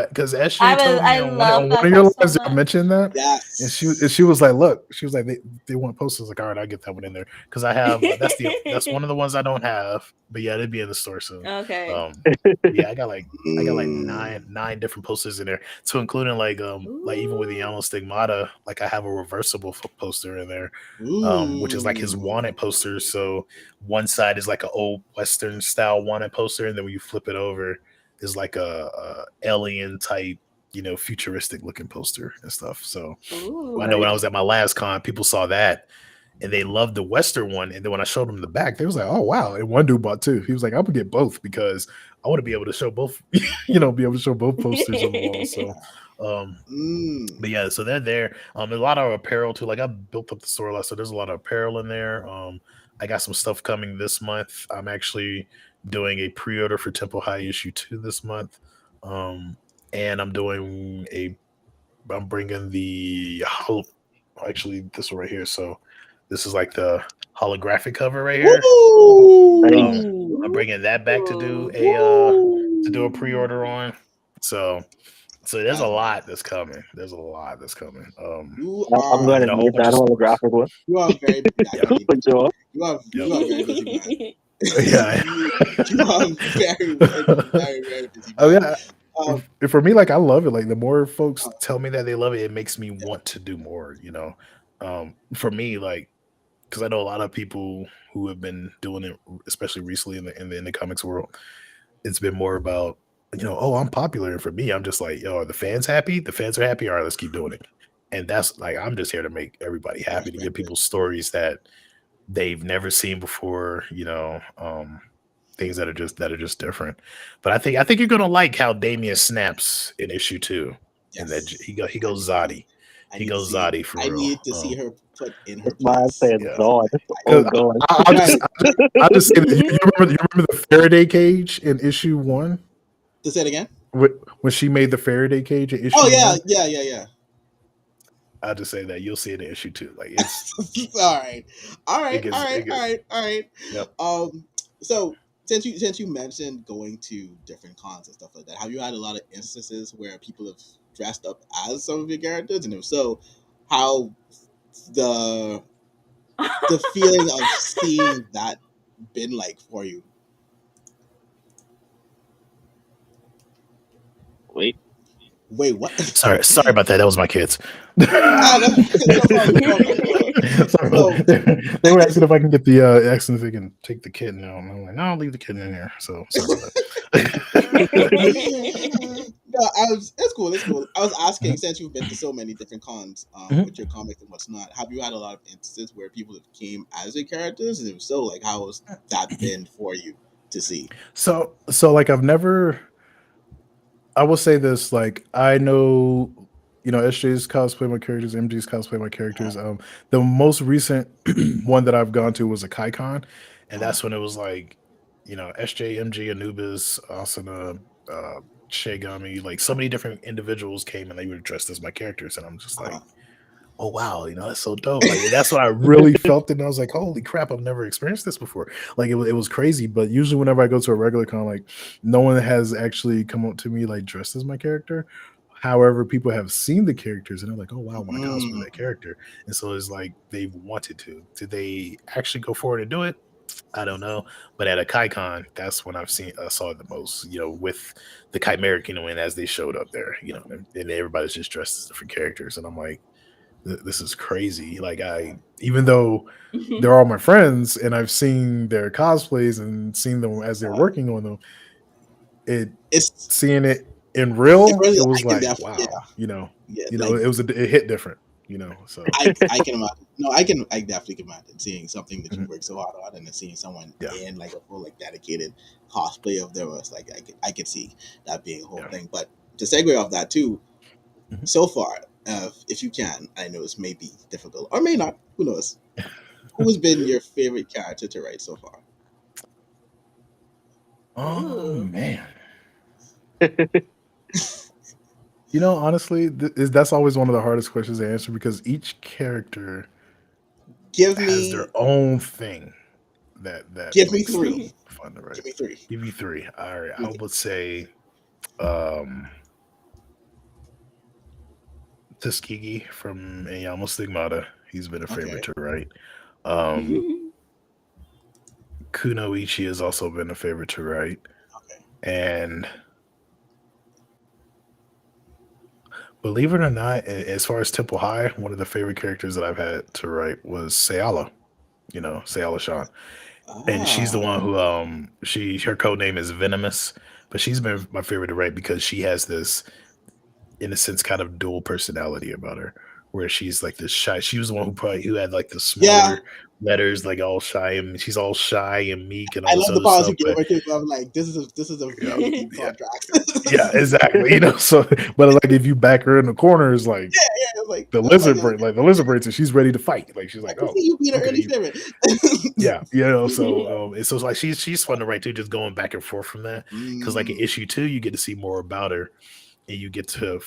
because SJ I told me I on love one of that your stuff so lives I much. mentioned that, and Yes. she was like, "Look," she was like, "They want posters." Like, all right, I'll get that one in there because I have that's one of the ones I don't have, but yeah, it'd be in the store soon. Okay. Um, yeah, I got like Mm. nine different posters in there, so including like even with the Ooh. Yellow Stigmata, like I have a reversible poster in there, which is like his Ooh. wanted poster. So one side is like an old Western style wanted poster, and then when you flip it over, is like a alien type, futuristic looking poster and stuff. So I know Ooh. when I Nice. was at my last con, people saw that and they loved the Western one. And then when I showed them the back, they was like, "Oh wow!" And one dude bought two. He was like, "I'm gonna get both because I want to be able to show both, be able to show both posters on the wall." So, Mm. but yeah, so they're there. There's a lot of apparel too. Like I built up the store a lot, so there's a lot of apparel in there. I got some stuff coming this month. I'm actually doing a pre-order for Temple High issue 2 this month. And I'm bringing actually this one right here. So this is like the holographic cover right here. Nice. I'm Ooh. bringing that back to do a pre-order on. So there's a That's nice. lot that's coming. There's a lot that's coming. You I'm are going to And a whole need bunch that of stores. holographic one you are very busy Yeah. actually. for sure. Yep. You are a very busy man. Yeah. You are very busy Oh man. yeah. Um, For me, like I love it. Like the more folks uh, tell me that they love it, it makes me want to do more. For me, like because I know a lot of people who have been doing it, especially recently in the comics world. It's been more about oh, I'm popular, and for me, I'm just like, yo, are the fans happy? The fans are happy. All right, let's keep doing it. And that's like I'm just here to make everybody happy, to give people stories that they've never seen before. Things that are just different. But I think you're gonna like how Damien snaps in issue 2, and that yes, he I goes need to see. Zodi. I He need to goes see. Zodi for I real. need to see her put in her This man place. said Yeah, God. Oh because God. Right. I'll just say that you remember the Faraday cage in issue 1 To say it again. when she made the Faraday cage in Oh issue yeah, 1. yeah. I'll just say that you'll see it in issue 2. Like it's All right, it gets it gets all right. yep. So since you mentioned going to different cons and stuff like that, have you had a lot of instances where people have dressed up as some of your characters, and if so, how the the feeling of seeing that been like for you? Wait. Wait, what? Sorry about that. That was my kids. No, no problem, no problem, no problem. Sorry about So that. They were asking if I can get the asking if they can take the kid now. And I'm like, no, I'll leave the kid in here. So sorry about that. no, it's cool, it's cool. I was asking since you've been to so many different cons Mhm. with your comics and what's not, have you had a lot of instances where people have came as your characters? And if so, like how has that been for you to see? So like I will say this, like I know, SJ's cosplay my characters, MG's cosplay my Uh, characters. The most recent one that I've gone to was a KaiCon, and uh, that's when it was like, SJ, MG, Anubis, Asuna, Shigami, like so many different individuals came and they were dressed as my characters, and I'm just uh, like, oh wow, that's so dope. Like that's what I really felt, and I was like, holy crap, I've never experienced this before. Like it was crazy. But usually whenever I go to a regular con, like no one has actually come up to me like dressed as my character. However, people have seen the characters and they're like, oh wow, I want to cosplay mm, that character. And so it's like they've wanted to. Did they actually go forward and do it? I don't know. But at a KaiCon, that's when I saw it the most, with the Chimeric, and as they showed up there, and everybody's just dressed as different characters. And I'm like, this is crazy. Like even though they're all my friends and I've seen their cosplays and seen them as they're uh, working on them, it it's seeing it in it real, really it I was can like, definitely wow, yeah like it hit different, So I can imagine. No, I definitely can imagine seeing something that you Mhm. worked so hard on, and then seeing someone Yeah, in like a full like dedicated cosplay of theirs. Like I could see that being a whole yeah. thing. But to segue off that too, Mhm. so far, if you can, I know this may be difficult or may not. Who knows? Who's been your favorite character to write so far? Oh Ooh. man. Honestly, that's always one of the hardest questions to answer because each character Give has their me, own thing that give me makes them three. fun to write. Give me three. Give you three. All right, Give I me would say um Tuskegee from Eyamo Stigmata. He's been a three. favorite Okay. to write. Um, Kunoichi has also been a favorite to write. Okay. And believe it or not, as far as Temple High, one of the favorite characters that I've had to write was Sayala, Sayala Sean. And she's the Ah. one who her code name is Venomous, but she's been my favorite to write because she has this, in a sense, kind of dual personality about her, where she's like this shy. She was the one who had like the Yeah. smaller letters, like all shy, and she's all shy and meek and I all this love the other parts stuff. you gave But her too. I'm like, this is a yeah, very deep yeah, contrast. yeah, exactly. So, but like if you back her in the corner, it's like Like, the oh my lizard God. brain, like the lizard brain, she's ready to fight. Like she's I like, can oh, see you being an okay, early favorite. yeah, you know. So it's so it's like she's fun to write too, just going back and forth from that. Because like in Mm, issue 2, you get to see more about her, and you get to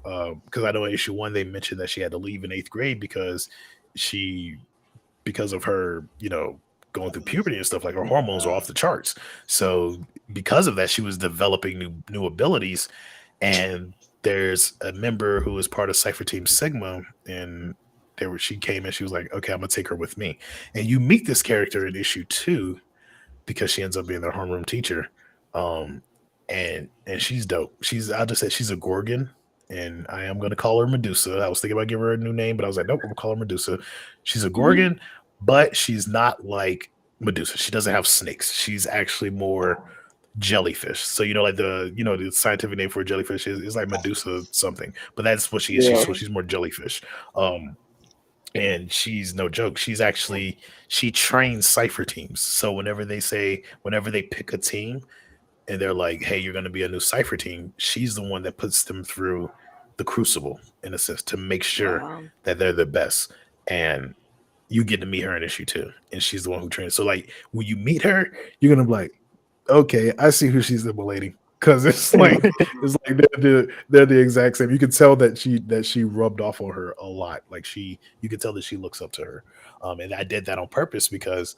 because I know in issue 1 they mentioned that she had to leave in 8th grade she because of her, you know, going through puberty and stuff, like her hormones were off the charts. So because of that, she was developing new abilities. And there's a member who is part of Cypher Team Sigma, and she came and she was like, okay, I'm gonna take her with me. And you meet this character in issue 2 because she ends up being their homeroom teacher. Um, and she's dope. I just said she's a Gorgon, and I am gonna call her Medusa. I was thinking about giving her a new name, but I was like, nope, I'm gonna call her Medusa. She's a Gorgon, but she's not like Medusa. She doesn't have snakes. She's actually more jellyfish. So like the scientific name for a jellyfish is like Medusa something, but that's what she is. Yeah. She's more jellyfish. And she's no joke. She trains Cypher teams. So whenever they pick a team and they're like, hey, you're going to be a new Cypher team, she's the one that puts them through the crucible, in a sense, to make sure Wow. that they're the best. And you get to meet her in issue 2, and she's the one who trains. So like when you meet her, you're gonna be like, okay, I see who she's emulating. Because they're the exact same. You can tell that she rubbed off on her a lot. Like you can tell that she looks up to her. And I did that on purpose because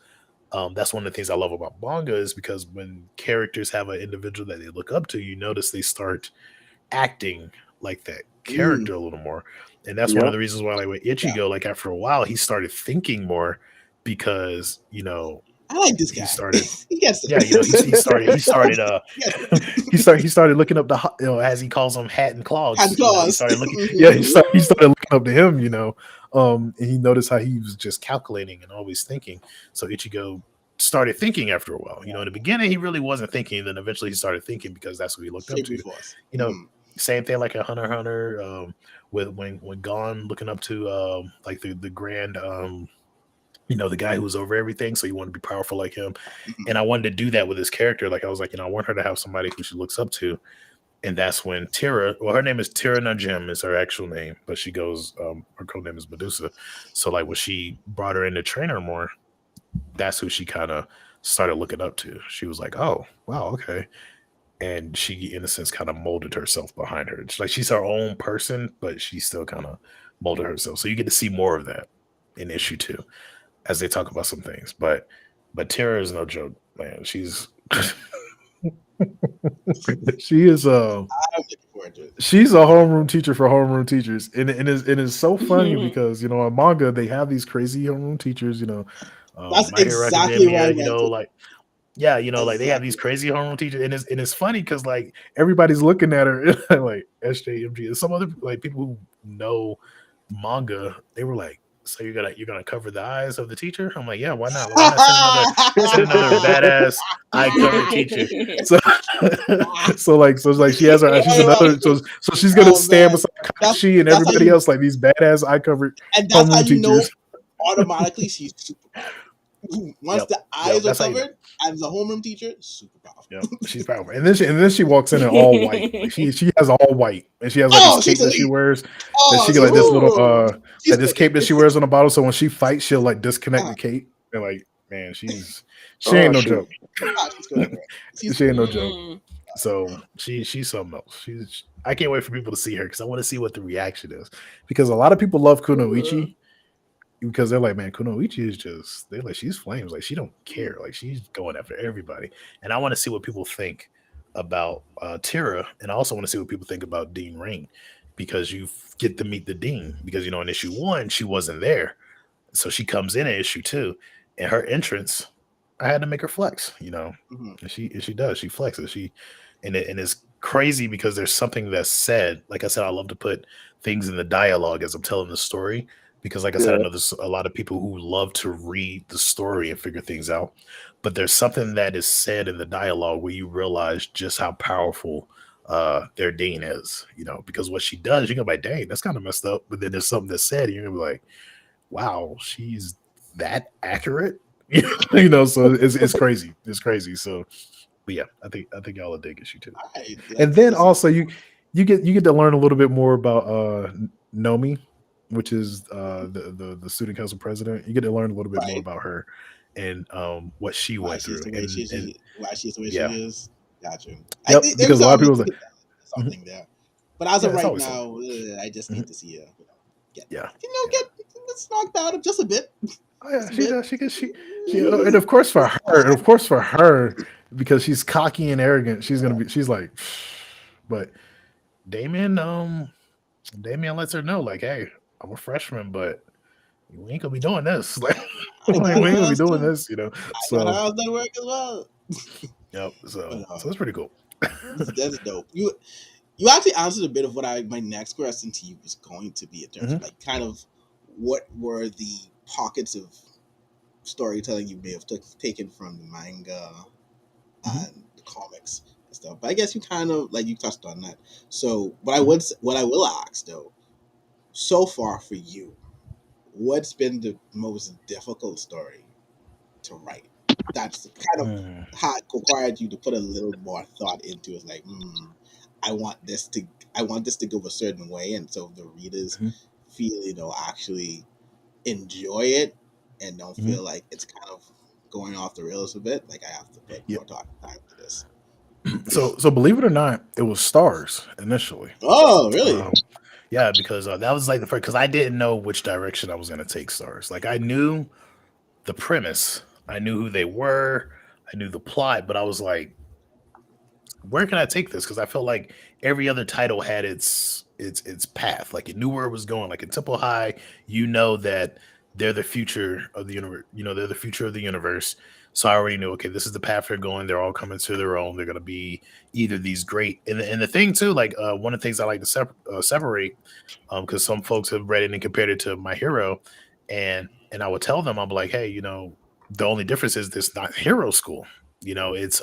that's one of the things I love about manga, is because when characters have an individual that they look up to, you notice they start acting like that mm, character a little more. And that's one of Yep. the reasons why, like with yeah. Ichigo, like after a while, he started thinking more because I like this guy. he started He gets it. yeah, Yes. he started looking up the, as he calls them, Hat and Claws. Had He claws. started looking, Mhm. yeah, he started looking up to him, and he noticed how he was just calculating and always thinking. So Ichigo started thinking after a while. In the beginning he really wasn't thinking, then eventually he started thinking because that's what he looked up Favorite to. force. Same thing like a Hunter x Hunter, with when Gon looking up to like the grand the guy who was over everything, so you want to be powerful like him. Mhm. And I wanted to do that with this character. Like I was like, I want her to have somebody who she looks up to. And that's when her name is Tira Najim is her actual name, but she goes, her code name is Medusa. So like when she brought her in to train her more, that's who she kind of started looking up to. She was like, oh, wow, okay. And she, in a sense, kind of molded herself behind her. It's like she's her own person, but she still kind of molded herself. So you get to see more of that in issue 2 as they talk about some things. But Tara is no joke, man. She's she is I'm looking forward to it. she's a homeroom teacher for homeroom teachers, and it is so funny because in manga they have these crazy homeroom teachers. That's My Hero exactly why I Academia. went to. Like yeah, like they have these Exactly. crazy homeroom teachers, and it's funny because like everybody's looking at her like SJMG, and some other like people who know manga, they were like, so you're gonna cover the eyes of the teacher? I'm like, yeah, why not? Why not send another badass eye covered teacher? So so it's like she has her, she's another, so she's gonna Oh stand man, beside that's Kashi and that's how everybody you, else, like these badass eye covered and that's how homeroom you know teachers. automatically she's super powerful. Once Yep, the eyes are that's how you know. covered, as a homeroom teacher, super powerful. Yep, she's powerful. And then she walks in all white. Like she has all white, and she has like Oh, this she's cape that she elite. wears. That Oh, she got she's like this elite. little Ooh. She's like this cooking. cape that she wears on the bottle. So when she fights, she'll like disconnect Uh, the cape. And like, man, she ain't Oh no shoot. joke. she's cooking. Bro. She's She ain't no cooking. joke. Mm. So she's something else. I can't wait for people to see her because I want to see what the reaction is. Because a lot of people love Kunoichi because they're like, man, Kunoichi is just, they're like, she's flames. Like she don't care. Like she's going after everybody. And I want to see what people think about Tira, and I also want to see what people think about Dean Rain, because you get to meet the Dean. Because in issue 1 she wasn't there, so she comes in issue 2, and her entrance, I had to make her flex. Mhm. And she does. She flexes. And it's crazy because there's something that's said. Like I said, I love to put things in the dialogue as I'm telling the story. Because, like I said, I Yeah. know there's a lot of people who love to read the story and figure things out. But there's something that is said in the dialogue where you realize just how powerful their Dean is. Because what she does, you're gonna be like, dang, that's kind of messed up. But then there's something that's said, and you're gonna be like, wow, she's that accurate. So it's crazy. It's crazy. So, but yeah, I think y'all will dig issue 2. All right, And then listen. also you get to learn a little bit more about Nomi. which is the student council president. You get to learn a little bit more Right. about her and what she Why went she's through, the way and why she's the way yeah, she is. Gotcha. I yep. think Because a lot of people was like, there's mhm, something there, but as yeah, of it's right always something. now, I just Mhm, need to see her. Get yeah, get yeah. knocked out just a bit, Oh yeah, just a she bit. does. And of course for her, because she's cocky and arrogant, she's gonna be. She's like, but Damien, Damien lets her know, like, hey, I'm a freshman, but we ain't gonna be doing this. I Like, got we ain't gonna be hers doing too. this, you know. I got So, hers that work as well. yep. But So it's pretty cool. that's dope. You actually answered a bit of what my next question to you was going to be in terms of Mhm, like kind of what were the pockets of storytelling you may have taken from the manga mhm, and the comics and stuff. But I guess you kind of like you touched on that. So mhm. what I will ask though, so far for you, what's been the most difficult story to write? That's kind of Mm, how it required you to put a little more thought into it. Like, I want this to I want this to go a certain way, and so the readers mhm, feel actually enjoy it and don't mhm. feel like it's kind of going off the rails a bit. Like I have to put Yeah. more time to this. So believe it or not, it was stars initially. Oh, really? Yeah, because that was like the first, because I didn't know which direction I was gonna take stars. Like I knew the premise, I knew who they were, I knew the plot, but I was like, where can I take this? Because I felt like every other title had its path. Like it knew where it was going. Like in Temple High, you know that they're the future of the universe. You know they're the future of the universe. So I already knew. Okay, this is the path they're going. They're all coming to their own. They're gonna be either these great. And the thing too, like one of the things I like to separate, because some folks have read it and compared it to My Hero, and I would tell them, I'm like, hey, the only difference is this not hero school. It's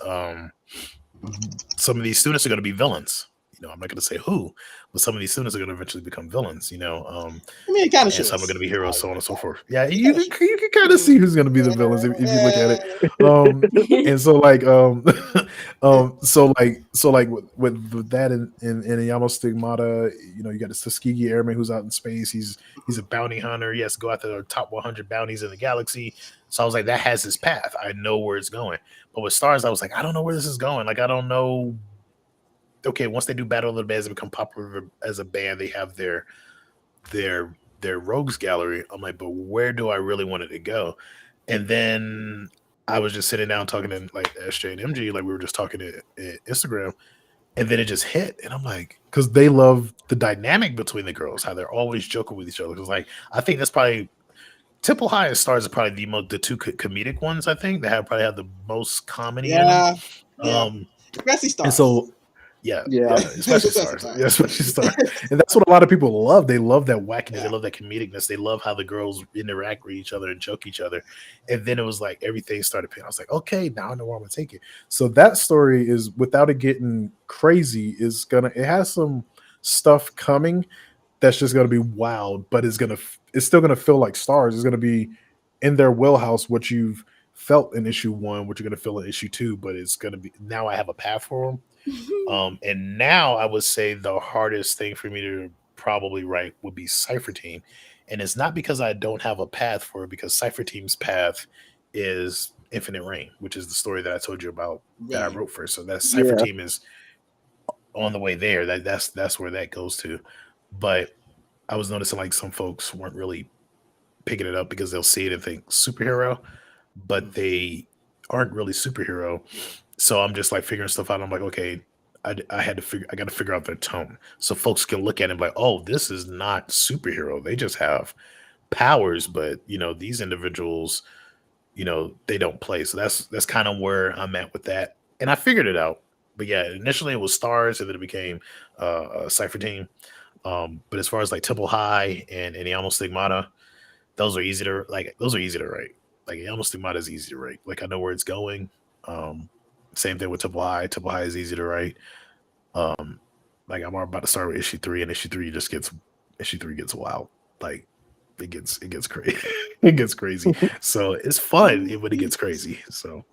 some of these students are going to be villains. I'm not going to say who, but some of these students are going to eventually become villains. I mean, it kind of And some are going to shows be how heroes, it so on and went so down. forth. Yeah, It kind of you shows. can kind of see who's going to be the villains if you look at it. Um, and so like so like with that in Yamo Stigmata, you got this Tuskegee airman who's out in space. He's a bounty hunter. He has to go after the top 100 bounties in the galaxy. So I was like, that has his path. I know where it's going. But with stars, I was like, I don't know where this is going. Like I don't know. Okay, once they do Battle of the Bands and become popular as a band, they have their rogues gallery. I'm like, but where do I really want it to go? And then I was just sitting down talking to like SJ and MG, like we were just talking to Instagram, and then it just hit, and I'm like, because they love the dynamic between the girls, how they're always joking with each other. Because like I think that's probably Temple High and Stars are probably the two comedic ones. I think they probably have the most comedy in them. Yeah, yeah. Um, Especially and stars. so yeah, Yeah. yeah, especially Especially stars. Yeah, stars. especially stars. And that's what a lot of people love. They love that wackiness. They Yeah. love that comedicness. They love how the girls interact with each other and joke each other. And then it was like everything started paying. I was like, okay, now I know where I'm gonna take it. So that story is, without it getting crazy, it has some stuff coming that's just gonna be wild, but it's still gonna feel like stars. It's gonna be in their wheelhouse what you've felt in issue one, what you're gonna feel in issue two, but it's gonna be, now I have a path for them. And now I would say the hardest thing for me to probably write would be Cypher Team. And it's not because I don't have a path for it, because Cypher Team's path is Infinite Rain, which is the story that I told you about that I Right. wrote first. So that Cypher Yeah. Team is on the way there. That's where that goes to. But I was noticing like some folks weren't really picking it up because they'll see it and think superhero, but they aren't really superhero. So I'm just like figuring stuff out. I'm like, okay, I got to figure out their tone so folks can look at it and be like, oh, this is not superhero. They just have powers, but these individuals, they don't play. So that's kind of where I'm at with that. And I figured it out. But yeah, initially it was stars, and then it became a Cypher Team. But as far as like Temple High and the Almost Stigmata, those are easy to write. Like Almost Stigmata is easy to write. Like I know where it's going. Um, Same thing with Temple High. Temple High is easy to write. Um, like I'm about to start with issue three, and issue three gets wild. Like it gets crazy. It gets crazy. So it's fun when it gets crazy. So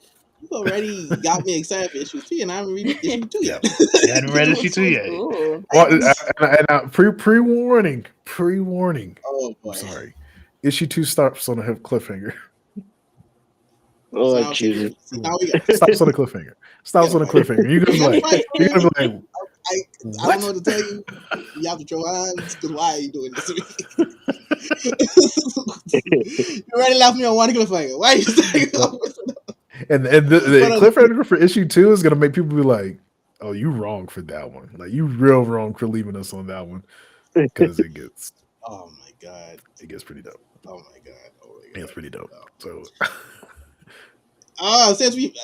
You already got me excited for issue 3, and I haven't read issue 2 yet. You hadn't read issue 2 yet. Ooh. Well, pre-warning. Oh I'm boy. sorry. Issue 2 starts on a cliffhanger. Oh, So now, Jesus. now we got. Stops on a cliffhanger. Stops on a cliffhanger. You're gonna be like, I don't know what? what to tell you. You have to throw hands, because why are you doing this to me? You already left me on one cliffhanger. Why are you saying? And the But, cliffhanger for issue 2 is gonna make people be like, "Oh, you wrong for that one. Like you real wrong for leaving us on that one," because it gets oh my god. pretty dope. Oh my god. Oh my god. It's pretty dope. So Since we've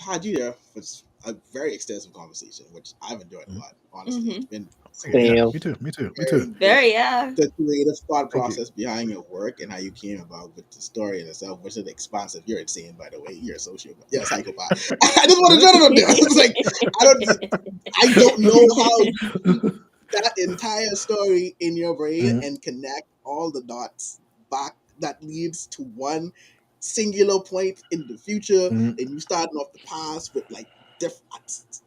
had you there, it's a very extensive conversation, which I've enjoyed a lot. Honestly, it's been Damn. me too. Very, yeah. the creative thought Thank you. process behind your work and how you came about with the story in itself, which is expansive. You're insane, by the way. You're a sociopath. You're a psychopath. I just want to judge it on there. It's like I don't know how that entire story in your brain and connect all the dots back that leads to one singular point in the future, and you starting off the past with like different.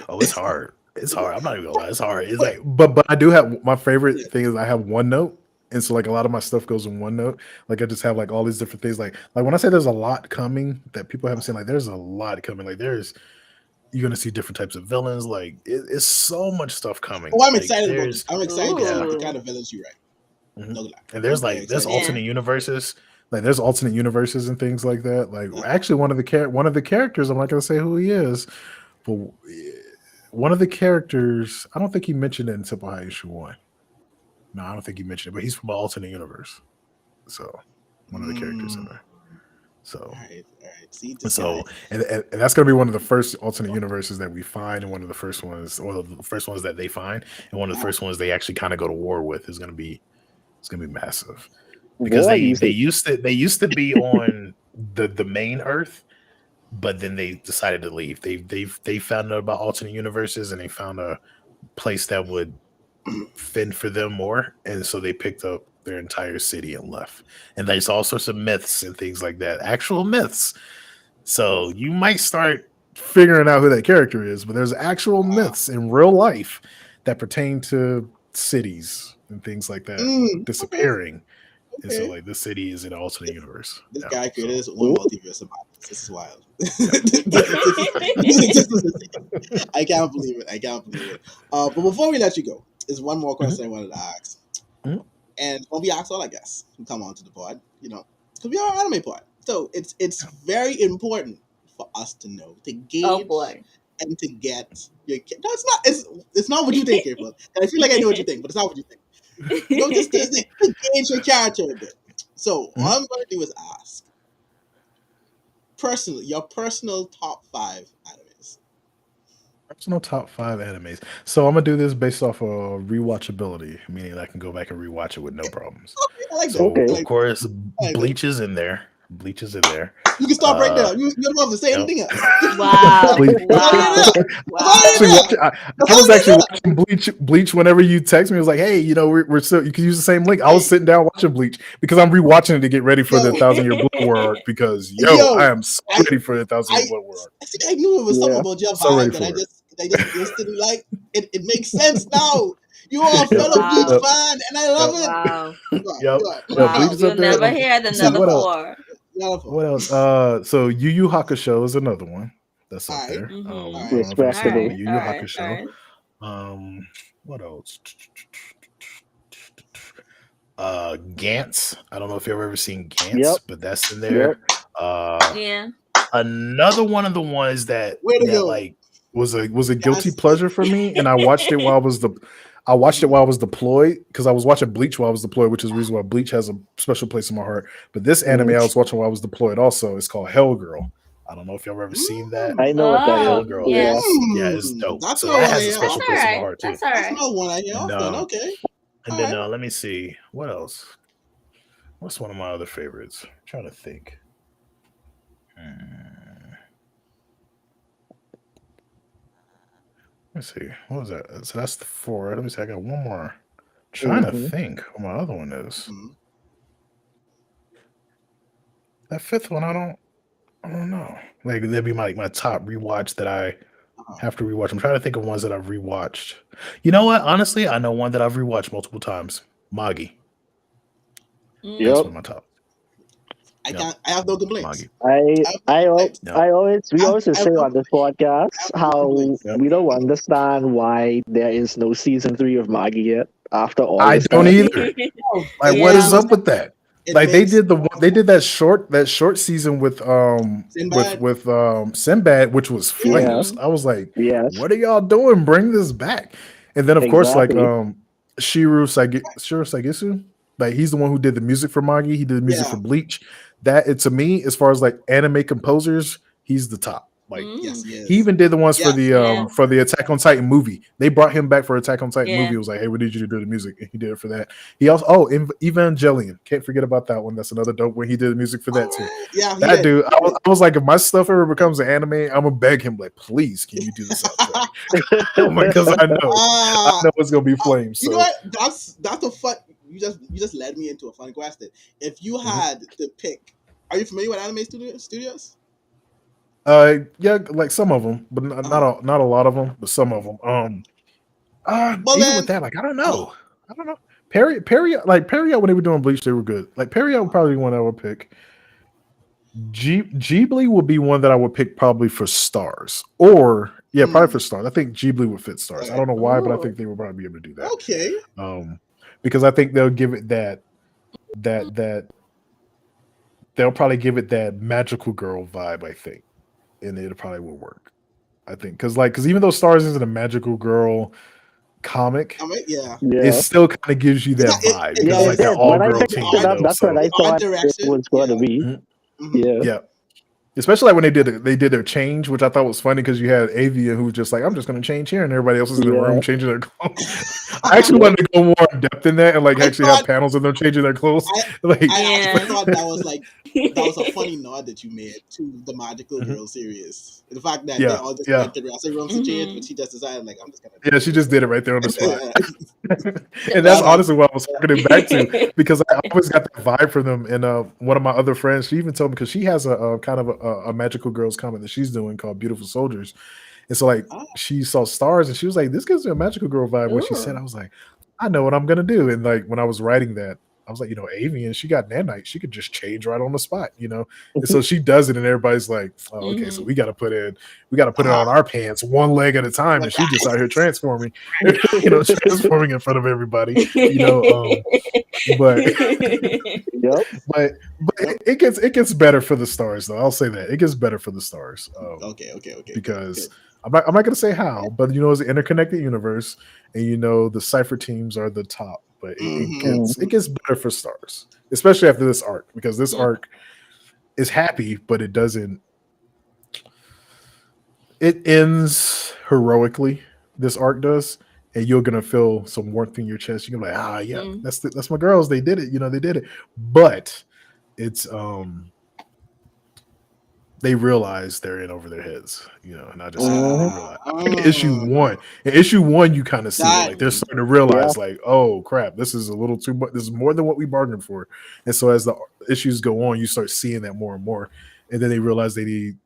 Oh, it's hard. It's hard. I'm not even gonna lie. It's hard. It's like, but I do have my favorite thing is I have OneNote, and so like a lot of my stuff goes in OneNote. Like I just have like all these different things. Like when I say there's a lot coming that people haven't seen, like there's a lot coming. Like you're gonna see different types of villains. Like it's so much stuff coming. Oh, I'm like, excited about this. I'm excited to see Ooh. the kind of villains you write. No lie. And there's Very like there's excited. alternate universes. Like there's alternate universes and things like that. Like actually one of the characters, I'm not gonna say who he is, but one of the characters, I don't think he mentioned it in Simple High issue 1. No, I don't think he mentioned it, but he's from an alternate universe. So one of the characters in there. So all right. See, and that's gonna be one of the first alternate universes that we find, and one of the first ones, that they find, and one of the first ones they actually kind of go to war with is gonna be massive. Because they used to be on the main Earth, but then they decided to leave. They found out about alternate universes, and they found a place that would fend for them more, and so they picked up their entire city and left. And there's all sorts of myths and things like that, actual myths. So you might start figuring out who that character is, but there's actual myths in real life that pertain to cities and things like that disappearing. And so, like, this city is an alternate universe. This guy created his own multiverse of madness. This is wild. I can't believe it. But before we let you go, there's one more question I wanted to ask. And when we ask all our guests who come onto the pod, because we are an anime pod. So it's very important for us to know, to gauge and to get your. No, it's not what you think, April. And I feel like I know what you think, but it's not what you think. Just to gauge your character a bit. So all I'm going to do is ask, personally, your personal top 5 animes. Personal top 5 animes. So I'm gonna do this based off of rewatchability, meaning I can go back and rewatch it with no problems. Okay, I like so that. of course, Bleach is in there. You can stop right there. You don't have to say anything else. Wow. I was actually watching Bleach whenever you text me. It was like, hey, we're still, you can use the same link. I was sitting down watching Bleach because I'm rewatching it to get ready for the 1,000-Year Blood War arc, because I am so ready for the 1,000-Year Blood War arc. I knew it was something about your vibe that I just instantly like. It makes sense now. You are a fellow Bleach fan, and I love it. Wow. You'll never hear the number 4. What else? So Yu Yu Hakusho is another one that's up there. Respectable. Yu Yu Hakusho. What else? Gantz. I don't know if you've ever seen Gantz, but that's in there. Yeah. Another one of the ones that like was a guilty pleasure for me, and I watched it while I was deployed, because I was watching Bleach while I was deployed, which is the reason why Bleach has a special place in my heart. But this anime I was watching while I was deployed also is called Hell Girl. I don't know if y'all ever seen that. I know what that is. Hell Girl. Yes. Yeah, it's dope. That's so that has a special place in my heart too. That's all right. That's not one I hear often. Okay. And then let me see. What else? What's one of my other favorites? I'm trying to think. Let's see. What was that? So that's the 4. Let me see. I got one more. Trying to think what my other one is. That 5th one, I I don't know. Like that'd be my top rewatch that I Uh-huh. have to rewatch. I'm trying to think of ones that I've rewatched. You know what? Honestly, I know one that I've rewatched multiple times. Magi. That's Yep. one of my top. I Yep. can't. I have no complaints. Magi. I have no complaints. Yep. I always we always I say have no on this complaints. I podcast have no how complaints. Yep. we don't understand why there is no season 3 of Maggie yet after all I this don't time. either. Oh, Like, it what is Yeah. makes up with that? it Like makes they did that short season with Sinbad. Sinbad, which was Yeah. flames. I was like, Yes. what are y'all doing? Bring this back. And then of course, like Exactly. Shiro Sagisu, like he's the one who did the music for Magi. He did the music for Yeah. Bleach. That it to me, as far as like anime composers, he's the top. Like Yes, Mm. he he is. even did the ones Yeah. Yeah. for the Attack on Titan movie. They brought him back for Attack on Titan Yeah. movie. It was like, hey, we need you to do the music, and he did it for that. He also Evangelion. Can't forget about that one. That's another dope when he did the music for that too. Alright. Yeah, he That did. dude, I was like, if my stuff ever becomes an anime, I'm gonna beg him, like, please, can you do the soundtrack? Because I Ah, know it's gonna be flames. you know So what? That's a fun. You just led me into a fun question. If you had to pick, are you familiar with anime studios? yeah, like some of them, but not a lot of them, but some of them. Well Even then, with that, like I don't uh, know. Perry when they were doing Bleach, they were good. Like Perry would probably be one I would pick. Ghibli would be one that I would pick probably for stars. Or yeah, probably for stars. I think Ghibli would fit stars. I don't know why, but I Ooh. think they would probably be able to do that. okay. Because I think they'll give it that they'll probably give it that magical girl vibe, I think. And it probably will work. I think because even though Stars isn't a magical girl comic, I mean, yeah. it Yeah. still kind of gives you It's that not, vibe it Yeah, because it like is. that did. all When I girl picked The team, it art, up, that's what I the art thought it direction. was going to Yeah. be. Mm-hmm. Yeah. Yeah. Especially like when they did their change, which I thought was funny because you had Avia who was just like, I'm just going to change here, and everybody else is in the room Yeah. changing their clothes. I actually wanted to go more in depth in that and like I actually have thought panels of them changing their clothes. I Like, I Yeah. actually thought that was a funny nod that you made to the Magical Mhm. Girl series. The fact that they Yeah, all just yeah, went to dressing rooms to change, Mhm. but she just decided like I'm just gonna yeah. do She just this. did it right there on the spot. And that's That was honestly what I was harkening back to because I always got that vibe from them. And one of my other friends, she even told me because she has a kind of a magical girls comic that she's doing called Beautiful Soldiers. And so like ah, she saw stars and she was like, this gives me a magical girl vibe. When she said, Ooh. I was like, I know what I'm gonna do. And like when I was writing that, I was like, Avian, she got nanite. She could just change right on the spot. And so she does it, and everybody's like, oh, okay, so Mhm. we gotta put it on our pants one leg at a time, and but she just out here transforming, transforming in front of everybody. But Yep. but it gets better for the stars though. I'll say that it gets better for the stars. okay, Because good. I'm not gonna say how, but it's an interconnected universe, and the Cipher teams are the top, but it gets better for stars, especially after this arc, because this Yeah. arc is happy, but it ends heroically. This arc does, and you're gonna feel some warmth in your chest. You're gonna be like, yeah, Mm. that's my girls. They did it. They did it. But it's they realize they're in over their heads, and I just say that they realize. In issue one, you kind of see it. That Like they're starting to Yeah. realize, like, oh crap, this is a little too much. This is more than what we bargained for. And so as the issues go on, you start seeing that more and more. And then they realize they need,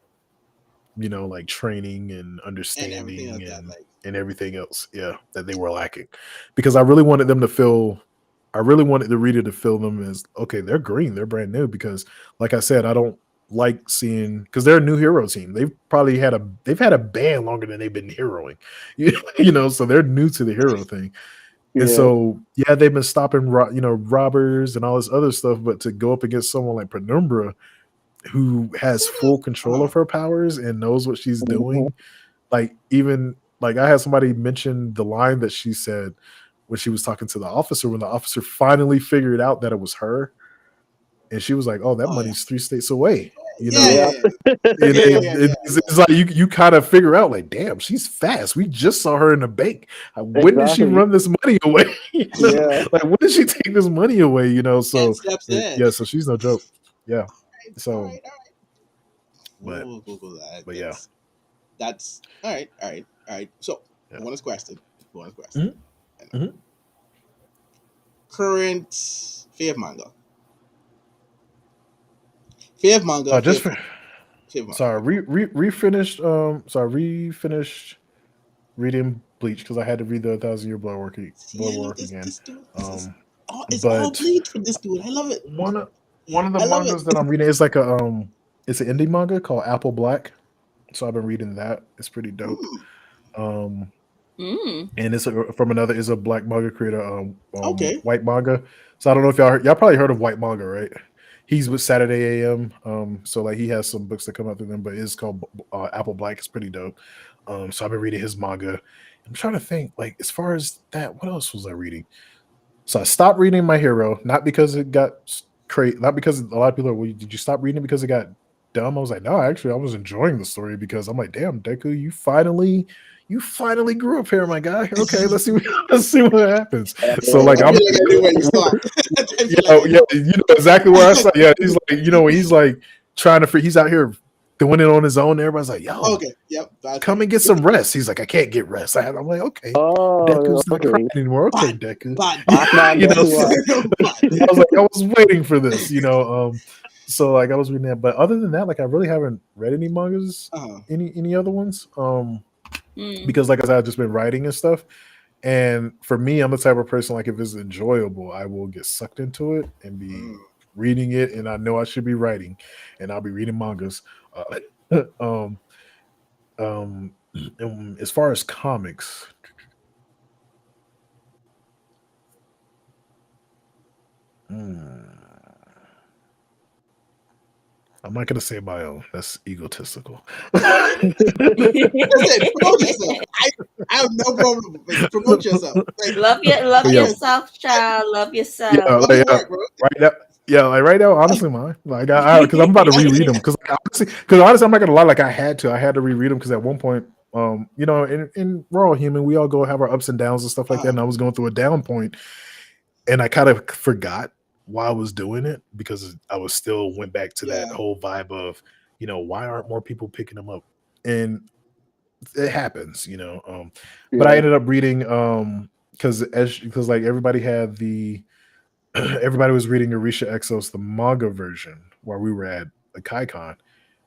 like training and and everything understanding like that, like and everything else, that they were lacking. Because I really wanted them to feel. I really wanted the reader to feel them as okay, they're green, they're brand new. Because, like I said, I don't like seeing because they're a new hero team. They've had a band longer than they've been heroing, so they're new to the hero thing. And Yeah. so they've been stopping robbers and all this other stuff, but to go up against someone like Penumbra who has full control of her powers and knows what she's doing, like even like I had somebody mention the line that she said when she was talking to the officer, when the officer finally figured out that it was her. And she was like, "Oh, that oh yeah, money's 3 states away." yeah, Yeah. It's like you kind of figure out, like, damn, she's fast. We just saw her in the bank. When did she Exactly. run this money away? Yeah. Like, when did she take this money away? 10 So steps ahead. so she's no joke. Yeah. All So, right. but We'll Google that. but yeah. That's all right. So Yeah. bonus question. Mhm. Mhm. Current fave manga. Fave manga. Just Fave for Sorry, refinished reading Bleach because I had to read the Thousand Year See, Blood I love Work this again. this dude. This is it's all But bleach for this dude. I love it. one of the I love it. mangas that I'm reading is like it's an indie manga called Apple Black. So I've been reading that. It's pretty dope. Um, Mm. and it's from another is a black manga creator, Okay. White Manga. So I don't know if y'all probably heard of White Manga, right? He's with Saturday AM. So like he has some books that come out through them, but it's called Apple Black. It's pretty dope. So I've been reading his manga. I'm trying to think, like, as far as that, what else was I reading? So I stopped reading My Hero, not because it got crazy, not because a lot of people are, well, did you stop reading because it got dumb? I was like, no, actually, I was enjoying the story because I'm like, damn, Deku, you finally grew up here, my guy. Okay, let's see what happens. So like, I I'm feel like I knew where you stopped. I feel yeah, like I yeah, knew. you know exactly where I saw. Yeah, he's like, he's like trying to. He's out here doing it on his own. Everybody's like, yo, Okay. Yep. come Okay. and get some rest. He's like, I can't get rest. I'm like, okay, Oh, Deku's not okay. crying anymore. Okay, Bad. Deku. Bad. Batman you know, Deku. so I was like, I was waiting for this. So like I was reading that, but other than that, like I really haven't read any mangas, Uh-huh. any other ones. Mm. Because like I said, I've just been writing and stuff. And for me, I'm the type of person like if it's enjoyable, I will get sucked into it and be reading it, and I know I should be writing, and I'll be reading mangas. Um, and as far as comics, I'm not gonna say my own. That's egotistical. Listen, promote yourself. I have no problem. Like, promote yourself. Like, love But yeah, yourself, child. Love yourself. yeah, love like, your work, bro. right now, yeah, like right now, honestly, mine, like because I'm about to reread them because honestly, I'm not gonna lie, like I had to reread them because at one point, we're all human, we all go have our ups and downs and stuff like that, and I was going through a down point, and I kind of forgot why I was doing it because I was still went back to that whole vibe of, why aren't more people picking them up, and it happens, but I ended up reading because like everybody had the everybody was reading Arisha Exos, the manga version, while we were at the KaiCon,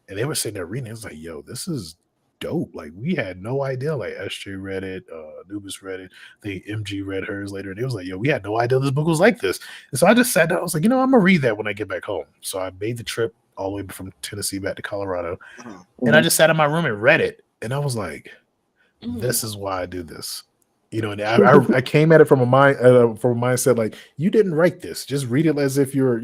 and they were sitting there reading. It was like, yo, this is dope. Like, we had no idea. Like, SJ read it, Anubis read it, the MG read hers later, and it was like, yo, we had no idea this book was like this. And so I just sat down. I was like, I'm gonna read that when I get back home. So I made the trip all the way from Tennessee back to Colorado, and I just sat in my room and read it, and I was like, this is why I do this. And I came at it from a mindset like, you didn't write this. Just read it as if you're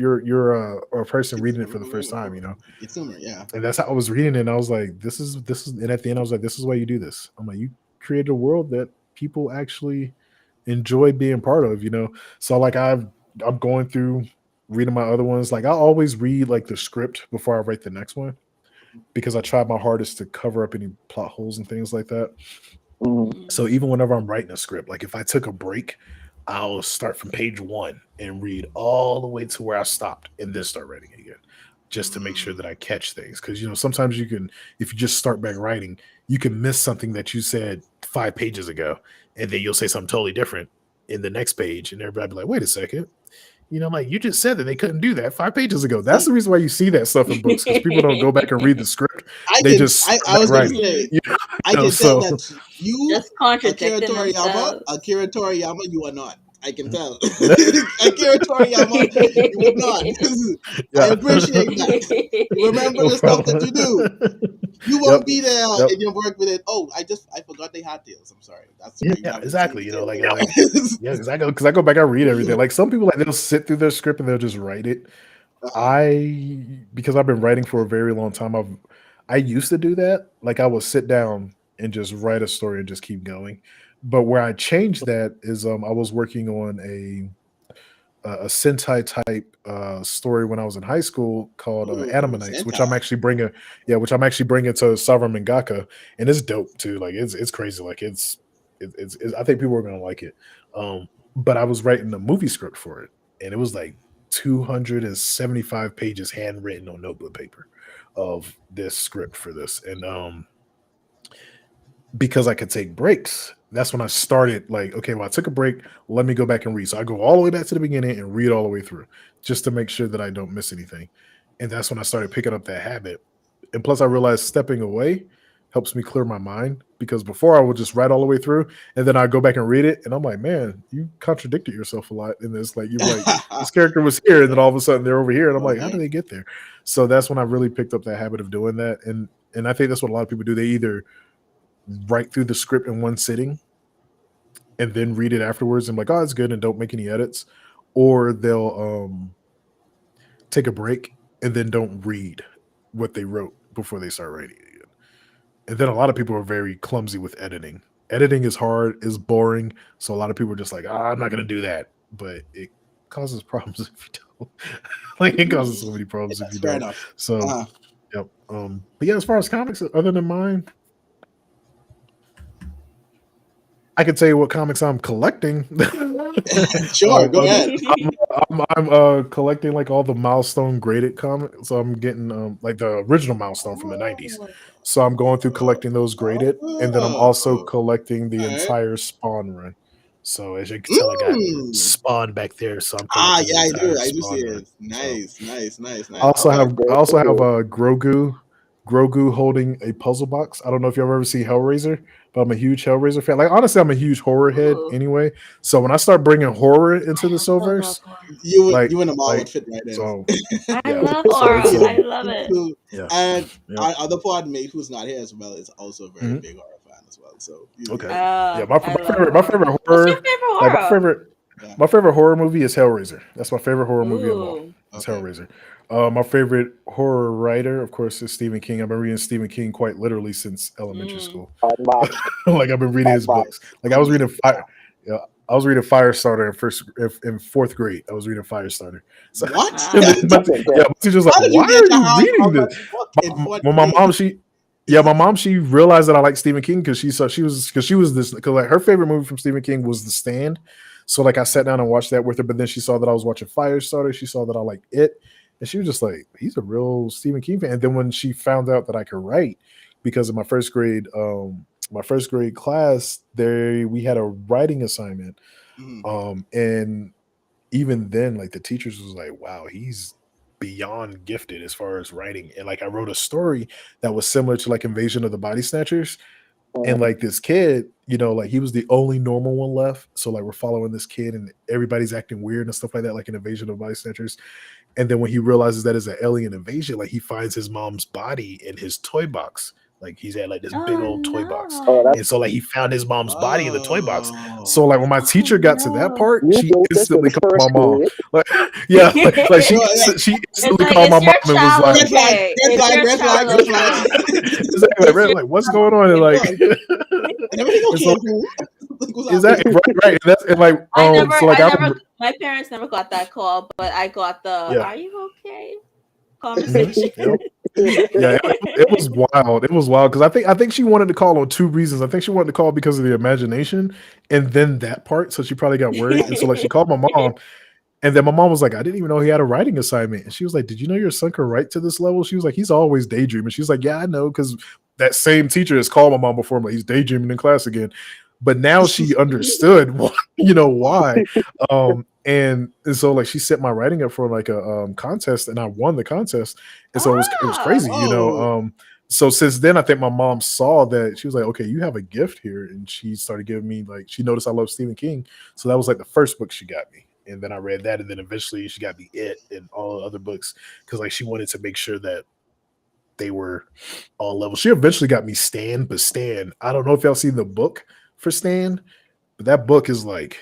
a person reading it for the first time. Consumer, yeah. And that's how I was reading it. And I was like, this is. And at the end, I was like, this is why you do this. I'm like, you create a world that people actually enjoy being part of. So like I'm going through reading my other ones. Like I always read like the script before I write the next one because I try my hardest to cover up any plot holes and things like that. So even whenever I'm writing a script, like if I took a break, I'll start from page 1 and read all the way to where I stopped and then start writing again, just to make sure that I catch things. Because sometimes you can, if you just start back writing, you can miss something that you said 5 pages ago, and then you'll say something totally different in the next page, and everybody be like, "Wait a second." Like you just said that they couldn't do that 5 pages ago. That's the reason why you see that stuff in books, because people don't go back and read the script. I was going to say, I can tell that you, just contradicting themselves. Akira Toriyama, you are not. I can tell. Akira Toriyama, you are not. I appreciate that. Remember the stuff that you do. You won't be there in your work with it. Oh, I forgot they had deals. I'm sorry. That's exactly. Exactly. Because I go back, I read everything. Like some people, like they'll sit through their script and they'll just write it. Because I've been writing for a very long time, I used to do that. Like I would sit down and just write a story and just keep going. But where I changed that is I was working on a Sentai type story when I was in high school called Anime Nights, which I'm actually bringing to Sovereign Mangaka, and it's dope too. Like it's crazy. Like it's I think people are gonna like it. But I was writing a movie script for it, and it was like 275 pages handwritten on notebook paper of this script for this, and because I could take breaks, that's when I started like, okay, well, I took a break. Let me go back and read. So I go all the way back to the beginning and read all the way through just to make sure that I don't miss anything. And that's when I started picking up that habit. And plus, I realized stepping away helps me clear my mind, because before I would just write all the way through and then I go back and read it and I'm like, man, you contradicted yourself a lot in this. Like, you're like, this character was here and then all of a sudden they're over here, and I'm like, how did they get there? So that's when I really picked up that habit of doing that. And I think that's what a lot of people do. They either write through the script in one sitting and then read it afterwards and like, oh, it's good, and don't make any edits, or they'll take a break and then don't read what they wrote before they start writing it again. And then a lot of people are very clumsy with editing. Editing is hard, is boring, so a lot of people are just like, I'm not going to do that. But it causes problems if you don't. Like, it causes so many problems if you don't. Enough. So, yep. But yeah, as far as comics, other than mine, I can tell you what comics I'm collecting. Sure, go ahead. I'm collecting like all the milestone graded comics. So I'm getting like the original milestone from the 90s. So I'm going through collecting those graded, and then I'm also collecting the entire Spawn run. So as you can tell, I got Spawn back there. So I'm collecting I the do. entire I do see Spawn run. it. Nice, So nice. I also have Grogu holding a puzzle box. I don't know if y'all ever see Hellraiser, but I'm a huge Hellraiser fan. Like, honestly, I'm a huge horror head anyway. So when I start bringing horror into the Silververse, you and the mall would fit right in. So, I love horror. I love it. Yeah. And our other pod mate, who's not here as well, is also a very big horror fan as well. So okay, my favorite horror. What's your favorite horror? My favorite horror movie is Hellraiser. That's my favorite horror movie of all. It's Hellraiser. My favorite horror writer, of course, is Stephen King. I've been reading Stephen King quite literally since elementary school. Like, I've been reading his books. Like, I was reading Firestarter in fourth grade. I was reading Firestarter. So, what? My teacher's like, why are you reading this? My mom, she realized that I like Stephen King because like, her favorite movie from Stephen King was The Stand. So like, I sat down and watched that with her, but then she saw that I was watching Firestarter. She saw that I liked it, and she was just like, he's a real Stephen King fan. And then when she found out that I could write, because of my first grade class, we had a writing assignment. And even then, like, the teachers was like, wow, he's beyond gifted as far as writing. And like, I wrote a story that was similar to like Invasion of the Body Snatchers. And like, this kid, like, he was the only normal one left. So like, we're following this kid and everybody's acting weird and stuff like that, like an Invasion of Body Snatchers. And then when he realizes that it's an alien invasion, like, he finds his mom's body in his toy box. Like, he's had like this big old toy box. And so like, he found his mom's body in the toy box. So like, when my teacher got to that part, she instantly called my mom. Like, like she instantly called my mom and was like, red flag. Exactly, like, what's going on? And like, exactly, right. And that's, and like, my parents never got that call, but I got the "Are you okay?" conversation. It was wild. It was wild because I think she wanted to call on two reasons. I think she wanted to call because of the imagination, and then that part. So she probably got worried, and so like, she called my mom, and then my mom was like, "I didn't even know he had a writing assignment." And she was like, "Did you know your son can write to this level?" She was like, "He's always daydreaming." She was like, "Yeah, I know, because that same teacher has called my mom before. I'm like, he's daydreaming in class again." But now she understood, why. And so like, she set my writing up for like a contest, and I won the contest. And so it was crazy, So since then, I think my mom saw that. She was like, okay, you have a gift here. And she started giving me, like, she noticed I love Stephen King. So that was like the first book she got me. And then I read that. And then eventually she got me It and all the other books, because like, she wanted to make sure that they were all levels. She eventually got me Stan, but Stan, I don't know if y'all seen the book for Stan, but that book is like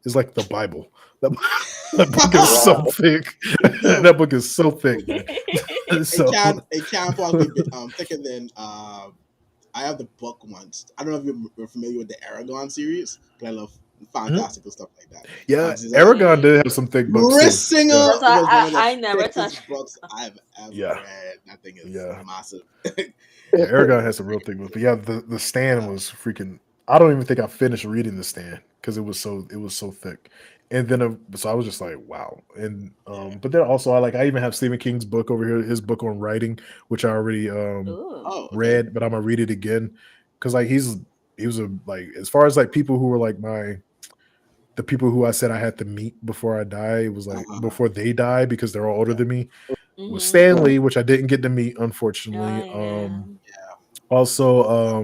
the Bible. That book is so thick. That book is so thick, man. It can't possibly be thicker than I have the book once. I don't know if you're familiar with the Aragon series, but I love fantastical stuff like that. Yeah, Aragon did have some thick books. Wrist Singer was one of the I never touched books I've ever read. That thing is massive. Aragon has some real thick books. But yeah, the Stand was freaking. I don't even think I finished reading the Stand because it was so thick. And then so I was just like, wow. And but then also I even have Stephen King's book over here, his book on writing, which I already read, but I'm gonna read it again because like, he was a, like, as far as like people who were like the people who I said I had to meet before I die, it was like before they die, because they're all older than me. with Mm-hmm. Stan Lee, which I didn't get to meet, Oh unfortunately. yeah. Also,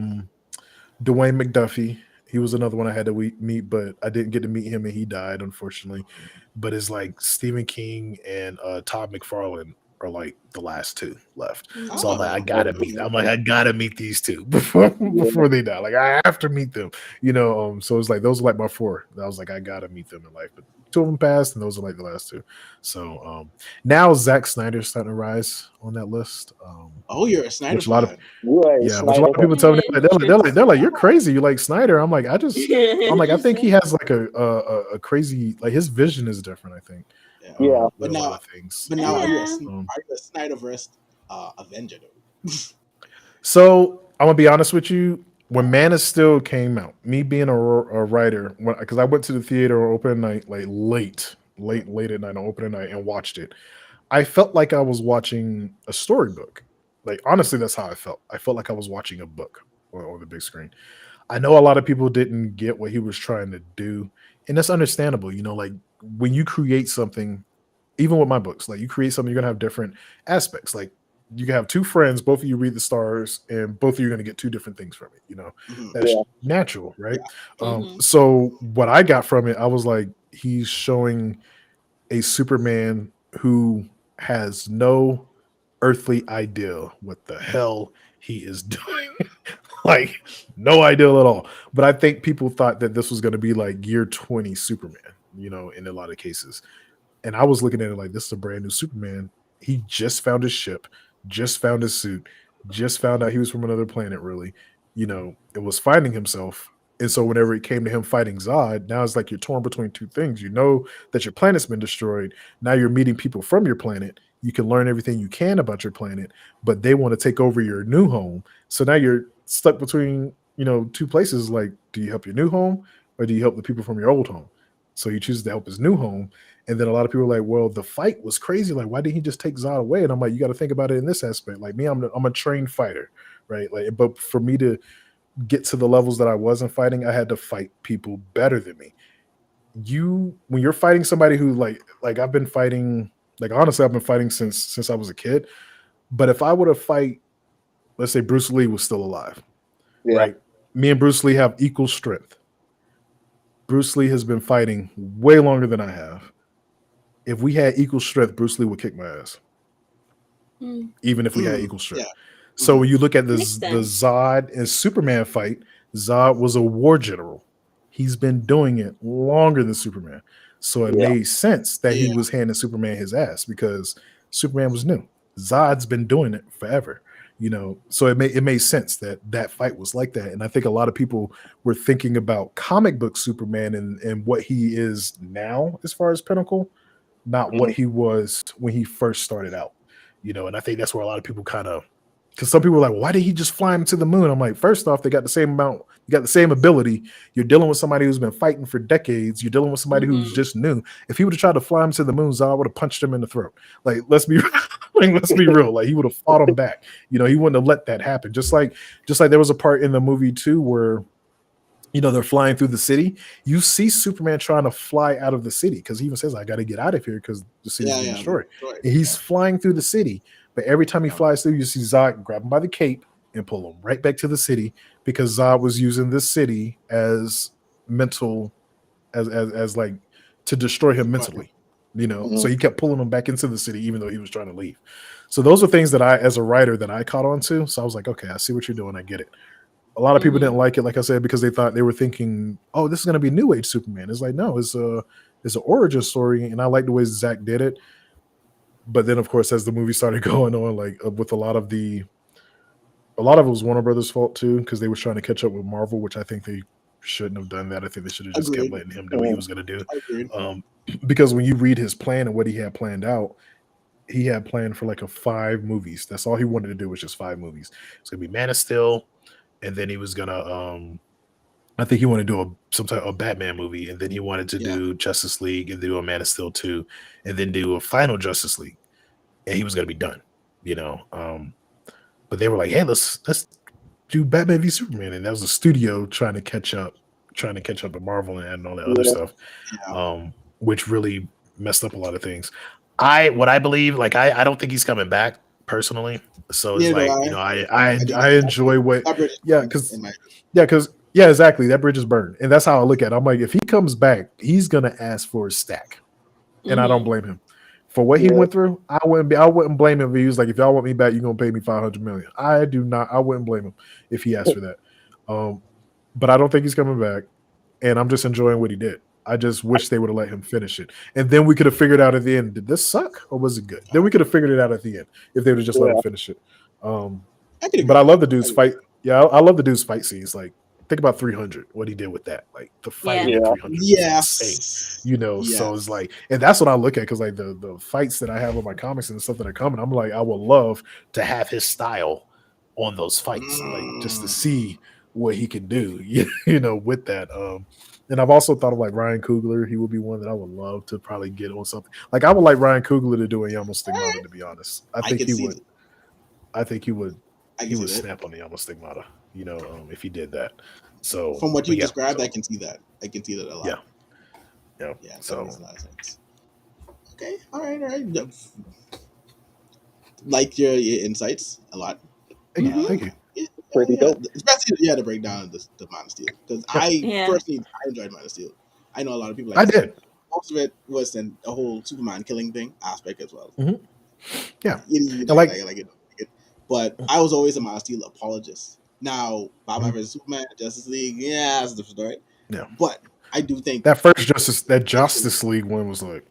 Dwayne McDuffie. He was another one I had to meet, but I didn't get to meet him, and he died, unfortunately. But it's like Stephen King and Todd McFarlane are like the last two left. So I'm like, I Mm. Yeah. gotta meet. I'm like, I gotta meet these two before they die. Like, I have to meet them. So it's like those are like my four. I was like, I gotta meet them in life. But two of them passed, and those are like the last two. So now Zack Snyder's starting to rise on that list. Oh, you're a Snyder Which a lot of fan. You are a yeah, which a lot Snyder of people tell me they're like you're Interesting. crazy. You like Snyder. I'm like I think he Interesting. has like a crazy like his vision is different. I think Yeah. Yeah. with But a lot now, of things. but now, You are know. you a Yeah. Um, Snyderverse Avenger though? so I'm gonna be honest with you. When Man of Steel came out, me being a writer, because I went to the theater on opening night, like late at night on opening night and watched it. I felt like I was watching a storybook. Like honestly, that's how I felt. I felt like I was watching a book on the big screen. I know a lot of people didn't get what he was trying to do, and that's understandable. Like when you create something, even with my books, like you create something, you're gonna have different aspects. Like you can have two friends, both of you read the stars, and both of you are gonna get two different things from it. Mhm. That's Yeah. natural, right? Yeah. Mm-hmm. So what I got from it, I was like, he's showing a Superman who has no earthly idea what the hell he is doing. Like, no idea at all. But I think people thought that this was going to be like year 20 Superman, in a lot of cases. And I was looking at it like this is a brand new Superman. He just found his ship, just found his suit, just found out he was from another planet, really. It was finding himself. And so whenever it came to him fighting Zod, now it's like you're torn between two things. You know that your planet's been destroyed. Now you're meeting people from your planet. You can learn everything you can about your planet, but they want to take over your new home. So now you're stuck between, two places. Like, do you help your new home or do you help the people from your old home? So he chooses to help his new home. And then a lot of people are like, well, the fight was crazy. Like, why didn't he just take Zod away? And I'm like, you got to think about it in this aspect. Like me, I'm a trained fighter, right? Like, but for me to get to the levels that I wasn't fighting, I had to fight people better than me. When you're fighting somebody who like I've been fighting, like honestly, I've been fighting since I was a kid. But if I were to fight, let's say Bruce Lee was still alive, Yeah. right? Me and Bruce Lee have equal strength. Bruce Lee has been fighting way longer than I have. If we had equal strength, Bruce Lee would kick my ass, Mm. even if we had Mm. equal strength. Yeah. So Mhm. when you look at the Makes sense. Zod and Superman fight, Zod was a war general. He's been doing it longer than Superman. So it Yeah. made sense that he Yeah. was handing Superman his ass because Superman was new. Zod's been doing it forever. So it made sense that that fight was like that. And I think a lot of people were thinking about comic book Superman and what he is now as far as Pinnacle, not what Mhm. he was when he first started out. And I think that's where a lot of people kind of, because some people are like, well, why did he just fly him to the moon? I'm like, first off, they got the same amount, you got the same ability. You're dealing with somebody who's been fighting for decades. You're dealing with somebody who's Mm-hmm. just new. If he would have tried to fly him to the moon, Zod would have punched him in the throat. Like, let's be real. Like, he would have fought him back. He wouldn't have let that happen. Just like there was a part in the movie too where they're flying through the city. You see Superman trying to fly out of the city because he even says, I got to get out of here because the city's Yeah. being Yeah. destroyed. Right. And he's Yeah. flying through the city. But every time he Yeah. flies through, you see Zod grab him by the cape and pull him right back to the city because Zod was using this city as mental, as like to destroy him mentally. So Mhm. he kept pulling him back into the city even though he was trying to leave. So those are things that I, as a writer, that I caught on to. So I was like, okay, I see what you're doing. I get it. A lot of people Mm-hmm. didn't like it, like I said, because they were thinking, "Oh, this is going to be New Age Superman." It's like, no, it's an origin story, and I like the way Zach did it. But then, of course, as the movie started going on, like with a lot of it was Warner Brothers' fault too, because they were trying to catch up with Marvel, which I think they shouldn't have done that. I think they should have just kept Agreed. letting him do what he Mhm. was going to do. Agreed. Because when you read his plan and what he had planned out, he had planned for like a 5 movies. That's all he wanted to do was just 5 movies. It's gonna be Man of Steel, and then he was gonna I think he wanted to do some type of Batman movie, and then he wanted to Yeah. do Justice League and do a Man of Steel 2, and then do a final Justice League. And he was gonna be done, you know. But they were like, hey, let's do Batman v Superman. And that was a studio trying to catch up to Marvel and all that other Yeah. stuff, Yeah. which really messed up a lot of things. what I believe, like I don't think he's coming back personally. So it's Neither do like, I. you know, I think I enjoy what, that bridge is yeah, burned, in my because yeah, exactly. That bridge is burned, and that's how I look at it. I'm like, if he comes back, he's gonna ask for a stack, and I don't blame him for what he Yeah. went through. I wouldn't blame him if he was like, if y'all want me back, you're gonna pay me 500 million. I do not. I wouldn't blame him if he asked for that. But I don't think he's coming back, and I'm just enjoying what he did. I just wish they would have let him finish it, and then we could have figured out at the end: did this suck or was it good? Then we could have figured it out at the end if they would have just let him finish it. I could agree But I with love the that. dude's fight. Yeah, I love the dude's fight scenes. Like, think about 300, what he did with that. Like, the fighting Yeah. in Yeah. 300 was insane. Yes. You know, so it's like, and that's what I look at, because like the fights that I have on my comics and stuff that are coming, I'm like, I would love to have his style on those fights, like just to see what he can do, you know, with that. And I've also thought of like Ryan Coogler. He would be one that I would love to probably get on something. Like, I would like Ryan Coogler to do a Yamo Stigmata, to be honest. I think could he see would. it. I think he would. I He can would see that. snap on the Yamo Stigmata, you know, if he did that. So From what you but yeah, described, so, I can see that. I can see that a lot. yeah, yeah. Yeah, that So makes a lot of sense. Okay, all right. Yep. Like your insights a lot. thank you. Yeah, Pretty dope. especially the breakdown of the Man of Steel, because Yep. personally I enjoyed Man of Steel. I know a lot of people like I this. did. Most of it was in a whole Superman killing thing aspect as well. Yeah. You And like, like it. But I was always a Man of Steel apologist. Now, Batman vs Superman, Justice League, yeah, that's a different story. yeah, But I do think that first Justice League one was like.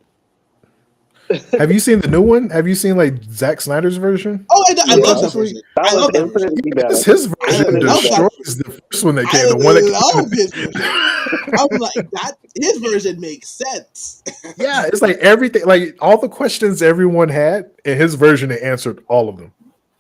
Have you seen the new one? Have you seen like Zack Snyder's version? oh, I love that Justice League? version. That I was love that version. infinitely better. Because his I version love that destroys the first one that I came. The one that love came. his version. I'm like that. His version makes sense. Yeah, it's like everything, like all the questions everyone had in his version, they answered all of them.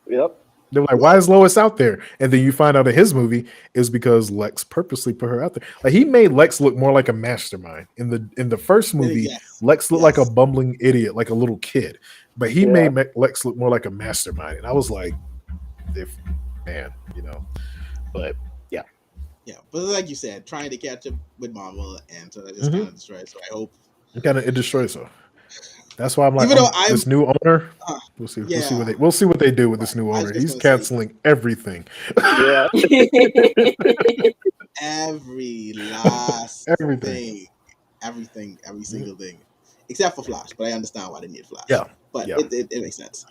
Yep. They're like, why is Lois out there? And then you find out in his movie is because Lex purposely put her out there. Like, he made Lex look more like a mastermind. In the first movie, Yes. Lex looked like a bumbling idiot, like a little kid. But he made Lex look more like a mastermind. And I was like, man, you know. But yeah. Yeah, but like you said, trying to catch up with Marvel, and so that just kind of destroyed. So I hope It destroys her. That's why I'm like, even though this new owner. We'll see. yeah. We'll see what they do with this new I was owner. just He's gonna say- canceling everything. Yeah. every last Everything. thing, every single thing, except for Flash. But I understand why they need Flash. Yeah, but yeah. It makes sense.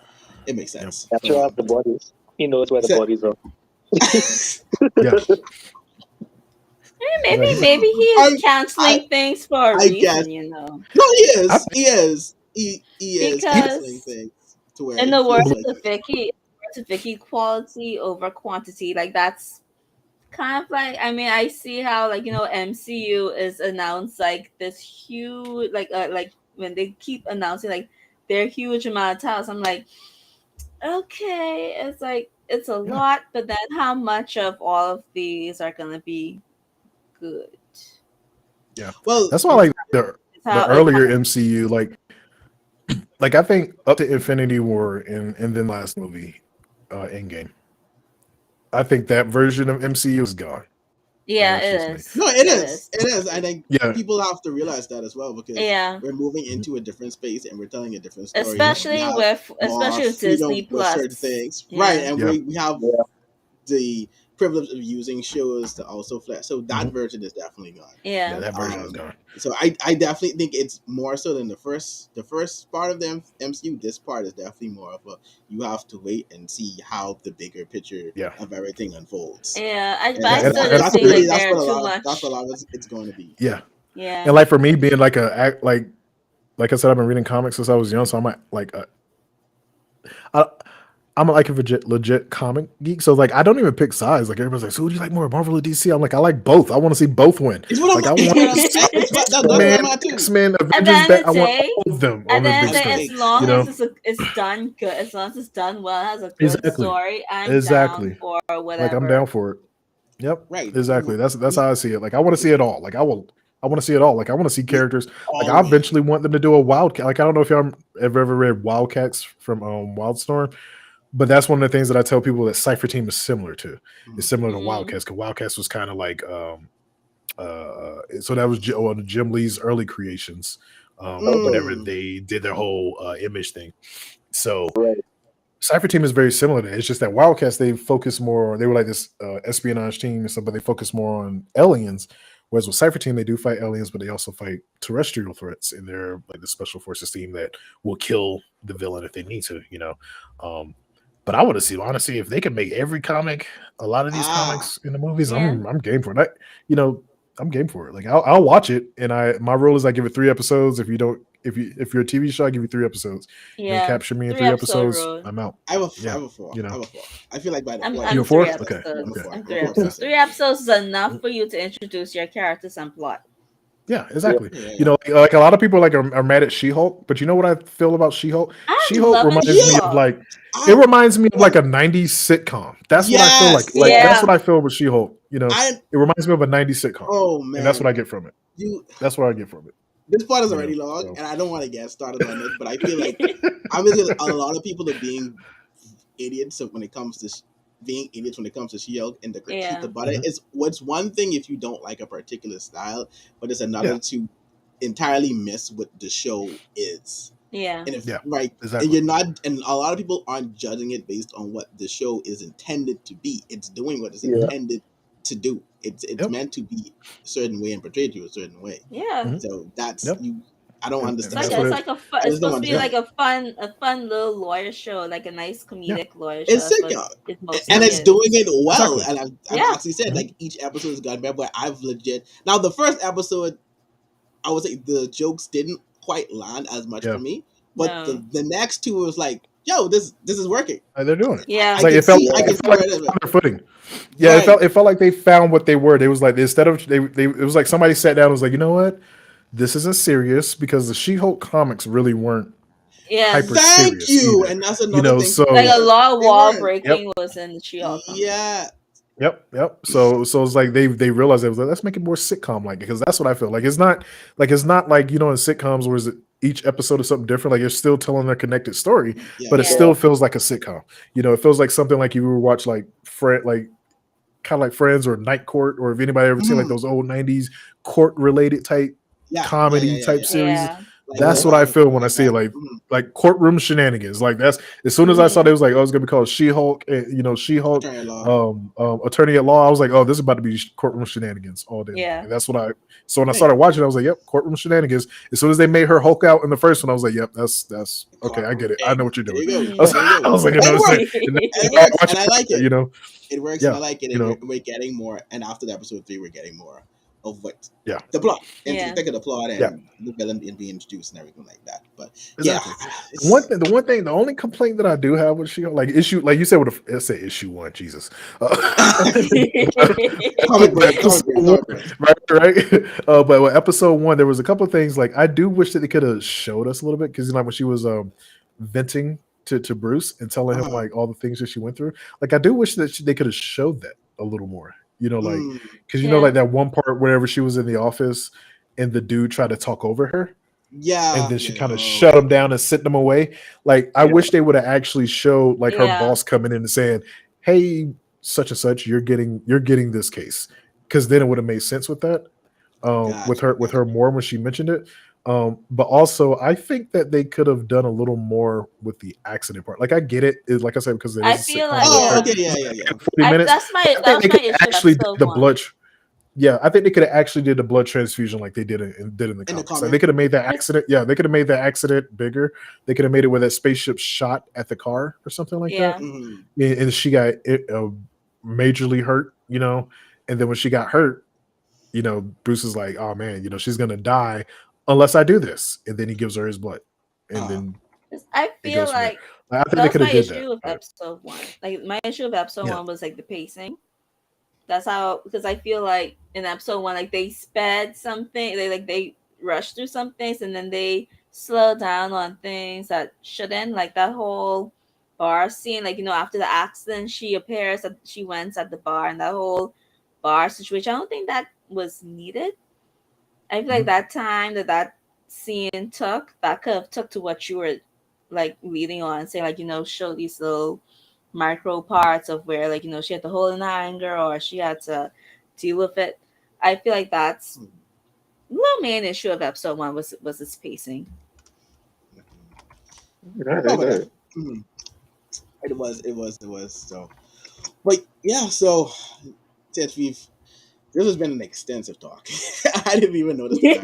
It makes sense. Capture out the bodies. He knows where the bodies are. Yeah. Maybe he is canceling things for a reason, guess. you know. No, he is. He is Because canceling things to where in it the feels words like of Vicky, quality over quantity. Like, that's kind of like, I mean, I see how, like, you know, MCU is announced like this huge, like when they keep announcing like their huge amount of titles, I'm like, okay, it's like it's a lot, but then how much of all of these are gonna be good? Yeah. Well, that's why I like the earlier MCU, like I think up to Infinity War and then last movie, Endgame. I think that version of MCU is gone. Yeah, it is. No, it is. It is. I think Yeah. people have to realize that as well, because we're moving into a different space and we're telling a different story. Especially with Disney Plus, certain things, right? And we have the privilege of using shows to also flex. So that version is definitely gone. Yeah, that version is gone. So I definitely think it's more so than the first part of the MCU. This part is definitely more of a, you have to wait and see how the bigger picture of everything unfolds. Yeah, I that's what a lot of it's going to be. Yeah. And like for me being like like I said, I've been reading comics since I was young, so I'm like I'm like a legit comic geek, so like I don't even pick sides. Like, everybody's like, "So, do you like more Marvel or DC?" I'm like, I like both. I want to see both win. Like, I want X-Men, Avengers. I want all of them on the big screen. As long as it's done good, as long as it's done well, has a good story, I'm down for whatever. Like, I'm down for it. Yep. Right. Exactly. That's how I see it. Like, I want to see it all. Like, I want to see it all. Like, I want to see characters. Like, I eventually want them to do a Wildcat. Like, I don't know if y'all have ever read Wildcats from Wildstorm. But that's one of the things that I tell people that Cypher Team is similar to. It's similar to Wildcats, because Wildcats was kind of like, so that was Jim Lee's early creations. whenever they did their whole image thing. So Right. Cypher Team is very similar to that. It's just that Wildcats, they focus more, they were like this espionage team and stuff, but they focus more on aliens. Whereas with Cypher Team, they do fight aliens, but they also fight terrestrial threats, and they're like the special forces team that will kill the villain if they need to, you know. Um, but I want to see, honestly, if they can make every comic, a lot of these comics in the movies, Yeah. I'm game for it. You know, I'm game for it. Like I'll watch it, and my rule is I give it 3 episodes. If you're a TV show, I give you 3 episodes. You don't Yeah. capture me in 3 3 episode episodes, rule. I'm out. I have a Yeah, four. you know. I have a 4. I feel like by the I'm fourth, You I'm a 4? 3 Okay. episodes. I'm a Okay. 4. I'm I'm 3 a 4 episodes. person. 3 episodes is enough for you to introduce your characters and plot. Yeah, exactly. Yeah. You know, like a lot of people are mad at She-Hulk, but you know what I feel about She-Hulk? I'm She-Hulk loving reminds me of She-Hulk. like it I reminds me of like what? a 90s sitcom. That's what I feel like. Yes. Like Yeah. that's what I feel with She-Hulk. You know, I it reminds me of a 90s sitcom. oh And that's what I man, get from it. you. That's what I get from it. This part is You already know. long, So and I don't want to get started on it, but I feel like obviously a lot of people are being idiots when it comes to being idiots when it comes to She-Hulk, and the critique Yeah. about it is what's one thing if you don't like a particular style, but it's another Yeah. to entirely miss what the show is. Yeah. And if Yeah, right, exactly. and you're not, and a lot of people aren't judging it based on what the show is intended to be. It's doing what it's Yeah. intended to do. It's Yep. meant to be a certain way and portrayed to a certain way. Yeah. Mhm. So that's Yep. you. I don't And understand. that's It's what like it a I it's just don't supposed to be understand. like a fun little lawyer show, like a nice comedic lawyer show. It's That's sick, what y'all. it's mostly And it's is. doing it well. Exactly. And I've Yeah. actually said Mhm. like each episode has gotten better. But I've legit now the first episode, I would say the jokes didn't quite land as much Yeah. for me. But No. the next two was like, yo, this is working. They're doing it. Yeah. It's like I can see it felt where like it they is. found their footing. Yeah, Right. it felt like they found what they were. They was like instead of they it was like somebody sat down and was like, you know what? This isn't serious because the She-Hulk comics really weren't Yeah. hyper Thank serious you. either. And that's You another know, thing. so Like a lot of They wall weren't. breaking was in the She-Hulk comic. Yeah. Yep. So it's like they realized it was like let's make it more sitcom like because that's what I feel like. It's not like you know in sitcoms where each episode is something different. Like you're still telling a connected story, Yeah. but it Yeah. still feels like a sitcom. You know, it feels like something like you would watch like kind of like Friends or Night Court, or if anybody ever seen like those old '90s court related type comedy type series. Yeah. Like That's what I feel when I see it, like courtroom shenanigans. Like that's as soon as I saw they was like, oh, it's gonna be called She-Hulk, you know, She-Hulk, Attorney at Law. Attorney at Law. I was like, oh, this is about to be courtroom shenanigans all day. Yeah. And that's what so when I started watching, I was like, yep, courtroom shenanigans. As soon as they made her Hulk out in the first one, I was like, yep, that's okay, I get it. I know what you're There doing. you Mhm. go. I was like, I know It what you're works. saying. And It then I works, watched and I like it. You know, It works, Yeah, and I like it. you know. And we're getting more, and after the episode 3, we're getting more of what Yeah. the plot, and Yeah. think of the plot and Yeah. the villain being introduced and everything like that. But Exactly. yeah, The only complaint that I do have with She-Hulk, like you said with let's say issue 1, Jesus. comic brain, right. But with episode 1, there was a couple of things like I do wish that they could have showed us a little bit because like when she was venting to Bruce and telling him like all the things that she went through, like I do wish that they could have showed that a little more. You know, like because you know, like that one part whenever she was in the office and the dude tried to talk over her. Yeah, And then she kind of shut him down and sent them away. Like I wish they would have actually showed like her boss coming in and saying, "Hey, such and such, you're getting this case," because then it would have made sense with that. With her more when she mentioned it. But also I think that they could have done a little more with the accident part. Like I get it, like I said, because it I is a feel sitcom. like, yeah. 40 minutes. That was my issue. Actually did the one. blood. Yeah, I think they could have actually did the blood transfusion like they did in the comics. Like they could have made that accident. Yeah, they could have made that accident bigger. They could have made it where that spaceship shot at the car or something like that. And she got majorly hurt, you know. And then when she got hurt, you know, Bruce is like, "Oh man, you know, she's gonna die unless I do this." And then he gives her his blood, and then I feel like I think they that's could my have did issue that. with episode 1. Like my issue with episode 1 was like the pacing. That's how, because I feel like in episode 1, like they sped something, they rushed through some things, and then they slow down on things that shouldn't. Like that whole bar scene, like, you know, after the accident, she appears that she went at the bar, and that whole bar situation, I don't think that was needed. I feel like that time that scene took, that could have took to what you were like leading on, say like, you know, show these little micro parts of where, like, you know, she had to hold in anger or she had to deal with it. I feel like that's little main issue of episode 1 was its pacing. It was. So, but yeah. So since this has been an extensive talk. I didn't even notice the time.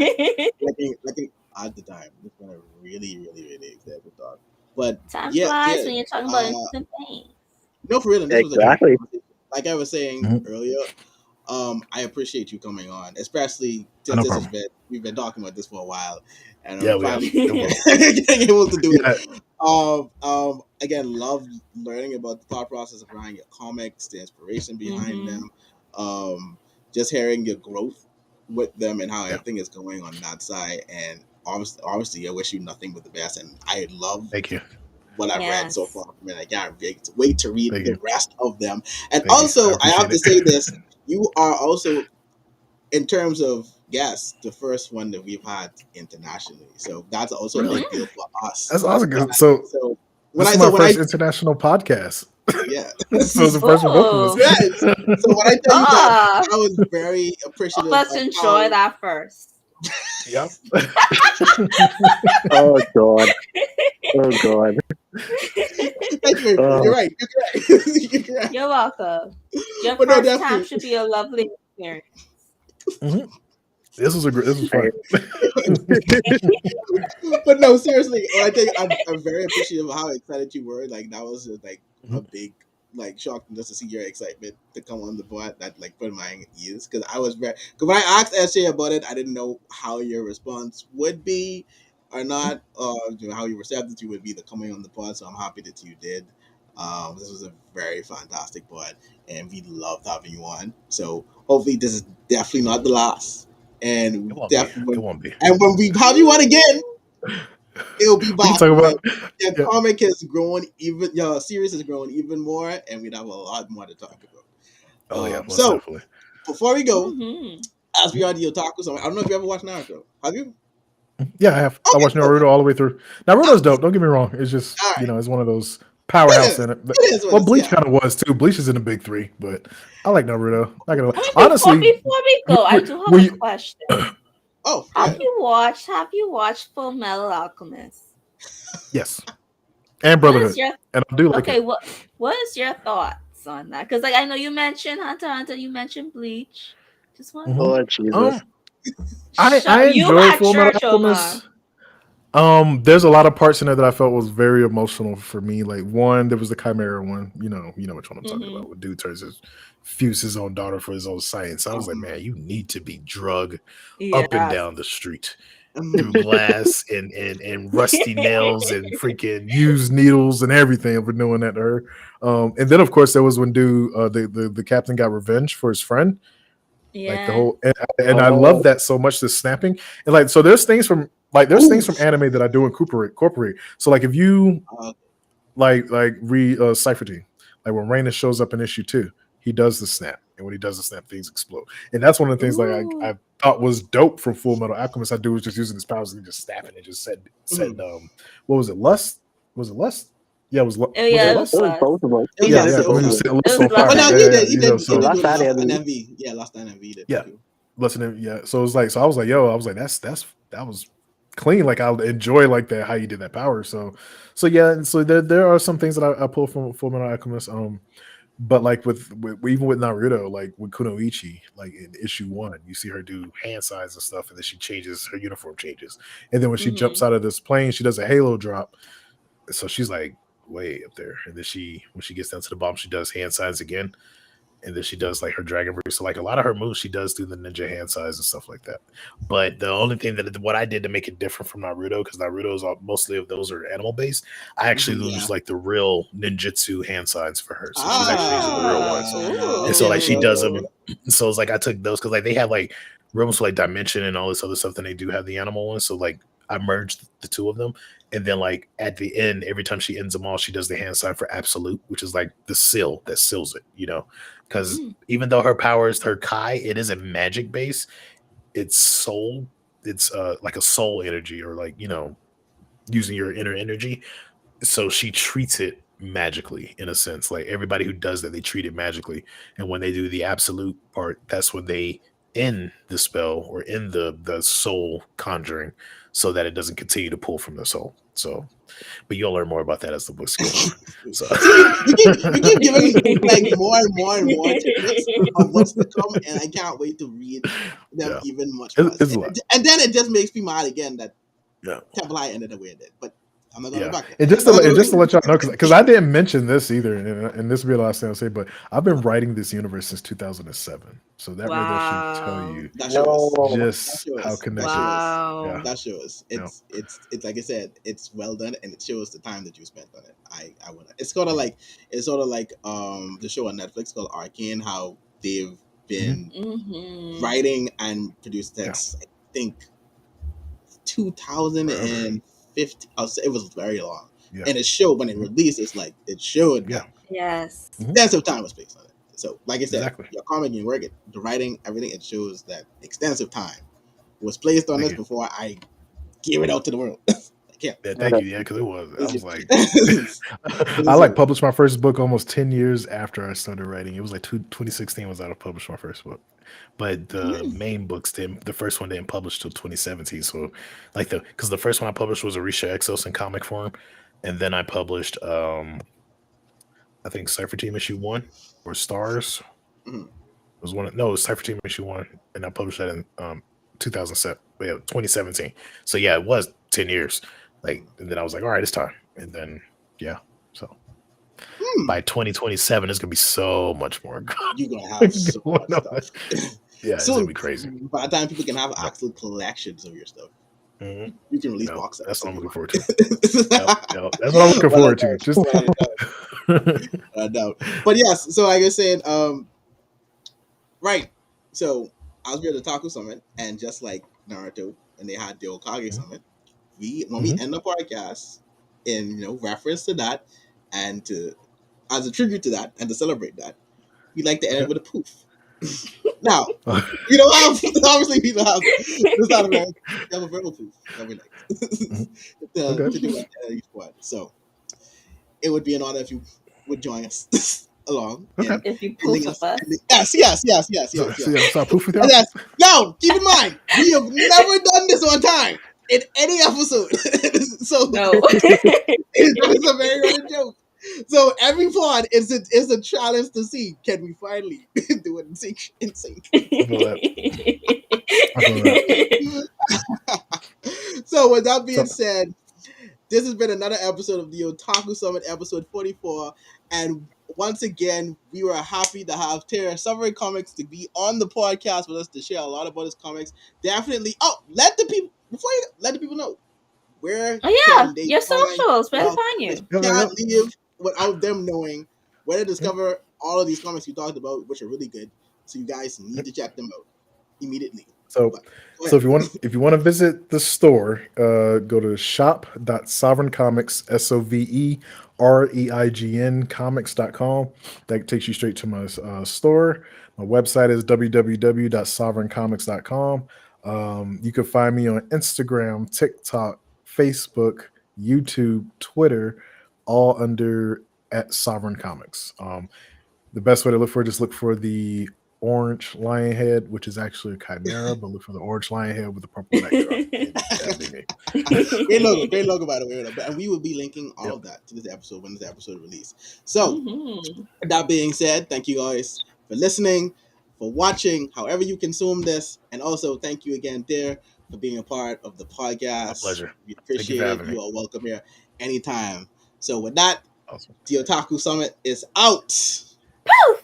Looking at the time, it's been a really extensive talk. But Time yeah, flies when you're talking about interesting things. No, for real. And this was Exactly. like I was saying Mhm. earlier. I appreciate you coming on, especially No since problem. we've been talking about this for a while, and Yeah, I'm we have. finally No problem. getting able to do Yeah. it. Again, love learning about the thought process of writing your comics, the inspiration behind them, just hearing your growth with them and how everything is going on that side. And obviously, I wish you nothing but the best. And I love Thank you. what I've read so Yes. far. I mean, I can't wait to read Thank the you. rest of them. And Thank you. also, I have appreciate to it. say this: you are also, in terms of guests, the first one that we've had internationally. So that's also a Really? big deal for us. That's awesome. So So this is my first international podcast. yeah. So it's the first for both of us. Oh. Yes. So when I tell you that, I was very appreciative Let's of enjoy how. that first. Yep. Oh God. Oh God. Thank you. You're right. You're right. You're welcome. Your But no, first time definitely. should be a lovely experience. Mhm. This was fun. But no, seriously, I think I'm very appreciative of how excited you were. Like that was like a Mhm. big shock just to see your excitement to come on the board. That like put my ears because I was very. Because when I asked SJ about it, I didn't know how your response would be or not, how your receptivity would be to coming on the pod. So I'm happy that you did. This was a very fantastic pod, and we loved having you on. So hopefully, this is definitely not the last, and It won't be. definitely. It won't be. And when we have you on again, it'll be We can back talk when about. your Yeah. comic has grown even, your series has grown even more, and we'd have a lot more to talk about. Oh yeah, most So definitely. before we go, Mm-hmm. as we are the otaku, so I don't know if you ever watched Naruto. Have you? Yeah, I have. I Okay, watched cool. Naruto all the way through. Naruto's dope. Don't get me wrong. It's just All right, it's one of those it powerhouse is. in it. It is what Well, it's. Bleach Yeah. kind of was too. Bleach is in the big three, but I like Naruto. Not gonna lie. I mean, Honestly, before we go, I do have were a you? question. Oh, Have yeah. you watched Full Metal Alchemist? Yes, and What is Brotherhood, your and I do like okay? it. What is your thoughts on that? Because like I know you mentioned Hunter x Hunter, you mentioned Bleach. Just want Mhm. Oh Jesus. I you enjoy had Full Metal church, Omar. Alchemist. There's a lot of parts in there that I felt was very emotional for me. Like one, there was the Chimera one. You know which one I'm talking Mm-hmm. about. Where dude fuse his own daughter for his own science. I was like, Um, man, you need to be drug up and Yes. down the street through um, glass and rusty nails and freaking used needles and everything for doing that to her. And then of course there was when the captain got revenge for his friend. Like the Yeah. whole and I love Oh, that so much, the snapping. And like so there's things from anime that I do incorporate. So like if you uh, like read Cypher Team, like when Raina shows up in issue 2, he does the snap. And when he does the snap, things explode. And that's one of the things like Ooh. I thought was dope from Full Metal Alchemist. I do was just using his powers and just snapping and just said mhm. what was it, lust? Was it lust? Yeah, was Oh was it yeah, it it was lust? was lust. both of them. It was He did Yeah, it last. to yeah. It was both When he of was them. last. setting It lust was on lust fire. Oh no, and he Yeah, did. envy. He did. so He did Last with and lust and Envy. envy. Yeah, lust and envy. He did yeah, too. listening. Yeah, so it was like, I was like, that was clean. Like I enjoy like that how you did that power. So yeah, and so there are some things that I pull from Full Metal Alchemist. But like with even with Naruto, like with Kunoichi, like in issue 1, you see her do hand signs and stuff, and then she changes her uniform changes, and then when she jumps Mm-hmm. out of this plane, she does a halo drop, so she's like way up there, and then when she gets down to the bottom, she does hand signs again, and then she does like her dragon breath. So like a lot of her moves, she does do the ninja hand size and stuff like that. But the only thing that what I did to make it different from Naruto, because Naruto's mostly of those are animal based, I actually Yeah. used like the real ninjutsu hand signs for her. So she's actually using the real ones, and so like she does Ooh. them. So it's like I took those because like they have like rooms for like dimension and all this other stuff, and they do have the animal ones. So like I merged the two of them, and then like at the end, every time she ends them all, she does the hand sign for absolute, which is like the seal that seals it. Because Mm. even though her power is her Kai, it is a magic base. It's soul. It's like a soul energy, or like using your inner energy. So she treats it magically in a sense. Like everybody who does that, they treat it magically. And when they do the absolute part, that's when they in the spell or in the soul conjuring, so that it doesn't continue to pull from the soul. So, but you'll learn more about that as the books go on. So See, you keep giving me like more and more and more tidbits of what's to come, and I can't wait to read them yeah, even much more. it's a lot. And then it just makes me mad again that Yeah. Temple High ended the way it did. But I'm not going Yeah, back there. and just to let y'all know, because I didn't mention this either, and this will be the last thing I'll say, but I've been writing this universe since 2007, so that right there should tell Wow. you That shows. just That how shows. connected. Wow. That shows. Yeah. It's like I said, it's well done, and it shows the time that you spent on it. I wanna. It's sort of like the show on Netflix called Arcane. How they've been Mm-hmm. writing and produced Yeah. text. I think 2015. It was very long, Yeah. and it showed when it released. It's like it showed Yeah. that Yes. extensive time was placed on it. So, like I said, Exactly. your comic, your work, the writing, everything, it shows that extensive time was placed on Thank this you. before I gave it out to the world. I can't. Yeah, thank you. Yeah, because it was. I was like, It I is like so- published my first book almost 10 years after I started writing. It was like 2016 was out of published my first book, but the main books didn't. The first one didn't publish till 2017. So, like because the first one I published was Arisha Exos in comic form, and then I published I think Cypher Team issue 1 or Stars. Mhm. It was one. No, it was Cypher Team issue 1, and I published that in 2007. Yeah, 2017. So yeah, it was 10 years. Like, and then I was like, all right, it's time. And then yeah, so by 2027, it's gonna be so much more. You're gonna have so going much on. stuff. Yeah, it's So gonna be crazy. by the time people can have Yep. actual collections of your stuff, Mhm. you can release Yep, box sets. that's what if I'm you looking want. forward to. Yep, that's what I'm looking Well forward done. to. Just Well done. But yes, so like I said, right. So I was here at the Otaku Summit, and just like Naruto, and they had the Okage Summit, when we end the podcast in reference to that, and to as a tribute to that, and to celebrate that, we like to end it with a poof. Now we don't have obviously we don't have this not a very we have a verbal poof that we like to do at each point. So it would be an honor if you would join us along. Okay. If you poof with us. Yes. So I poof with And y'all. that's, now, keep in mind, we have never done this on time in any episode. So No. it's a very running joke. So every pod is a challenge to see, can we finally do it in sync? So with that being said, this has been another episode of the Otaku Summit, episode 44. And once again, we were happy to have Tara Summary Comics to be on the podcast with us to share a lot about his comics. Definitely. Let the people know where can they your find socials, where to find you. Can't leave without them knowing where to discover all of these comics we talked about, which are really good. So you guys need to check them out immediately. So if you want to visit the store, go to shop.sovereigncomics SOVEREIGN comics.com. That takes you straight to my store. My website is www.sovereigncomics.com. You can find me on Instagram, TikTok, Facebook, YouTube, Twitter, all under @SovereignComics. The best way to look for it, just look for the orange lion head, which is actually a chimera, but look for the orange lion head with the purple backdrop. Great logo, by the way. And we will be linking all of that to this episode when this episode release. So, with that being said, thank you guys for listening, for watching, however you consume this, and also thank you again, Dare, for being a part of the podcast. My pleasure. We appreciate it. You are welcome here anytime. So, with that, awesome. the Otaku Summit is out. Poof!